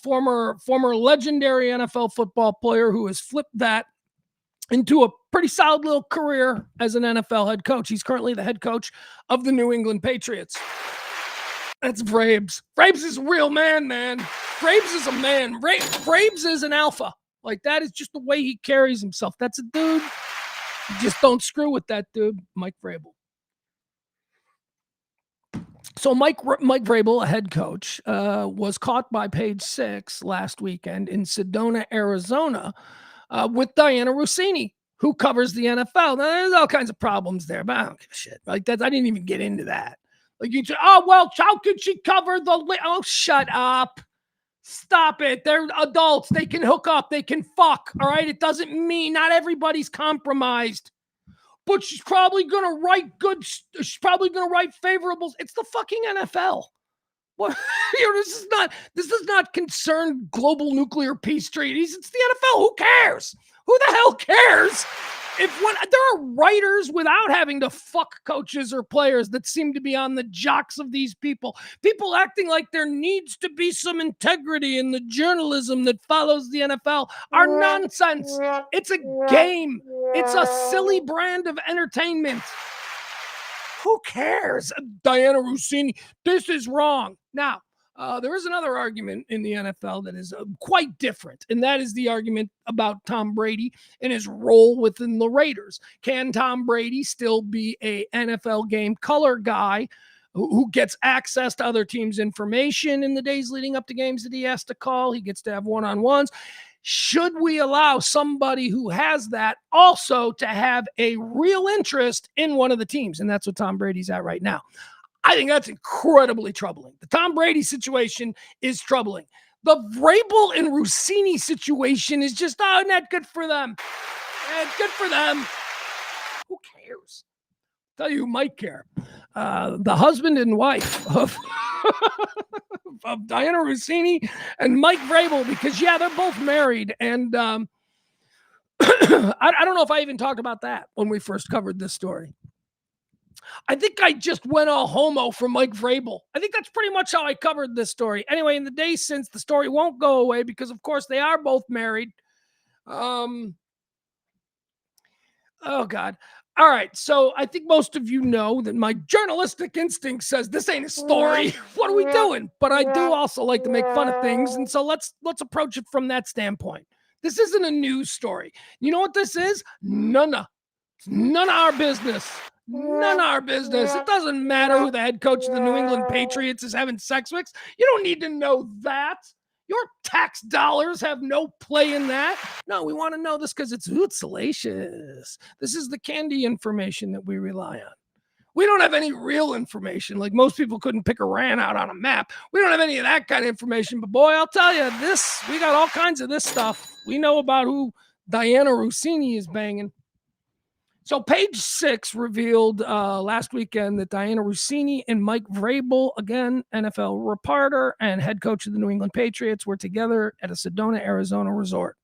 former legendary NFL football player who has flipped that into a pretty solid little career as an NFL head coach. He's currently the head coach of the New England Patriots. That's Vrabes. Vrabes is a real man. Vrabes is a man. Vrabes is an alpha. Like, that is just the way he carries himself. That's a dude. You just don't screw with that dude, Mike Vrabel. So Mike Vrabel, a head coach, was caught by Page Six last weekend in Sedona, Arizona, with Diana Rousini, who covers the NFL. Now, there's all kinds of problems there, but I don't give a shit. Like, I didn't even get into that. Like, you say, oh, well, how could she cover the... Oh, shut up. Stop it. They're adults. They can hook up. They can fuck, all right? It doesn't mean not everybody's compromised. But she's probably going to write good... She's probably going to write favorables. It's the fucking NFL. What? This does not concern global nuclear peace treaties. It's the NFL. Who cares? Who the hell cares? There are writers without having to fuck coaches or players that seem to be on the jocks of these people acting like there needs to be some integrity in the journalism that follows the NFL are nonsense. It's a game. It's a silly brand of entertainment. Who cares? Diana Rousini, this is wrong. Now, there is another argument in the NFL that is quite different, and that is the argument about Tom Brady and his role within the Raiders. Can Tom Brady still be a NFL game color guy who gets access to other teams' information in the days leading up to games that he has to call. He gets to have one-on-ones. Should we allow somebody who has that also to have a real interest in one of the teams? And that's what Tom Brady's at right now. I think that's incredibly troubling. The Tom Brady situation is troubling. The Vrabel and Rousini situation is just, not good for them. Good for them. Who cares? I'll tell you who might care. The husband and wife of Diana Rousini and Mike Vrabel, because, they're both married. And I don't know if I even talked about that when we first covered this story. I think I just went all homo for Mike Vrabel. I think that's pretty much how I covered this story. Anyway, in the days since, the story won't go away because, of course, they are both married. Oh, God. All right. So I think most of you know that my journalistic instinct says this ain't a story. What are we doing? But I do also like to make fun of things. And so let's approach it from that standpoint. This isn't a news story. You know what this is? None of our business. None of our business. It doesn't matter who the head coach of the New England Patriots is having sex with. You don't need to know that. Your tax dollars have no play in that. No, we want to know this because it's salacious. This is the candy information that we rely on. We don't have any real information. Like most people couldn't pick a rant out on a map. We don't have any of that kind of information. But boy, I'll tell you, we got all kinds of this stuff. We know about who Diana Rousini is banging. So Page 6 revealed last weekend that Diana Rousini and Mike Vrabel, again, NFL reporter and head coach of the New England Patriots, were together at a Sedona, Arizona resort.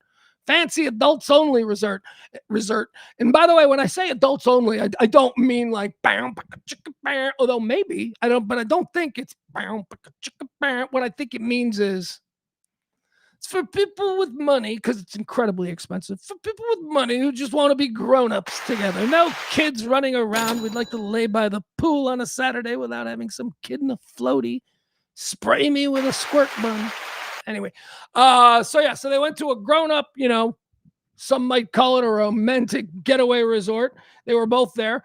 Fancy adults only resort. And by the way, when I say adults only, I don't mean like, although maybe, but I don't think it's, what I think it means is, it's for people with money, because it's incredibly expensive. For people with money who just want to be grown-ups together. No kids running around. We'd like to lay by the pool on a Saturday without having some kid in a floaty spray me with a squirt bun. Anyway, so they went to a grown-up, some might call it a romantic getaway resort. They were both there.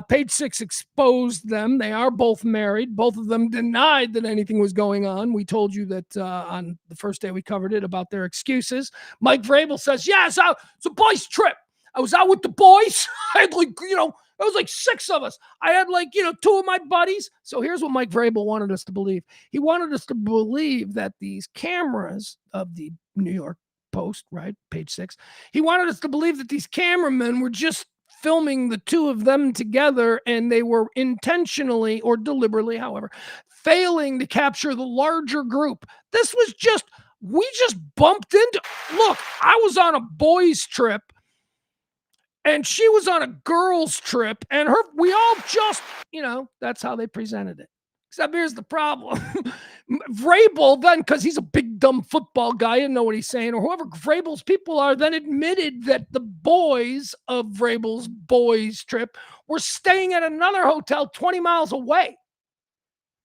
Page 6 exposed them. They are both married. Both of them denied that anything was going on. We told you that on the first day we covered it about their excuses. Mike Vrabel says, it's a boys' trip. I was out with the boys. I had it was like 6 of us. I had 2 of my buddies. So here's what Mike Vrabel wanted us to believe. He wanted us to believe that these cameras of the New York Post, right? Page 6. He wanted us to believe that these cameramen were just filming the 2 of them together, and they were intentionally or deliberately, however, failing to capture the larger group. We just bumped into, look, I was on a boys' trip and she was on a girls' trip, and we all just, that's how they presented it. Except here's the problem. Vrabel then, because he's a big dumb football guy, didn't know what he's saying, or whoever Vrabel's people are, then admitted that the boys of Vrabel's boys trip were staying at another hotel 20 miles away.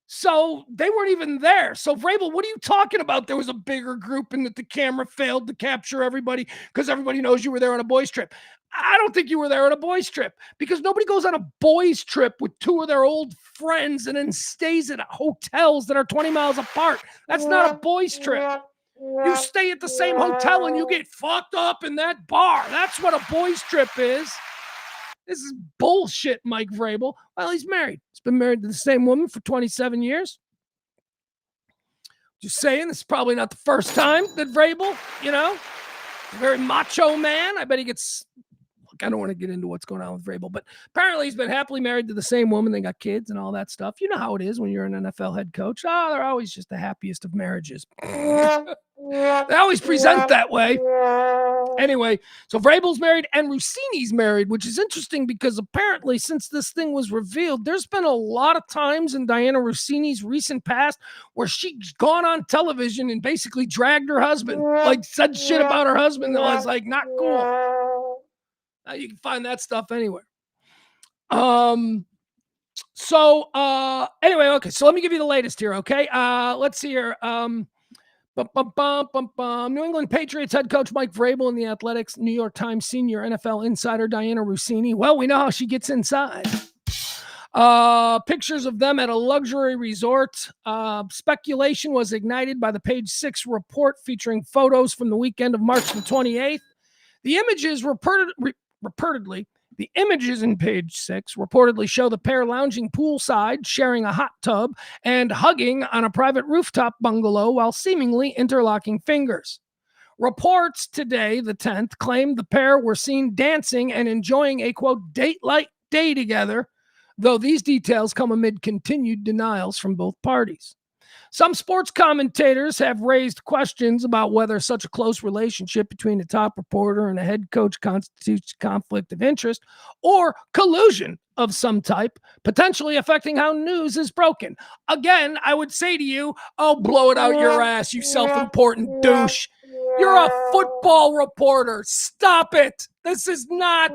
So they weren't even there. So Vrabel, what are you talking about? There was a bigger group and that the camera failed to capture everybody because everybody knows you were there on a boys trip. I don't think you were there on a boys trip, because nobody goes on a boys trip with 2 of their old friends and then stays at hotels that are 20 miles apart. That's not a boys trip. You stay at the same hotel and you get fucked up in that bar. That's what a boys trip is. This is bullshit, Mike Vrabel. Well, he's married. He's been married to the same woman for 27 years. Just saying, this is probably not the first time that Vrabel, a very macho man. I bet he gets... I don't want to get into what's going on with Vrabel, but apparently he's been happily married to the same woman. They got kids and all that stuff. You know how it is when you're an NFL head coach. They're always just the happiest of marriages. They always present that way. Anyway, so Vrabel's married and Rousini's married, which is interesting because apparently since this thing was revealed, there's been a lot of times in Diana Rousini's recent past where she's gone on television and basically dragged her husband, said shit about her husband that was not cool. You can find that stuff anywhere. Anyway, okay. So let me give you the latest here. Okay. Let's see here. New England Patriots head coach Mike Vrabel and the Athletics New York Times senior NFL insider Diana Rousini. Well, we know how she gets inside. Pictures of them at a luxury resort. Speculation was ignited by the Page 6 report featuring photos from the weekend of March the 28th. The images reportedly, the images in Page 6 reportedly show the pair lounging poolside, sharing a hot tub, and hugging on a private rooftop bungalow while seemingly interlocking fingers. Reports today, the 10th, claimed the pair were seen dancing and enjoying a, quote, date-like day together, though these details come amid continued denials from both parties. Some sports commentators have raised questions about whether such a close relationship between a top reporter and a head coach constitutes conflict of interest or collusion of some type, potentially affecting how news is broken. Again, I would say to you, oh, blow it out your ass, you self-important douche. You're a football reporter. Stop it. This is not...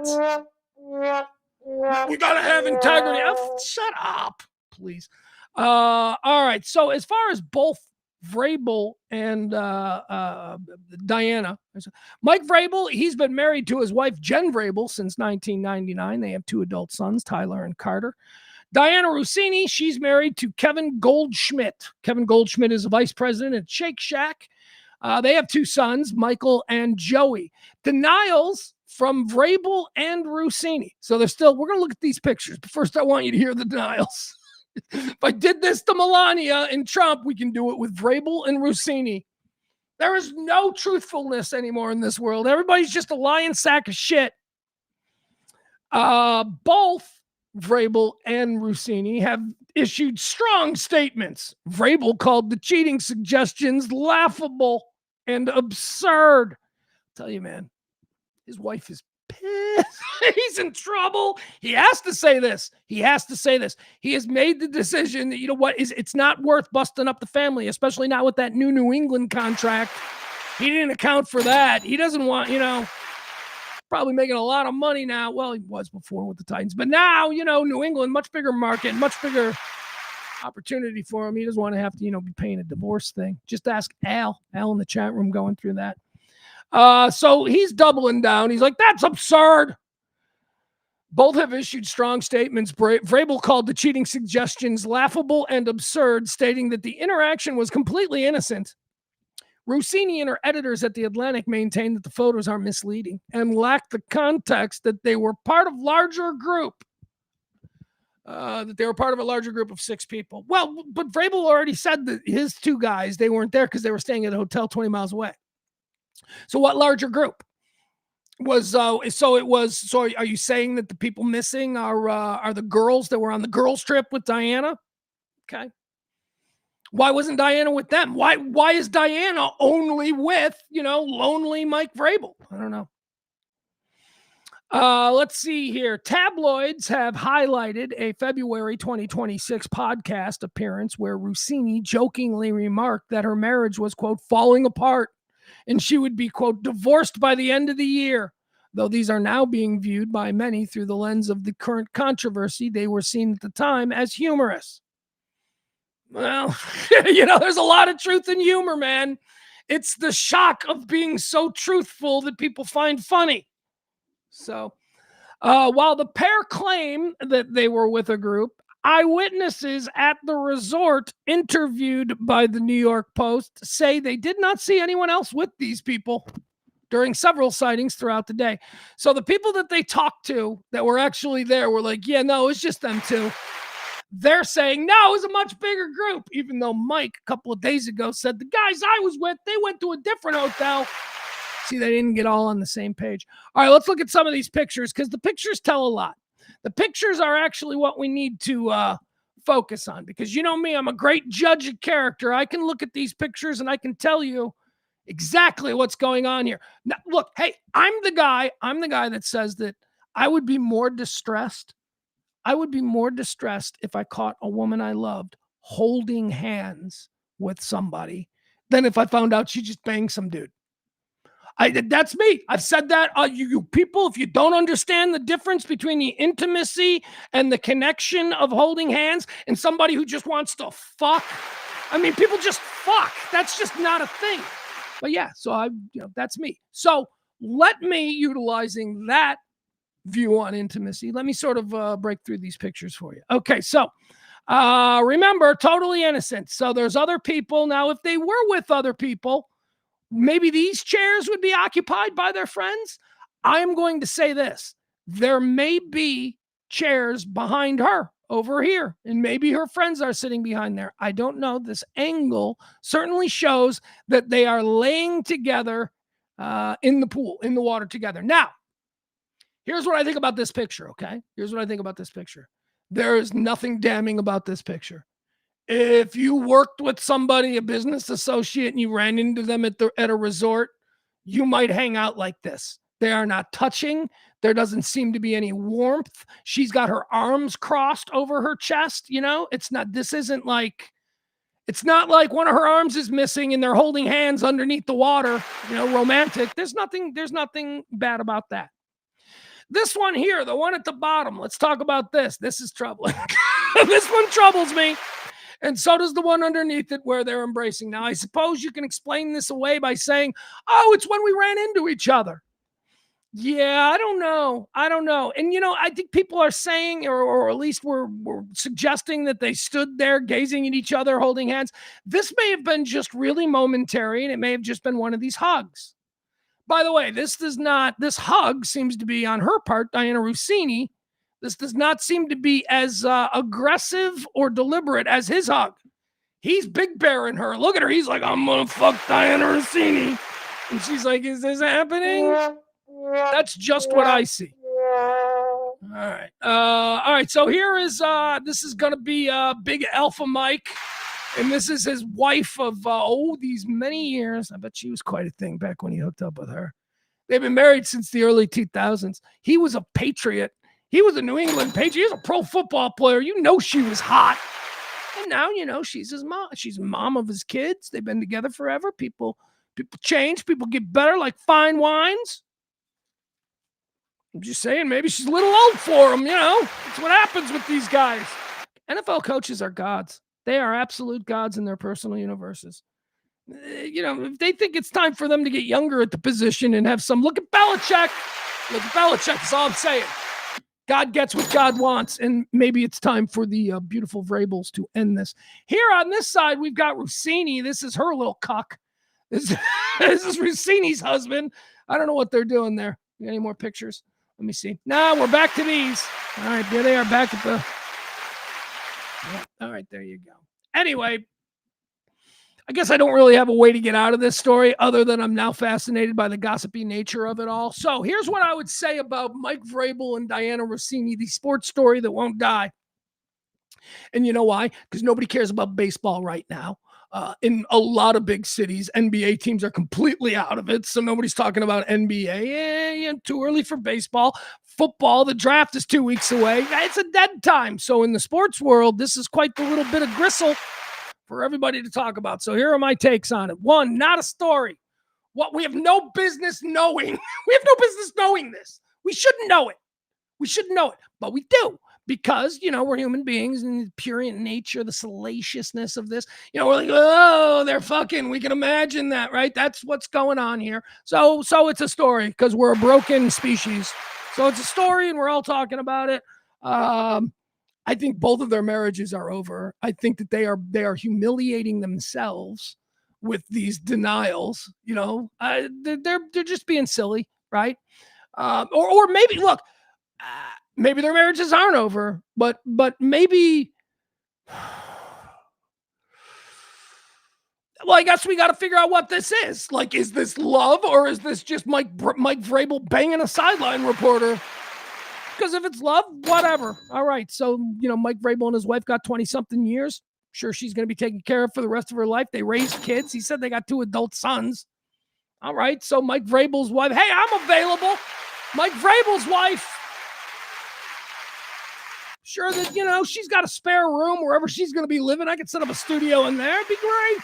We gotta have integrity. Oh, shut up, please. All right. So as far as both Vrabel and Diana, Mike Vrabel, he's been married to his wife Jen Vrabel since 1999. They have 2 adult sons, Tyler and Carter. Diana Rousini, she's married to Kevin Goldschmidt. Kevin Goldschmidt is a vice president at Shake Shack. They have 2 sons, Michael and Joey. Denials from Vrabel and Rousini. So we're going to look at these pictures. But first, I want you to hear the denials. If I did this to Melania and Trump, we can do it with Vrabel and Rousini. There is no truthfulness anymore in this world. Everybody's just a lying sack of shit. Both Vrabel and Rousini have issued strong statements. Vrabel called the cheating suggestions laughable and absurd. I'll tell you, man, his wife is pissed. He's in trouble. He has to say this. He has made the decision that, you know what, it's not worth busting up the family, especially not with that New England contract. He didn't account for that. He doesn't want, probably making a lot of money now. Well, he was before with the Titans, but now, New England, much bigger market, much bigger opportunity for him. He doesn't want to have to, be paying a divorce thing. Just ask Al in the chat room going through that. So he's doubling down. He's like, that's absurd. Both have issued strong statements. Vrabel called the cheating suggestions laughable and absurd, stating that the interaction was completely innocent. Rousini and her editors at The Atlantic maintained that the photos are misleading and lack the context that they were part of a larger group of 6 people. Well, but Vrabel already said that his 2 guys, they weren't there because they were staying at a hotel 20 miles away. So what larger group was, are you saying that the people missing are the girls that were on the girls trip with Diana? Okay. Why wasn't Diana with them? Why is Diana only with, lonely Mike Vrabel? I don't know. Let's see here. Tabloids have highlighted a February 2026 podcast appearance where Rousini jokingly remarked that her marriage was, quote, falling apart and she would be, quote, divorced by the end of the year. Though these are now being viewed by many through the lens of the current controversy, they were seen at the time as humorous. Well, there's a lot of truth in humor, man. It's the shock of being so truthful that people find funny. So, while the pair claim that they were with a group, eyewitnesses at the resort interviewed by the New York Post say they did not see anyone else with these people during several sightings throughout the day. So the people that they talked to that were actually there were like, yeah, no, it's just them 2. They're saying, no, it was a much bigger group, even though Mike a couple of days ago said the guys I was with, they went to a different hotel. See, they didn't get all on the same page. All right, let's look at some of these pictures because the pictures tell a lot. The pictures are actually what we need to focus on because you know me, I'm a great judge of character. I can look at these pictures and I can tell you exactly what's going on here. Now, look, hey, I'm the guy that says that I would be more distressed if I caught a woman I loved holding hands with somebody than if I found out she just banged some dude. That's me. I've said that. You people, if you don't understand the difference between the intimacy and the connection of holding hands and somebody who just wants to fuck, I mean, people just fuck. That's just not a thing. But yeah, so that's me. So let me, utilizing that view on intimacy. Let me sort of break through these pictures for you. Okay, so remember, totally innocent. So there's other people. Now, if they were with other people, maybe these chairs would be occupied by their friends. I'm going to say this. There may be chairs behind her over here, and maybe her friends are sitting behind there. I don't know. This angle certainly shows that they are laying together in the pool, in the water together. Now, here's what I think about this picture, okay? Here's what I think about this picture. There is nothing damning about this picture. If you worked with somebody, a business associate, and you ran into them at a resort, you might hang out like this. They are not touching. There doesn't seem to be any warmth. She's got her arms crossed over her chest. You know, it's not like one of her arms is missing and they're holding hands underneath the water, you know, romantic. There's nothing bad about that. This one here, the one at the bottom, let's talk about this. This is troubling. This one troubles me. And so does the one underneath it where they're embracing. Now, I suppose you can explain this away by saying, oh, it's when we ran into each other. Yeah, I don't know. And, you know, I think people are saying, or at least we're suggesting that they stood there gazing at each other, holding hands. This may have been just really momentary, and it may have just been one of these hugs. By the way, this hug seems to be on her part, Diana Rousini. This does not seem to be as aggressive or deliberate as his hug. He's big bearing her. Look at her. He's like, I'm going to fuck Diana Rousini. And she's like, is this happening? That's just what I see. All right. So here is, this is going to be Big Alpha Mike. And this is his wife of, these many years. I bet she was quite a thing back when he hooked up with her. They've been married since the early 2000s. He was a Patriot. He was a New England Patriot. He was a pro football player. You know she was hot. And now, you know, she's his mom. She's mom of his kids. They've been together forever. People change. People get better like fine wines. I'm just saying, maybe she's a little old for him, you know. That's what happens with these guys. NFL coaches are gods. They are absolute gods in their personal universes. You know, if they think it's time for them to get younger at the position and have some, look at Belichick. Look at Belichick. That's all I'm saying. God gets what God wants, and maybe it's time for the beautiful Vrabels to end this. Here on this side, we've got Rousini. This is her little cuck. This is Rousini's husband. I don't know what they're doing there. You got any more pictures? Let me see. Nah, we're back to these. All right, there they are back at the... Yeah, all right, there you go. Anyway, I guess I don't really have a way to get out of this story other than I'm now fascinated by the gossipy nature of it all. So here's what I would say about Mike Vrabel and Diana Rousini, the sports story that won't die. And you know why? Because nobody cares about baseball right now. In a lot of big cities, NBA teams are completely out of it. So nobody's talking about NBA. Yeah, too early for baseball. Football, the draft is 2 weeks away. It's a dead time. So in the sports world, this is quite the little bit of gristle for everybody to talk about. So here are my takes on it. One, not a story. What we have no business knowing. We have no business knowing this. We shouldn't know it. We shouldn't know it, but we do. Because, you know, we're human beings and the purient nature, the salaciousness of this, you know, we're like, oh, they're fucking, we can imagine that, right? That's what's going on here. So it's a story because we're a broken species. So it's a story and we're all talking about it. I think both of their marriages are over. I think that they are humiliating themselves with these denials, you know, they're just being silly, right? Or maybe, look, maybe their marriages aren't over, but maybe, well, I guess we got to figure out what this is. Like, is this love or is this just Mike Vrabel banging a sideline reporter? Because if it's love, whatever. All right. So, you know, Mike Vrabel and his wife got 20-something years. Sure, she's going to be taken care of for the rest of her life. They raised kids. He said they got 2 adult sons. All right. So Mike Vrabel's wife, hey, I'm available. Mike Vrabel's wife. Sure that, you know, she's got a spare room wherever she's going to be living. I could set up a studio in there. It'd be great.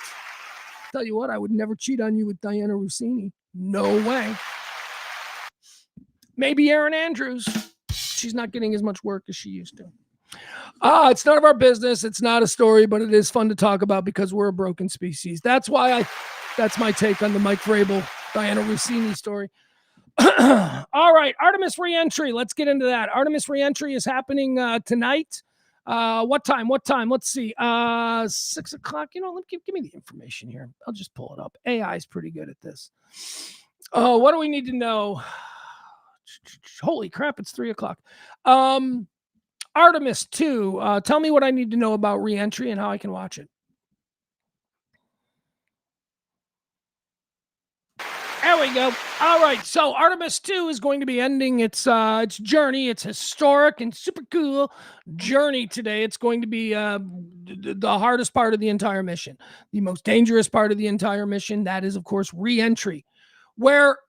Tell you what, I would never cheat on you with Diana Rousini. No way. Maybe Erin Andrews. She's not getting as much work as she used to. It's none of our business. It's not a story, but it is fun to talk about because we're a broken species. That's my take on the Mike Vrabel, Diana Rousini story. All right. right, Artemis reentry. Let's get into that. Artemis reentry is happening tonight. What time? Let's see. 6 o'clock. You know, give me the information here. I'll just pull it up. AI is pretty good at this. What do we need to know? Holy crap, it's 3 o'clock. Artemis 2. Tell me what I need to know about reentry and how I can watch it. There we go. All right, so Artemis 2 is going to be ending its journey, its historic and super cool journey today. It's going to be the hardest part of the entire mission, the most dangerous part of the entire mission. That is, of course, re-entry, where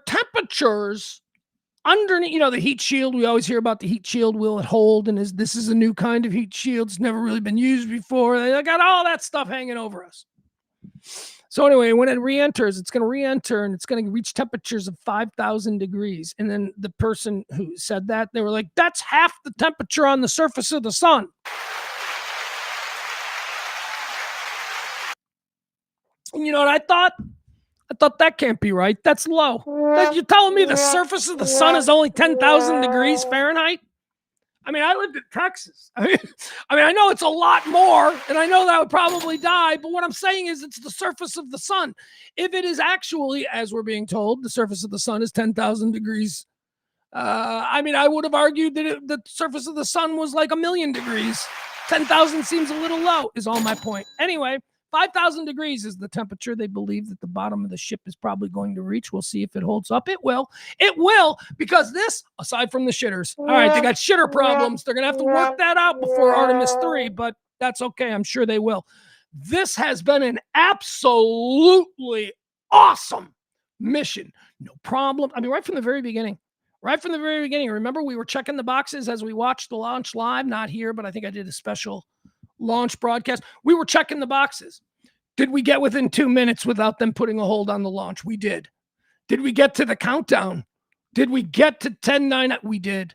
temperatures underneath, you know, the heat shield. We always hear about the heat shield. Will it hold? And this is a new kind of heat shield. It's never really been used before. They got all that stuff hanging over us. So anyway, when it re-enters, it's going to re-enter and it's going to reach temperatures of 5,000 degrees. And then the person who said that, they were like, that's half the temperature on the surface of the sun. And you know what I thought? I thought that can't be right. That's low. You're telling me the surface of the sun is only 10,000 degrees Fahrenheit? I mean, I lived in Texas. I mean, I know it's a lot more, and I know that I would probably die, but what I'm saying is it's the surface of the sun. If it is actually, as we're being told, the surface of the sun is 10,000 degrees, I mean, I would have argued that the surface of the sun was like 1,000,000 degrees. 10,000 seems a little low, is all my point. Anyway, 5,000 degrees is the temperature they believe that the bottom of the ship is probably going to reach. We'll see if it holds up. It will. It will, because this, aside from the shitters, all right, they got shitter problems. They're going to have to work that out before Artemis 3, but that's okay. I'm sure they will. This has been an absolutely awesome mission. No problem. I mean, right from the very beginning. Remember, we were checking the boxes as we watched the launch live, not here, but I think I did a special launch broadcast. We were checking the boxes. Did we get within 2 minutes without them putting a hold on the launch? We did. Did we get to the countdown? Did we get to 10-9? We did.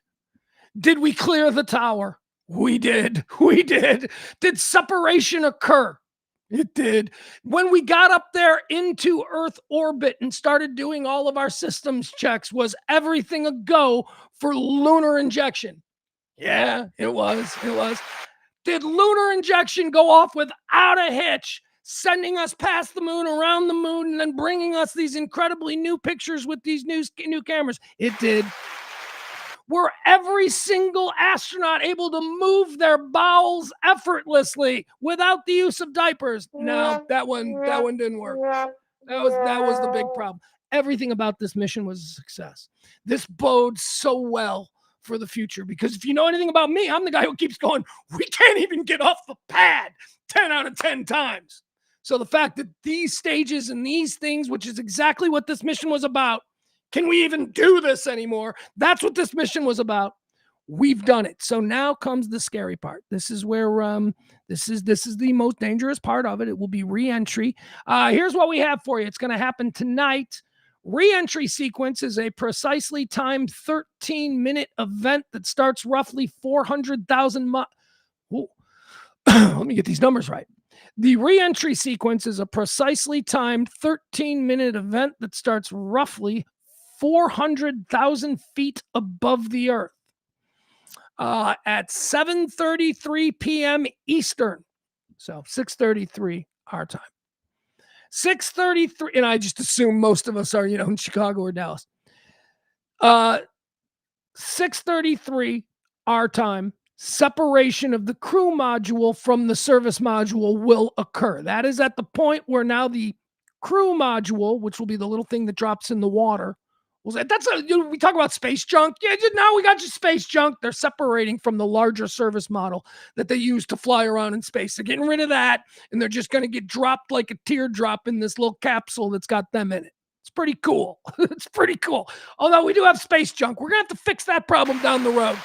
Did we clear the tower? We did. Did separation occur? It did. When we got up there into Earth orbit and started doing all of our systems checks, was everything a go for lunar injection? Yeah, it was. Did lunar injection go off without a hitch, sending us past the moon, around the moon, and then bringing us these incredibly new pictures with these new cameras? It did. Were every single astronaut able to move their bowels effortlessly without the use of diapers? No, that one didn't work. That was the big problem. Everything about this mission was a success. This bodes so well for the future, because if you know anything about me, I'm the guy who keeps going, we can't even get off the pad 10 out of 10 times. So the fact that these stages and these things, which is exactly what this mission was about, can we even do this anymore? That's what this mission was about. We've done it. So now comes the scary part. This is where this is the most dangerous part of it. It will be re-entry. Here's what we have for you. It's going to happen tonight. Re-entry sequence is a precisely timed 13-minute event that starts roughly 400,000 miles. Let me get these numbers right. The re-entry sequence is a precisely timed 13-minute event that starts roughly 400,000 feet above the Earth at 7:33 p.m. Eastern. So 6:33 our time. 6:33, and I just assume most of us are, in Chicago or Dallas. 6:33 our time, separation of the crew module from the service module will occur. That is at the point where now the crew module, which will be the little thing that drops in the water, we talk about space junk. Yeah, now we got just space junk. They're separating from the larger service model that they use to fly around in space. They're getting rid of that, and they're just going to get dropped like a teardrop in this little capsule that's got them in it. It's pretty cool. It's pretty cool. Although we do have space junk. We're going to have to fix that problem down the road.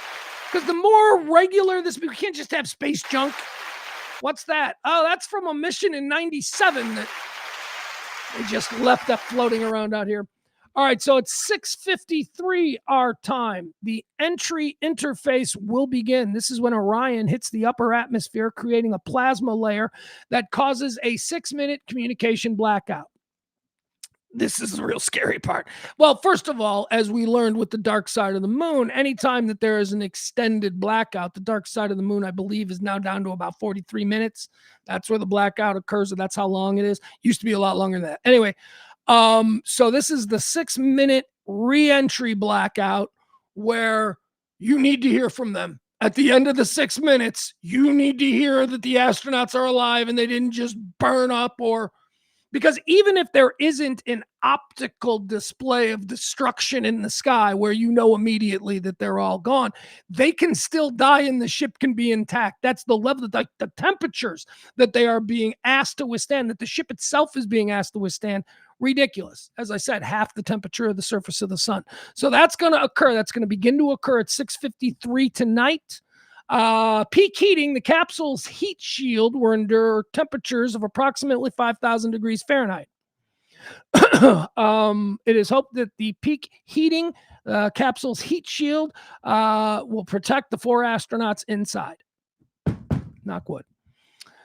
Because the more regular this, we can't just have space junk. What's that? Oh, that's from a mission in 97 that they just left that floating around out here. All right, so it's 6:53 our time. The entry interface will begin. This is when Orion hits the upper atmosphere, creating a plasma layer that causes a 6-minute communication blackout. this is the real scary part. Well, first of all, as we learned with the dark side of the moon, anytime that there is an extended blackout, the dark side of the moon, I believe, is now down to about 43 minutes. That's where the blackout occurs. And that's how long it is. Used to be a lot longer than that. Anyway, so this is the 6-minute re-entry blackout where you need to hear from them. At the end of the 6 minutes, you need to hear that the astronauts are alive and they didn't just burn up, or because even if there isn't an optical display of destruction in the sky where you know immediately that they're all gone, they can still die and the ship can be intact. That's the level, like the temperatures that they are being asked to withstand, that the ship itself is being asked to withstand. Ridiculous. As I said, half the temperature of the surface of the sun. So that's going to occur. That's going to begin to occur at 6:53 tonight. Peak heating, the capsule's heat shield will endure temperatures of approximately 5,000 degrees Fahrenheit. It is hoped that the peak heating capsule's heat shield will protect the 4 astronauts inside. Knock wood.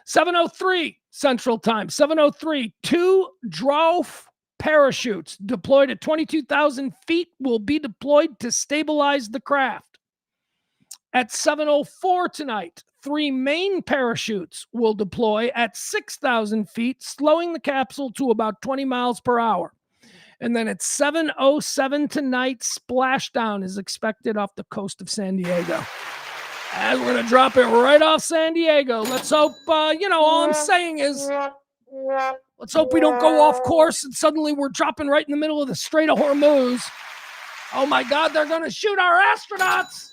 7:03 Central Time. 7:03. 2 Drof parachutes deployed at 22,000 feet will be deployed to stabilize the craft. At 7:04 tonight, 3 main parachutes will deploy at 6,000 feet, slowing the capsule to about 20 miles per hour. And then at 7:07 tonight, splashdown is expected off the coast of San Diego. And we're going to drop it right off San Diego. Let's hope, all I'm saying is, let's hope we don't go off course and suddenly we're dropping right in the middle of the Strait of Hormuz. Oh my God, they're going to shoot our astronauts.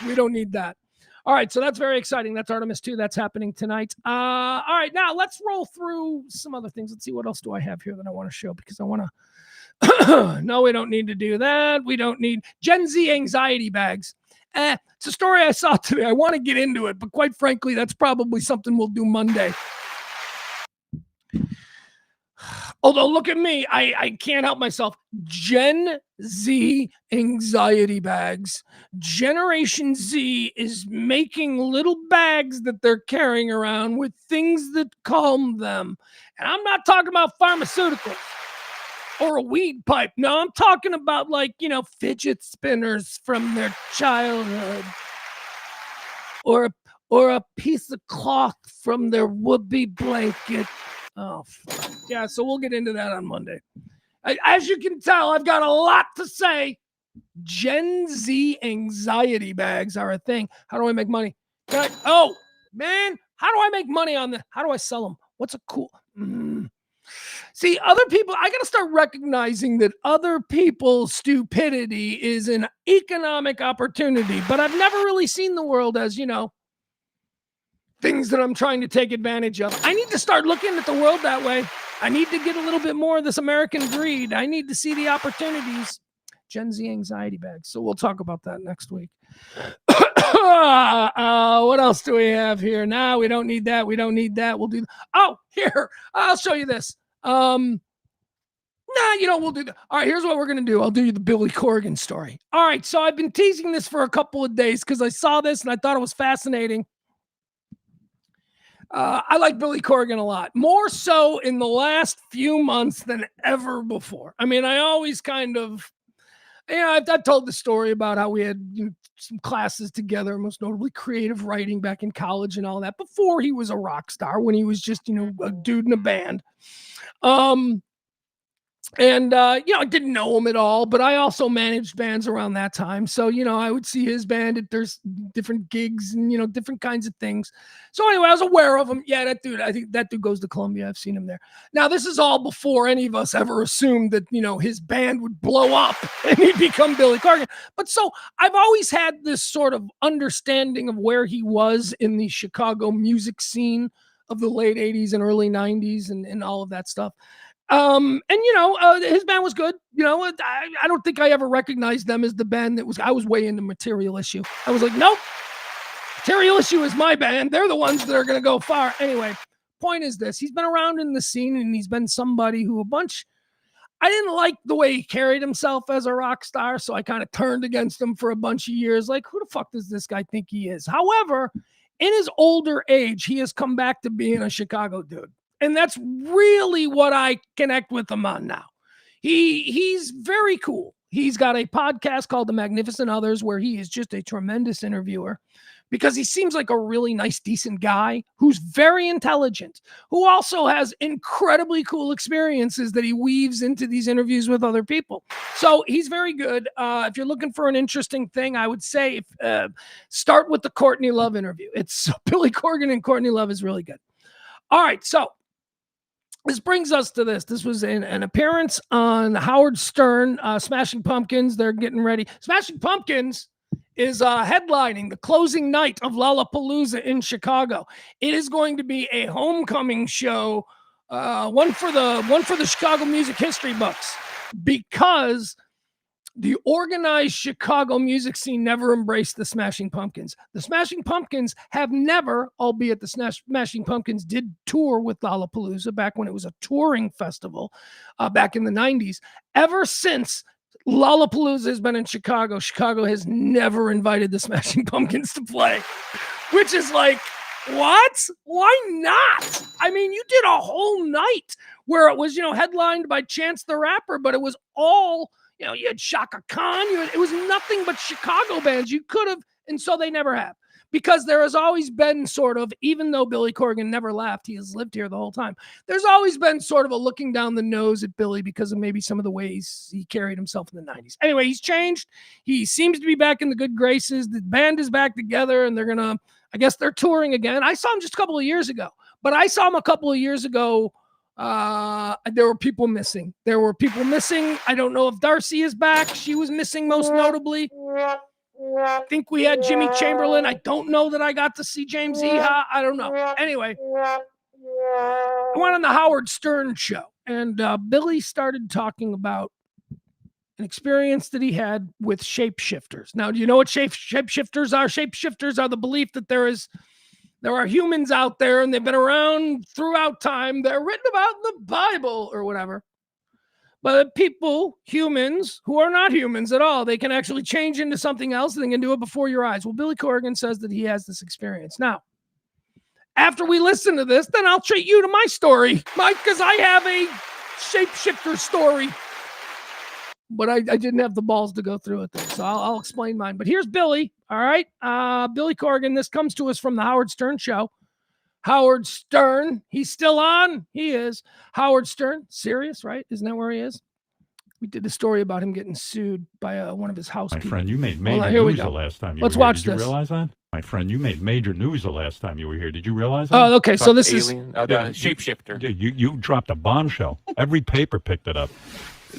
We don't need that. All right, so that's very exciting. That's Artemis 2. That's happening tonight. All right, now let's roll through some other things. Let's see, what else do I have here that I want to show, because I want to... No, we don't need to do that. We don't need Gen Z anxiety bags. It's a story I saw today. I want to get into it, but quite frankly, that's probably something we'll do Monday. Although, look at me. I can't help myself. Gen Z anxiety bags. Generation Z is making little bags that they're carrying around with things that calm them. And I'm not talking about pharmaceuticals or a weed pipe. No, I'm talking about, fidget spinners from their childhood. Or a piece of cloth from their whoopee blanket. Oh, yeah, so we'll get into that on Monday. As you can tell, I've got a lot to say. Gen Z anxiety bags are a thing. How do I make money? Oh, man, how do I make money on this? How do I sell them? What's a cool... See, other people, I got to start recognizing that other people's stupidity is an economic opportunity, but I've never really seen the world as, things that I'm trying to take advantage of. I need to start looking at the world that way. I need to get a little bit more of this American greed. I need to see the opportunities. Gen Z anxiety bags. So we'll talk about that next week. What else do we have here? No, we don't need that. We don't need that. We'll do. Oh, here. I'll show you this. We'll do that. All right, here's what we're going to do. I'll do you the Billy Corgan story. All right, so I've been teasing this for a couple of days because I saw this and I thought it was fascinating. I like Billy Corgan a lot, more so in the last few months than ever before. I mean, I always kind of, I've told the story about how we had some classes together, most notably creative writing back in college and all that, before he was a rock star, when he was just, a dude in a band. I didn't know him at all, but I also managed bands around that time. So, I would see his band at there's different gigs and, different kinds of things. So anyway, I was aware of him. Yeah, that dude, I think that dude goes to Columbia. I've seen him there. Now, this is all before any of us ever assumed that, his band would blow up and he'd become Billy Corgan. But so I've always had this sort of understanding of where he was in the Chicago music scene of the late 80s and early 90s and all of that stuff. His band was good. I don't think I ever recognized them as the band I was way into Material Issue. I was like, nope, Material Issue is my band. They're the ones that are going to go far. Anyway, point is this. He's been around in the scene and he's been somebody who I didn't like the way he carried himself as a rock star. So I kind of turned against him for a bunch of years. Like, who the fuck does this guy think he is? However, in his older age, he has come back to being a Chicago dude. And that's really what I connect with him on now. He's very cool. He's got a podcast called The Magnificent Others where he is just a tremendous interviewer because he seems like a really nice, decent guy who's very intelligent, who also has incredibly cool experiences that he weaves into these interviews with other people. So he's very good. If you're looking for an interesting thing, I would say start with the Courtney Love interview. It's Billy Corgan and Courtney Love is really good. All right, so this brings us to this. This was an appearance on Howard Stern, Smashing Pumpkins. They're getting ready. Smashing Pumpkins is headlining the closing night of Lollapalooza in Chicago. It is going to be a homecoming show, one for the Chicago music history books, because the organized Chicago music scene never embraced the Smashing Pumpkins. The Smashing Pumpkins have never, albeit the Smashing Pumpkins did tour with Lollapalooza back when it was a touring festival back in the 90s. Ever since Lollapalooza has been in Chicago, Chicago has never invited the Smashing Pumpkins to play, which is like, what? Why not? I mean, you did a whole night where it was, headlined by Chance the Rapper, but it was all... you had Shaka Khan. It was nothing but Chicago bands. You could have, and so they never have. Because there has always been sort of, even though Billy Corgan never left, he has lived here the whole time. There's always been sort of a looking down the nose at Billy because of maybe some of the ways he carried himself in the 90s. Anyway, he's changed. He seems to be back in the good graces. The band is back together, and I guess they're touring again. I saw him just a couple of years ago, but I saw him a couple of years ago. There were people missing. I don't know if Darcy is back. She was missing most notably. I think we had Jimmy Chamberlain. I don't know that I got to see James Iha. I don't know. Anyway, I went on the Howard Stern show, and Billy started talking about an experience that he had with shapeshifters. Now, do you know what shapeshifters are? Shapeshifters are the belief that there are humans out there and they've been around throughout time. They're written about in the Bible or whatever. But humans who are not humans at all, they can actually change into something else and they can do it before your eyes. Well, Billy Corgan says that he has this experience. Now, after we listen to this, then I'll treat you to my story, Mike, because I have a shapeshifter story. But I didn't have the balls to go through it, though, so I'll explain mine. But here's Billy, all right? Billy Corgan, this comes to us from the Howard Stern show. Howard Stern, he's still on? He is. Howard Stern, serious, right? Isn't that where he is? We did a story about him getting sued by one of his housekeepers. My friend, you made major news the last time you were here. Let's watch this. Did you realize that? My friend, you made major news the last time you were here. Did you realize that? Oh, okay, so this is... shapeshifter. You dropped a bombshell. Every paper picked it up.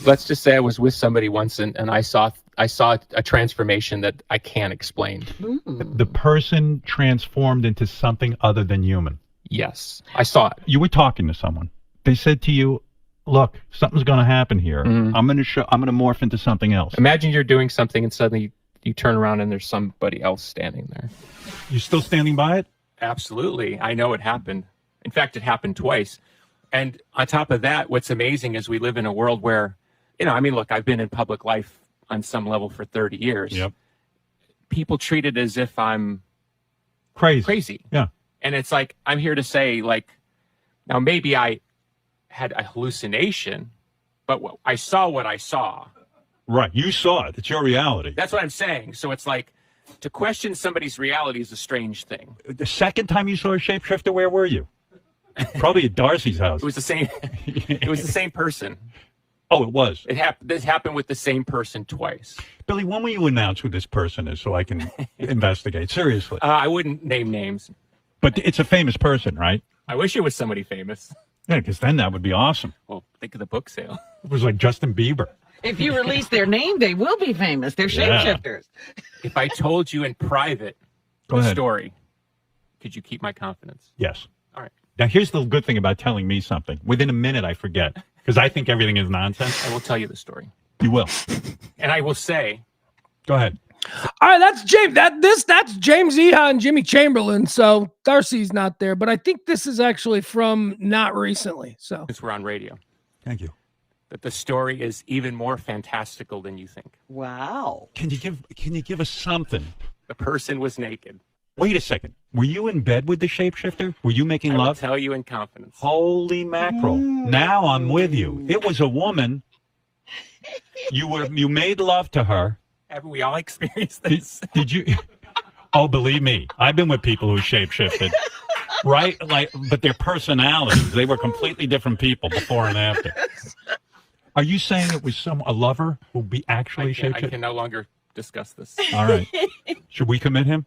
Let's just say I was with somebody once and I saw a transformation that I can't explain. The person transformed into something other than human. Yes, I saw it. You were talking to someone. They said to you, "Look, something's going to happen here. I'm going to morph into something else." Imagine you're doing something and suddenly you turn around and there's somebody else standing there. You still standing by it? Absolutely. I know it happened. In fact, it happened twice. And on top of that, what's amazing is we live in a world where, look, I've been in public life on some level for 30 years. Yep. People treat it as if I'm crazy. Yeah. And it's like, I'm here to say, now maybe I had a hallucination, but I saw what I saw. Right. You saw it. It's your reality. That's what I'm saying. So it's like, to question somebody's reality is a strange thing. The second time you saw a shapeshifter, where were you? Probably at Darcy's house. It was the same. It was the same person. Oh, it was. This happened with the same person twice. Billy, when will you announce who this person is so I can investigate? Seriously. I wouldn't name names. But it's a famous person, right? I wish it was somebody famous. Yeah, because then that would be awesome. Well, think of the book sale. It was like Justin Bieber. If you release their name, they will be famous. They're shapeshifters. If I told you in private the story, could you keep my confidence? Yes. All right. Now, here's the good thing about telling me something. Within a minute, I forget, because I think everything is nonsense. I will tell you the story. You will. And I will say... Go ahead. All right, that's James. That's James Iha and Jimmy Chamberlain. So Darcy's not there, but I think this is actually from not recently. So since we're on radio, thank you. That the story is even more fantastical than you think. Wow. Can you give us something? The person was naked. Wait a second. Were you in bed with the shapeshifter? Were you making I will love? tell you in confidence. Holy mackerel. Now I'm with you. It was a woman. You made love to her. Haven't we all experienced this? Did you? Oh, believe me, I've been with people who shapeshifted. Right? But their personalities, they were completely different people before and after. Are you saying it was a lover who be actually I shapeshifted? can no longer discuss this. All right. Should we commit him?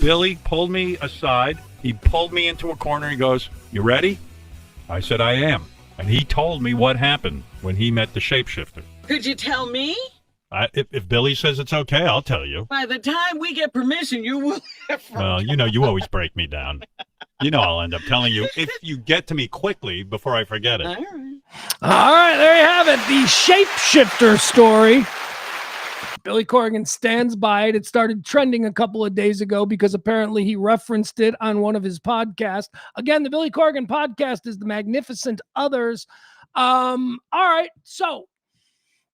Billy pulled me aside. He pulled me into a corner. He goes, "You ready?" I said, "I am." And he told me what happened when he met the shapeshifter. Could you tell me? If Billy says it's okay, I'll tell you. By the time we get permission, you will have Well, you always break me down. I'll end up telling you if you get to me quickly before I forget it. All right. All right, there you have it. The shapeshifter story. Billy Corgan stands by it. It started trending a couple of days ago because apparently he referenced it on one of his podcasts. Again, the Billy Corgan podcast is The Magnificent Others. All right, so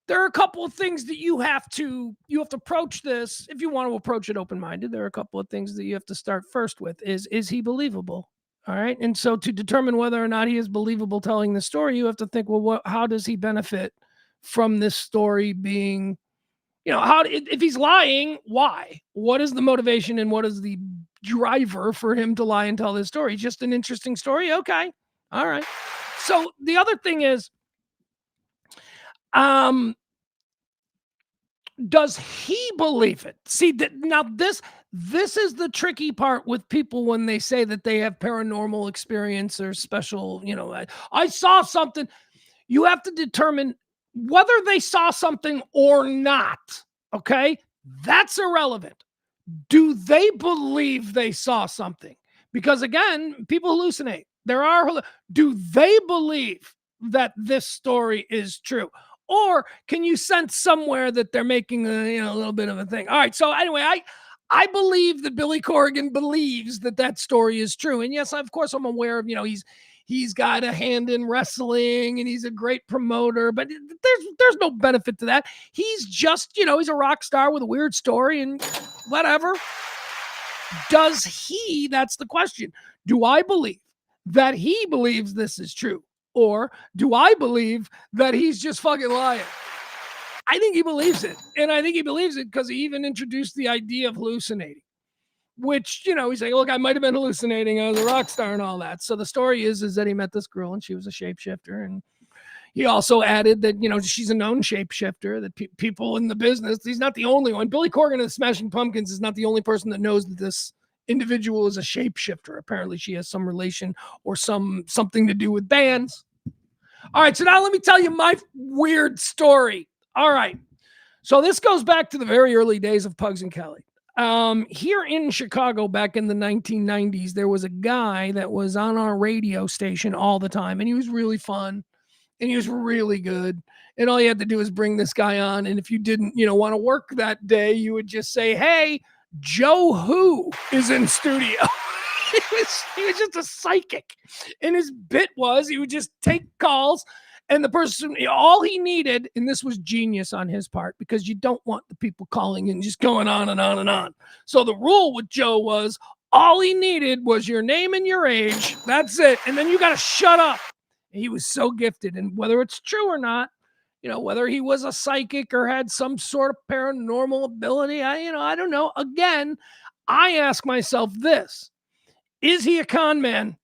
there are a couple of things that you have to approach this. If you want to approach it open-minded, there are a couple of things that you have to start first with. Is he believable? All right. And so to determine whether or not he is believable telling the story, you have to think, well, how does he benefit from this story being, if he's lying, why? What is the motivation and what is the driver for him to lie and tell this story? Just an interesting story. Okay. All right. So the other thing is, does he believe it? See, now this is the tricky part with people when they say that they have paranormal experience or special, I saw something. You have to determine whether they saw something or not. Okay? That's irrelevant. Do they believe they saw something? Because again, people hallucinate. Do they believe that this story is true? Or can you sense somewhere that they're making a little bit of a thing? All right. So anyway, I believe that Billy Corgan believes that story is true. And yes, of course, I'm aware of, he's got a hand in wrestling and he's a great promoter, but there's no benefit to that. He's just, he's a rock star with a weird story and whatever. That's the question. Do I believe that he believes this is true? Or do I believe that he's just fucking lying? I think he believes it. And I think he believes it because he even introduced the idea of hallucinating, which, he's like, look, I might have been hallucinating. I was a rock star and all that. So the story is that he met this girl and she was a shapeshifter. And he also added that, she's a known shapeshifter, that people in the business, he's not the only one. Billy Corgan of the Smashing Pumpkins is not the only person that knows that this individual is a shapeshifter. Apparently she has some relation or something to do with bands. All right, so now let me tell you my weird story. All right, so this goes back to the very early days of Pugs and Kelly. Here in Chicago back in the 1990s, there was a guy that was on our radio station all the time, and he was really fun and he was really good. And all you had to do is bring this guy on, and if you didn't want to work that day, you would just say, hey, Joe Who is in studio. he was just a psychic. And his bit was he would just take calls, and the person, all he needed, and this was genius on his part, because you don't want the people calling and just going on and on and on. So the rule with Joe was all he needed was your name and your age. That's it. And then you got to shut up. And he was so gifted. And whether it's true or not, whether he was a psychic or had some sort of paranormal ability, I don't know. Again, I ask myself this: is he a con man?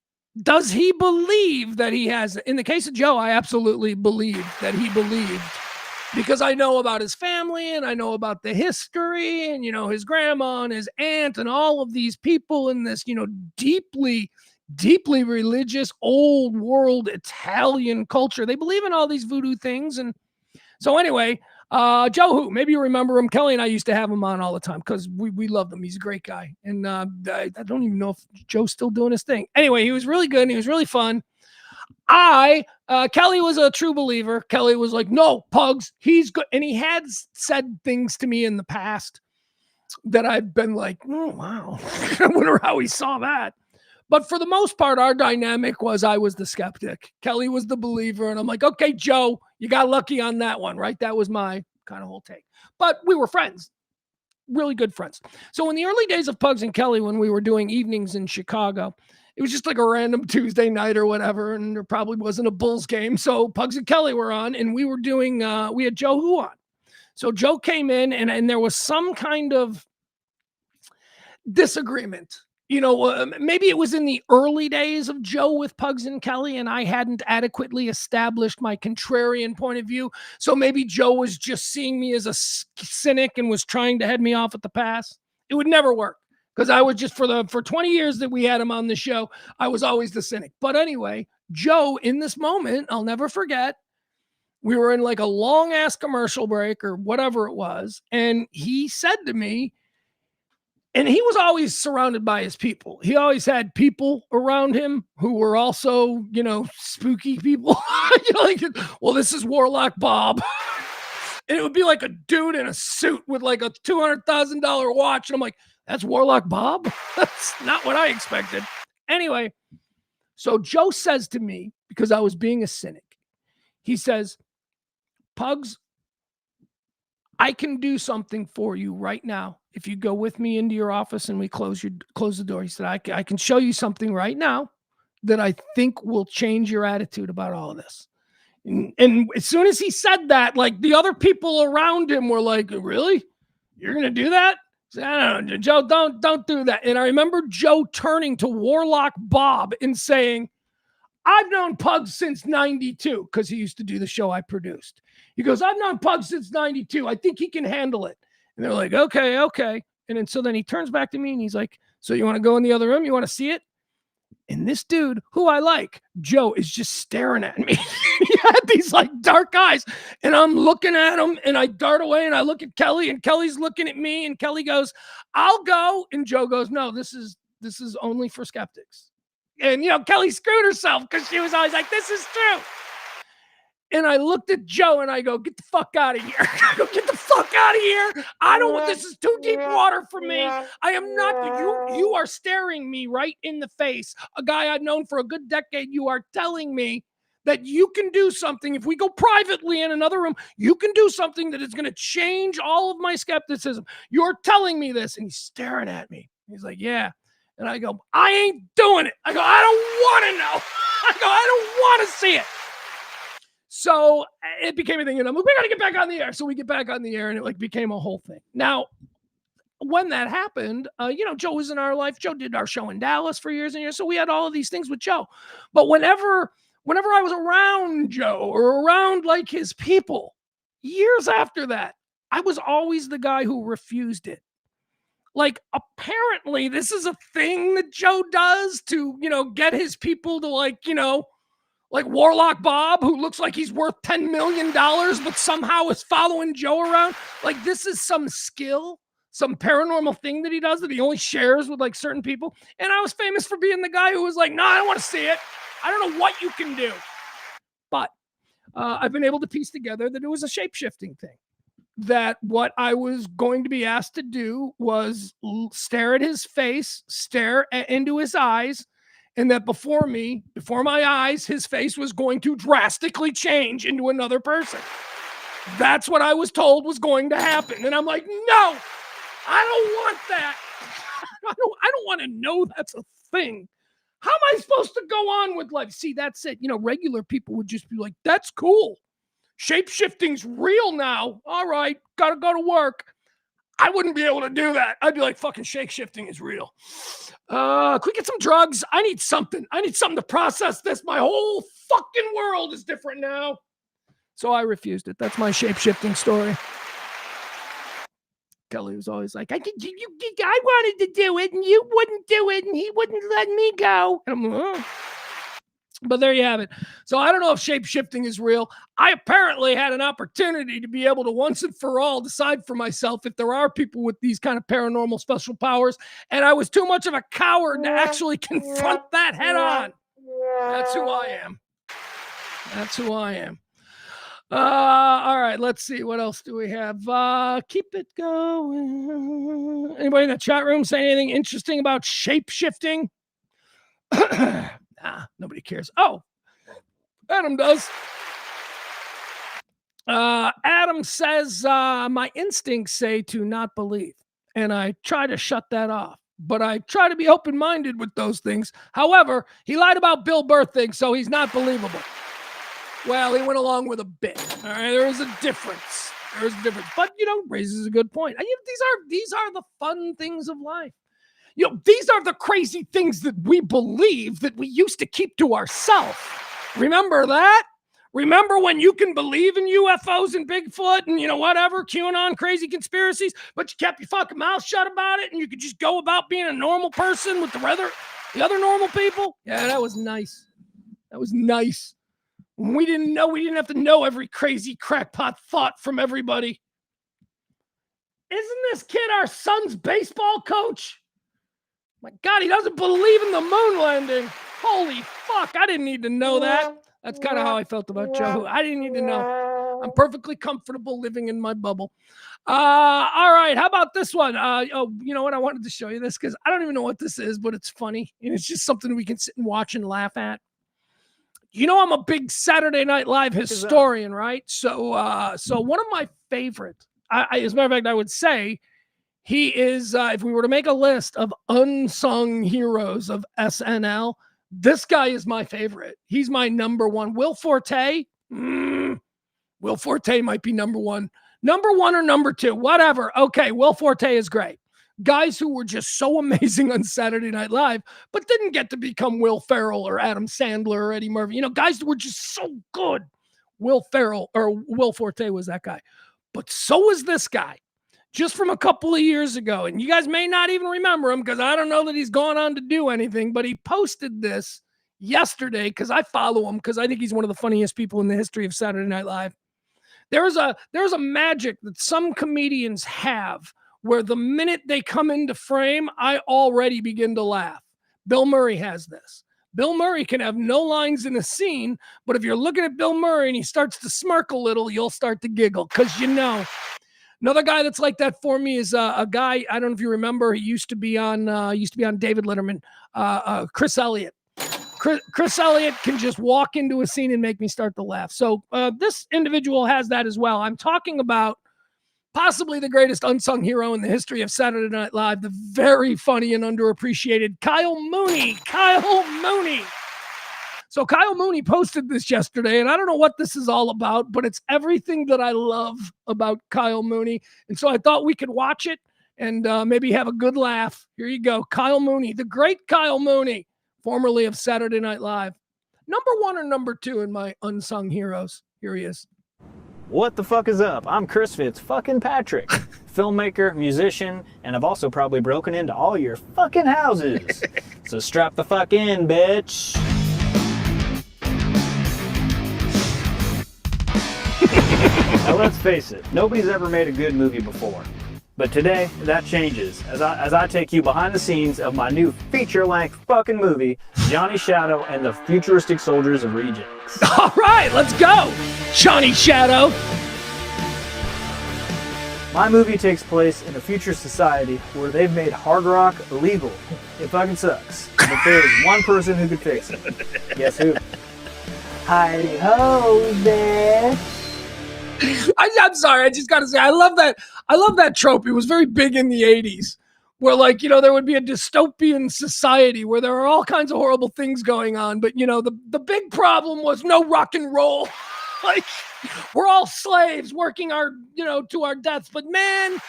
Does he believe that he has? In the case of Joe, I absolutely believe that he believed, because I know about his family and I know about the history and, his grandma and his aunt and all of these people in this, deeply, deeply religious, old world Italian culture. They believe in all these voodoo things. And so anyway, Joe Who, maybe you remember him. Kelly and I used to have him on all the time because we loved him. He's a great guy. And I don't even know if Joe's still doing his thing. Anyway, he was really good and he was really fun. Kelly was a true believer. Kelly was like, no, Pugs, he's good. And he had said things to me in the past that I've been like, oh, wow. I wonder how he saw that. But for the most part, our dynamic was I was the skeptic. Kelly was the believer. And I'm like, okay, Joe, you got lucky on that one, right? That was my kind of whole take. But we were friends. really good friends. So in the early days of Pugs and Kelly, when we were doing evenings in Chicago, it was just like a random Tuesday night or whatever, and there probably wasn't a Bulls game. So Pugs and Kelly were on, and we were doing, we had Joe Who on. So Joe came in, and there was some kind of disagreement. Maybe it was in the early days of Joe with Pugs and Kelly, and I hadn't adequately established my contrarian point of view. So maybe Joe was just seeing me as a cynic and was trying to head me off at the pass. It would never work, because I was just, for 20 years that we had him on the show, I was always the cynic. But anyway, Joe, in this moment, I'll never forget, we were in like a long ass commercial break or whatever it was, and he said to me, and he was always surrounded by his people. He always had people around him who were also, spooky people. Well, this is Warlock Bob. And it would be like a dude in a suit with like a $200,000 watch. And I'm like, that's Warlock Bob? That's not what I expected. Anyway, so Joe says to me, because I was being a cynic, he says, Pugs, I can do something for you right now. If you go with me into your office and we close the door, he said, I can show you something right now that I think will change your attitude about all of this. And as soon as he said that, like the other people around him were like, really? You're going to do that? Said, I don't know, Joe, don't do that. And I remember Joe turning to Warlock Bob and saying, I've known Pugs since 92, because he used to do the show I produced. He goes, I've known Pugs since 92. I think he can handle it. And they're like, okay. And then he turns back to me and he's like, so you want to go in the other room? You want to see it? And this dude, who I like, Joe, is just staring at me. He had these like dark eyes, and I'm looking at him, and I dart away, and I look at Kelly, and Kelly's looking at me, and Kelly goes, I'll go. And Joe goes, no, this is only for skeptics. And, Kelly screwed herself, because she was always like, this is true. And I looked at Joe and I go, get the fuck out of here. I go, get the fuck out of here. I don't want, this is too deep water for me. I am not, you are staring me right in the face. A guy I've known for a good decade. You are telling me that you can do something. If we go privately in another room, you can do something that is going to change all of my skepticism. You're telling me this. And he's staring at me. He's like, yeah. And I go, I ain't doing it. I go, I don't want to know. I go, I don't want to see it. So it became a thing, and I'm like, we got to get back on the air. So we get back on the air, and it like became a whole thing. Now, when that happened, Joe was in our life. Joe did our show in Dallas for years and years. So we had all of these things with Joe. But whenever I was around Joe or around like his people, years after that, I was always the guy who refused it. Like, apparently this is a thing that Joe does to, get his people to like Warlock Bob, who looks like he's worth $10 million, but somehow is following Joe around. Like, this is some skill, some paranormal thing that he does that he only shares with like certain people. And I was famous for being the guy who was like, no, I don't want to see it. I don't know what you can do. But I've been able to piece together that it was a shape-shifting thing. That what I was going to be asked to do was stare at his face, stare into his eyes, and that before my eyes, his face was going to drastically change into another person. That's what I was told was going to happen. And I'm like, no, I don't want that. I don't want to know that's a thing. How am I supposed to go on with life? See, that's it. Regular people would just be like, that's cool. Shape-shifting's real now. All right, gotta go to work. I wouldn't be able to do that. I'd be like, fucking shape-shifting is real. Could we get some drugs? I need something. To process this. My whole fucking world is different now. So I refused it. That's my shape-shifting story. Kelly was always like, I wanted to do it, and you wouldn't do it, and he wouldn't let me go. And I'm like, oh. But there you have it. So I don't know if shape-shifting is real. I apparently had an opportunity to be able to once and for all decide for myself if there are people with these kind of paranormal special powers. And I was too much of a coward to actually confront that head on. That's who I am. All right, let's see. What else do we have? Keep it going. Anybody in the chat room say anything interesting about shape-shifting? Nah, nobody cares. Oh, Adam does. Adam says, my instincts say to not believe. and I try to shut that off. But I try to be open-minded with those things. However, he lied about Bill Burr thing, so he's not believable. Well, he went along with a bit. All right, there is a difference. There is a difference. But, raises a good point. These are the fun things of life. These are the crazy things that we believe that we used to keep to ourselves. Remember that? Remember when you can believe in UFOs and Bigfoot and, whatever, QAnon, crazy conspiracies, but you kept your fucking mouth shut about it and you could just go about being a normal person with the other normal people? Yeah, that was nice. That was nice. We didn't have to know every crazy crackpot thought from everybody. Isn't this kid our son's baseball coach? My God, he doesn't believe in the moon landing. Holy fuck, I didn't need to know that. That's kind of how I felt about Joe. I didn't need to know. I'm perfectly comfortable living in my bubble. All right, how about this one? You know what? I wanted to show you this because I don't even know what this is, but it's funny. And it's just something we can sit and watch and laugh at. I'm a big Saturday Night Live historian, right? So one of my favorite, as a matter of fact, I would say he is, if we were to make a list of unsung heroes of SNL, this guy is my favorite. He's my number one. Will Forte? Will Forte might be number one. Number one or number two, whatever. Okay, Will Forte is great. Guys who were just so amazing on Saturday Night Live, but didn't get to become Will Ferrell or Adam Sandler or Eddie Murphy. Guys that were just so good. Will Forte was that guy. But so was this guy. Just from a couple of years ago. And you guys may not even remember him because I don't know that he's gone on to do anything, but he posted this yesterday because I follow him because I think he's one of the funniest people in the history of Saturday Night Live. There's a magic that some comedians have where the minute they come into frame, I already begin to laugh. Bill Murray has this. Bill Murray can have no lines in a scene, but if you're looking at Bill Murray and he starts to smirk a little, you'll start to giggle because Another guy that's like that for me is a guy, I don't know if you remember, he used to be on David Letterman, Chris Elliott. Chris Elliott can just walk into a scene and make me start to laugh. So this individual has that as well. I'm talking about possibly the greatest unsung hero in the history of Saturday Night Live, the very funny and underappreciated Kyle Mooney. Kyle Mooney. So Kyle Mooney posted this yesterday, and I don't know what this is all about, but it's everything that I love about Kyle Mooney. And so I thought we could watch it and maybe have a good laugh. Here you go. Kyle Mooney, the great Kyle Mooney, formerly of Saturday Night Live. Number one or number two in my unsung heroes. Here he is. What the fuck is up? I'm Chris Fitz fucking Patrick, filmmaker, musician, and I've also probably broken into all your fucking houses. So strap the fuck in, bitch. Now let's face it, nobody's ever made a good movie before. But today, that changes as I take you behind the scenes of my new feature-length fucking movie, Johnny Shadow and the Futuristic Soldiers of Rejects. All right, let's go, Johnny Shadow. My movie takes place in a future society where they've made hard rock illegal. It fucking sucks. But there is one person who could fix it. Guess who? Heidi ho, bitch. I'm sorry. I just got to say, I love that trope. It was very big in the 80s where there would be a dystopian society where there are all kinds of horrible things going on. But, the big problem was no rock and roll. We're all slaves working to our deaths. But man,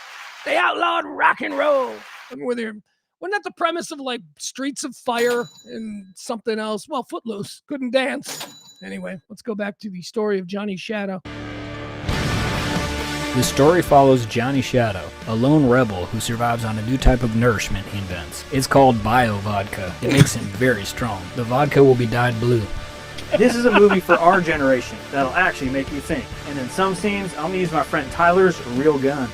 they outlawed rock and roll. I mean, wasn't that the premise of Streets of Fire and something else? Well, Footloose couldn't dance. Anyway, let's go back to the story of Johnny Shadow. The story follows Johnny Shadow, a lone rebel who survives on a new type of nourishment he invents. It's called bio-vodka. It makes him very strong. The vodka will be dyed blue. This is a movie for our generation that'll actually make you think. And in some scenes, I'm gonna use my friend Tyler's real gun.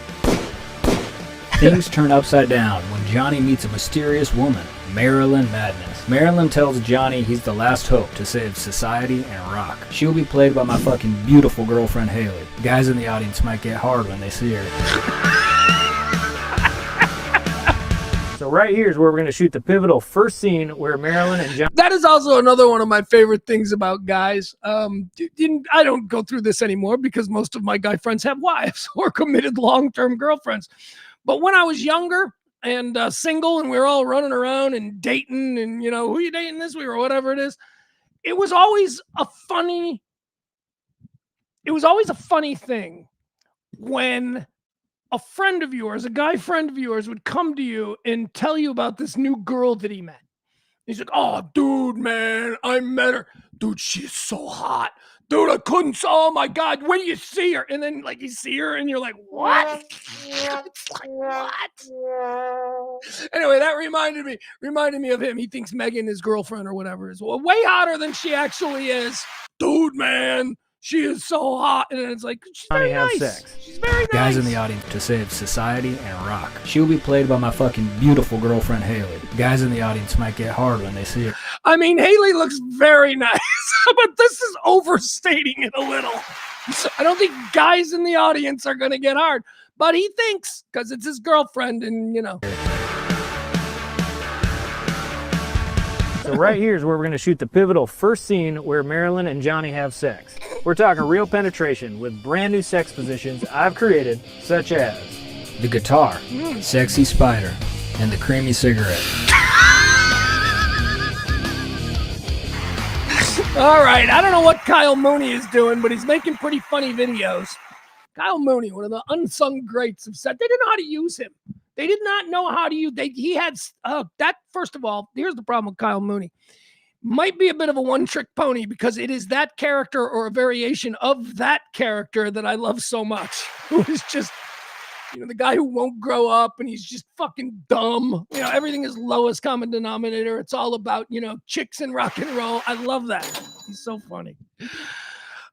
Things turn upside down when Johnny meets a mysterious woman, Marilyn Madness. Marilyn tells Johnny he's the last hope to save society and rock. She'll be played by my fucking beautiful girlfriend Haley. Guys in the audience might get hard when they see her. So right here is where we're going to shoot the pivotal first scene where Marilyn and Johnny... That is also another one of my favorite things about guys. I don't go through this anymore because most of my guy friends have wives or committed long-term girlfriends. But when I was younger and single and we were all running around and dating and, you know, who you dating this week or whatever it is, it was always a funny thing when a friend of yours, a guy friend of yours would come to you and tell you about this new girl that he met. He's like, oh, dude, man, I met her. Dude, she's so hot. Dude, I couldn't. Oh, my God. When do you see her? And then, like, you see her and you're like, what? It's like, what? Anyway, that reminded me of him. He thinks Megan, his girlfriend or whatever, is way hotter than she actually is. Dude, man, she is so hot. And it's like, she's very nice. Sex. She's very nice. Guys in the audience to save society and rock. She will be played by my fucking beautiful girlfriend, Haley. Guys in the audience might get hard when they see her. I mean, Haley looks very nice, but this is overstating it a little. So I don't think guys in the audience are going to get hard, but he thinks because it's his girlfriend and, you know. So right here is where we're going to shoot the pivotal first scene where Marilyn and Johnny have sex. We're talking real penetration with brand new sex positions I've created, such as the guitar, sexy spider, and the creamy cigarette. All right, I don't know what Kyle Mooney is doing, but he's making pretty funny videos. Kyle Mooney, one of the unsung greats of set. They didn't know how to use him. They did not know how to use. He had that. First of all, here's the problem with Kyle Mooney. Might be a bit of a one-trick pony because it is that character or a variation of that character that I love so much. Who is just, you know, the guy who won't grow up and he's just fucking dumb. You know, everything is lowest common denominator. It's all about, you know, chicks and rock and roll. I love that. He's so funny.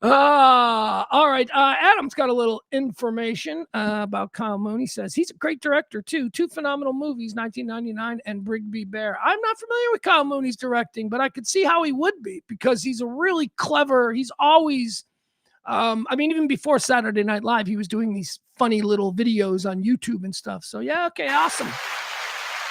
All right. Adam's got a little information about Kyle Mooney. Says he's a great director too. 2 phenomenal movies, 1999 and Brigby Bear. I'm not familiar with Kyle Mooney's directing, but I could see how he would be because he's a really clever. He's always, I mean, even before Saturday Night Live, he was doing these funny little videos on YouTube and stuff. So yeah, okay, awesome.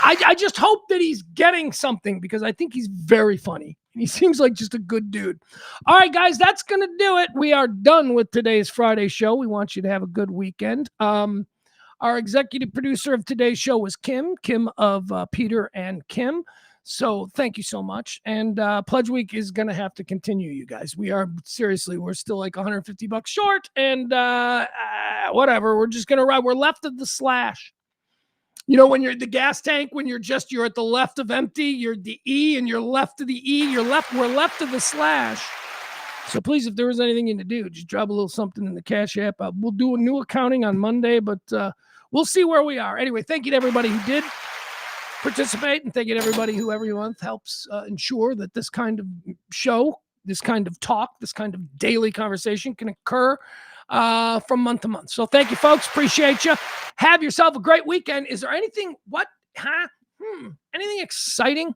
I just hope that he's getting something because I think he's very funny. He seems like just a good dude. All right, guys, that's going to do it. We are done with today's Friday show. We want you to have a good weekend. Our executive producer of today's show was Kim of Peter and Kim. So thank you so much. And Pledge Week is going to have to continue, you guys. We're still like $150 short. And whatever, we're just going to ride. We're left of the slash. You know, when you're at the gas tank, when you're at the left of empty, you're the E and you're left of the E, we're left of the slash. So please, if there was anything you need to do, just drop a little something in the Cash App. We'll do a new accounting on Monday, but we'll see where we are. Anyway, thank you to everybody who did participate, and thank you to everybody who every month helps ensure that this kind of show, this kind of talk, this kind of daily conversation can occur from month to month. So thank you, folks. Appreciate you. Have yourself a great weekend. Is there anything, anything exciting?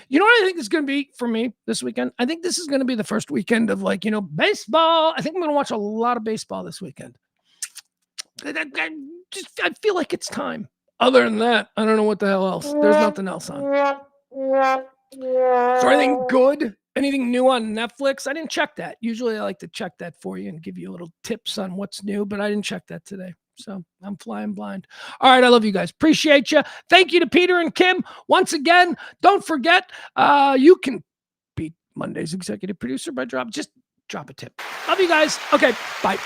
You know what I think is going to be for me this weekend? I think this is going to be the first weekend of baseball. I think I'm going to watch a lot of baseball this weekend. I feel like it's time. Other than that, I don't know what the hell else. There's nothing else on. Is there anything good? Anything new on Netflix? I didn't check that. Usually I like to check that for you and give you a little tips on what's new, but I didn't check that today. So I'm flying blind. All right. I love you guys. Appreciate you. Thank you to Peter and Kim. Once again, don't forget, you can beat Monday's executive producer by just drop a tip. Love you guys. Okay. Bye.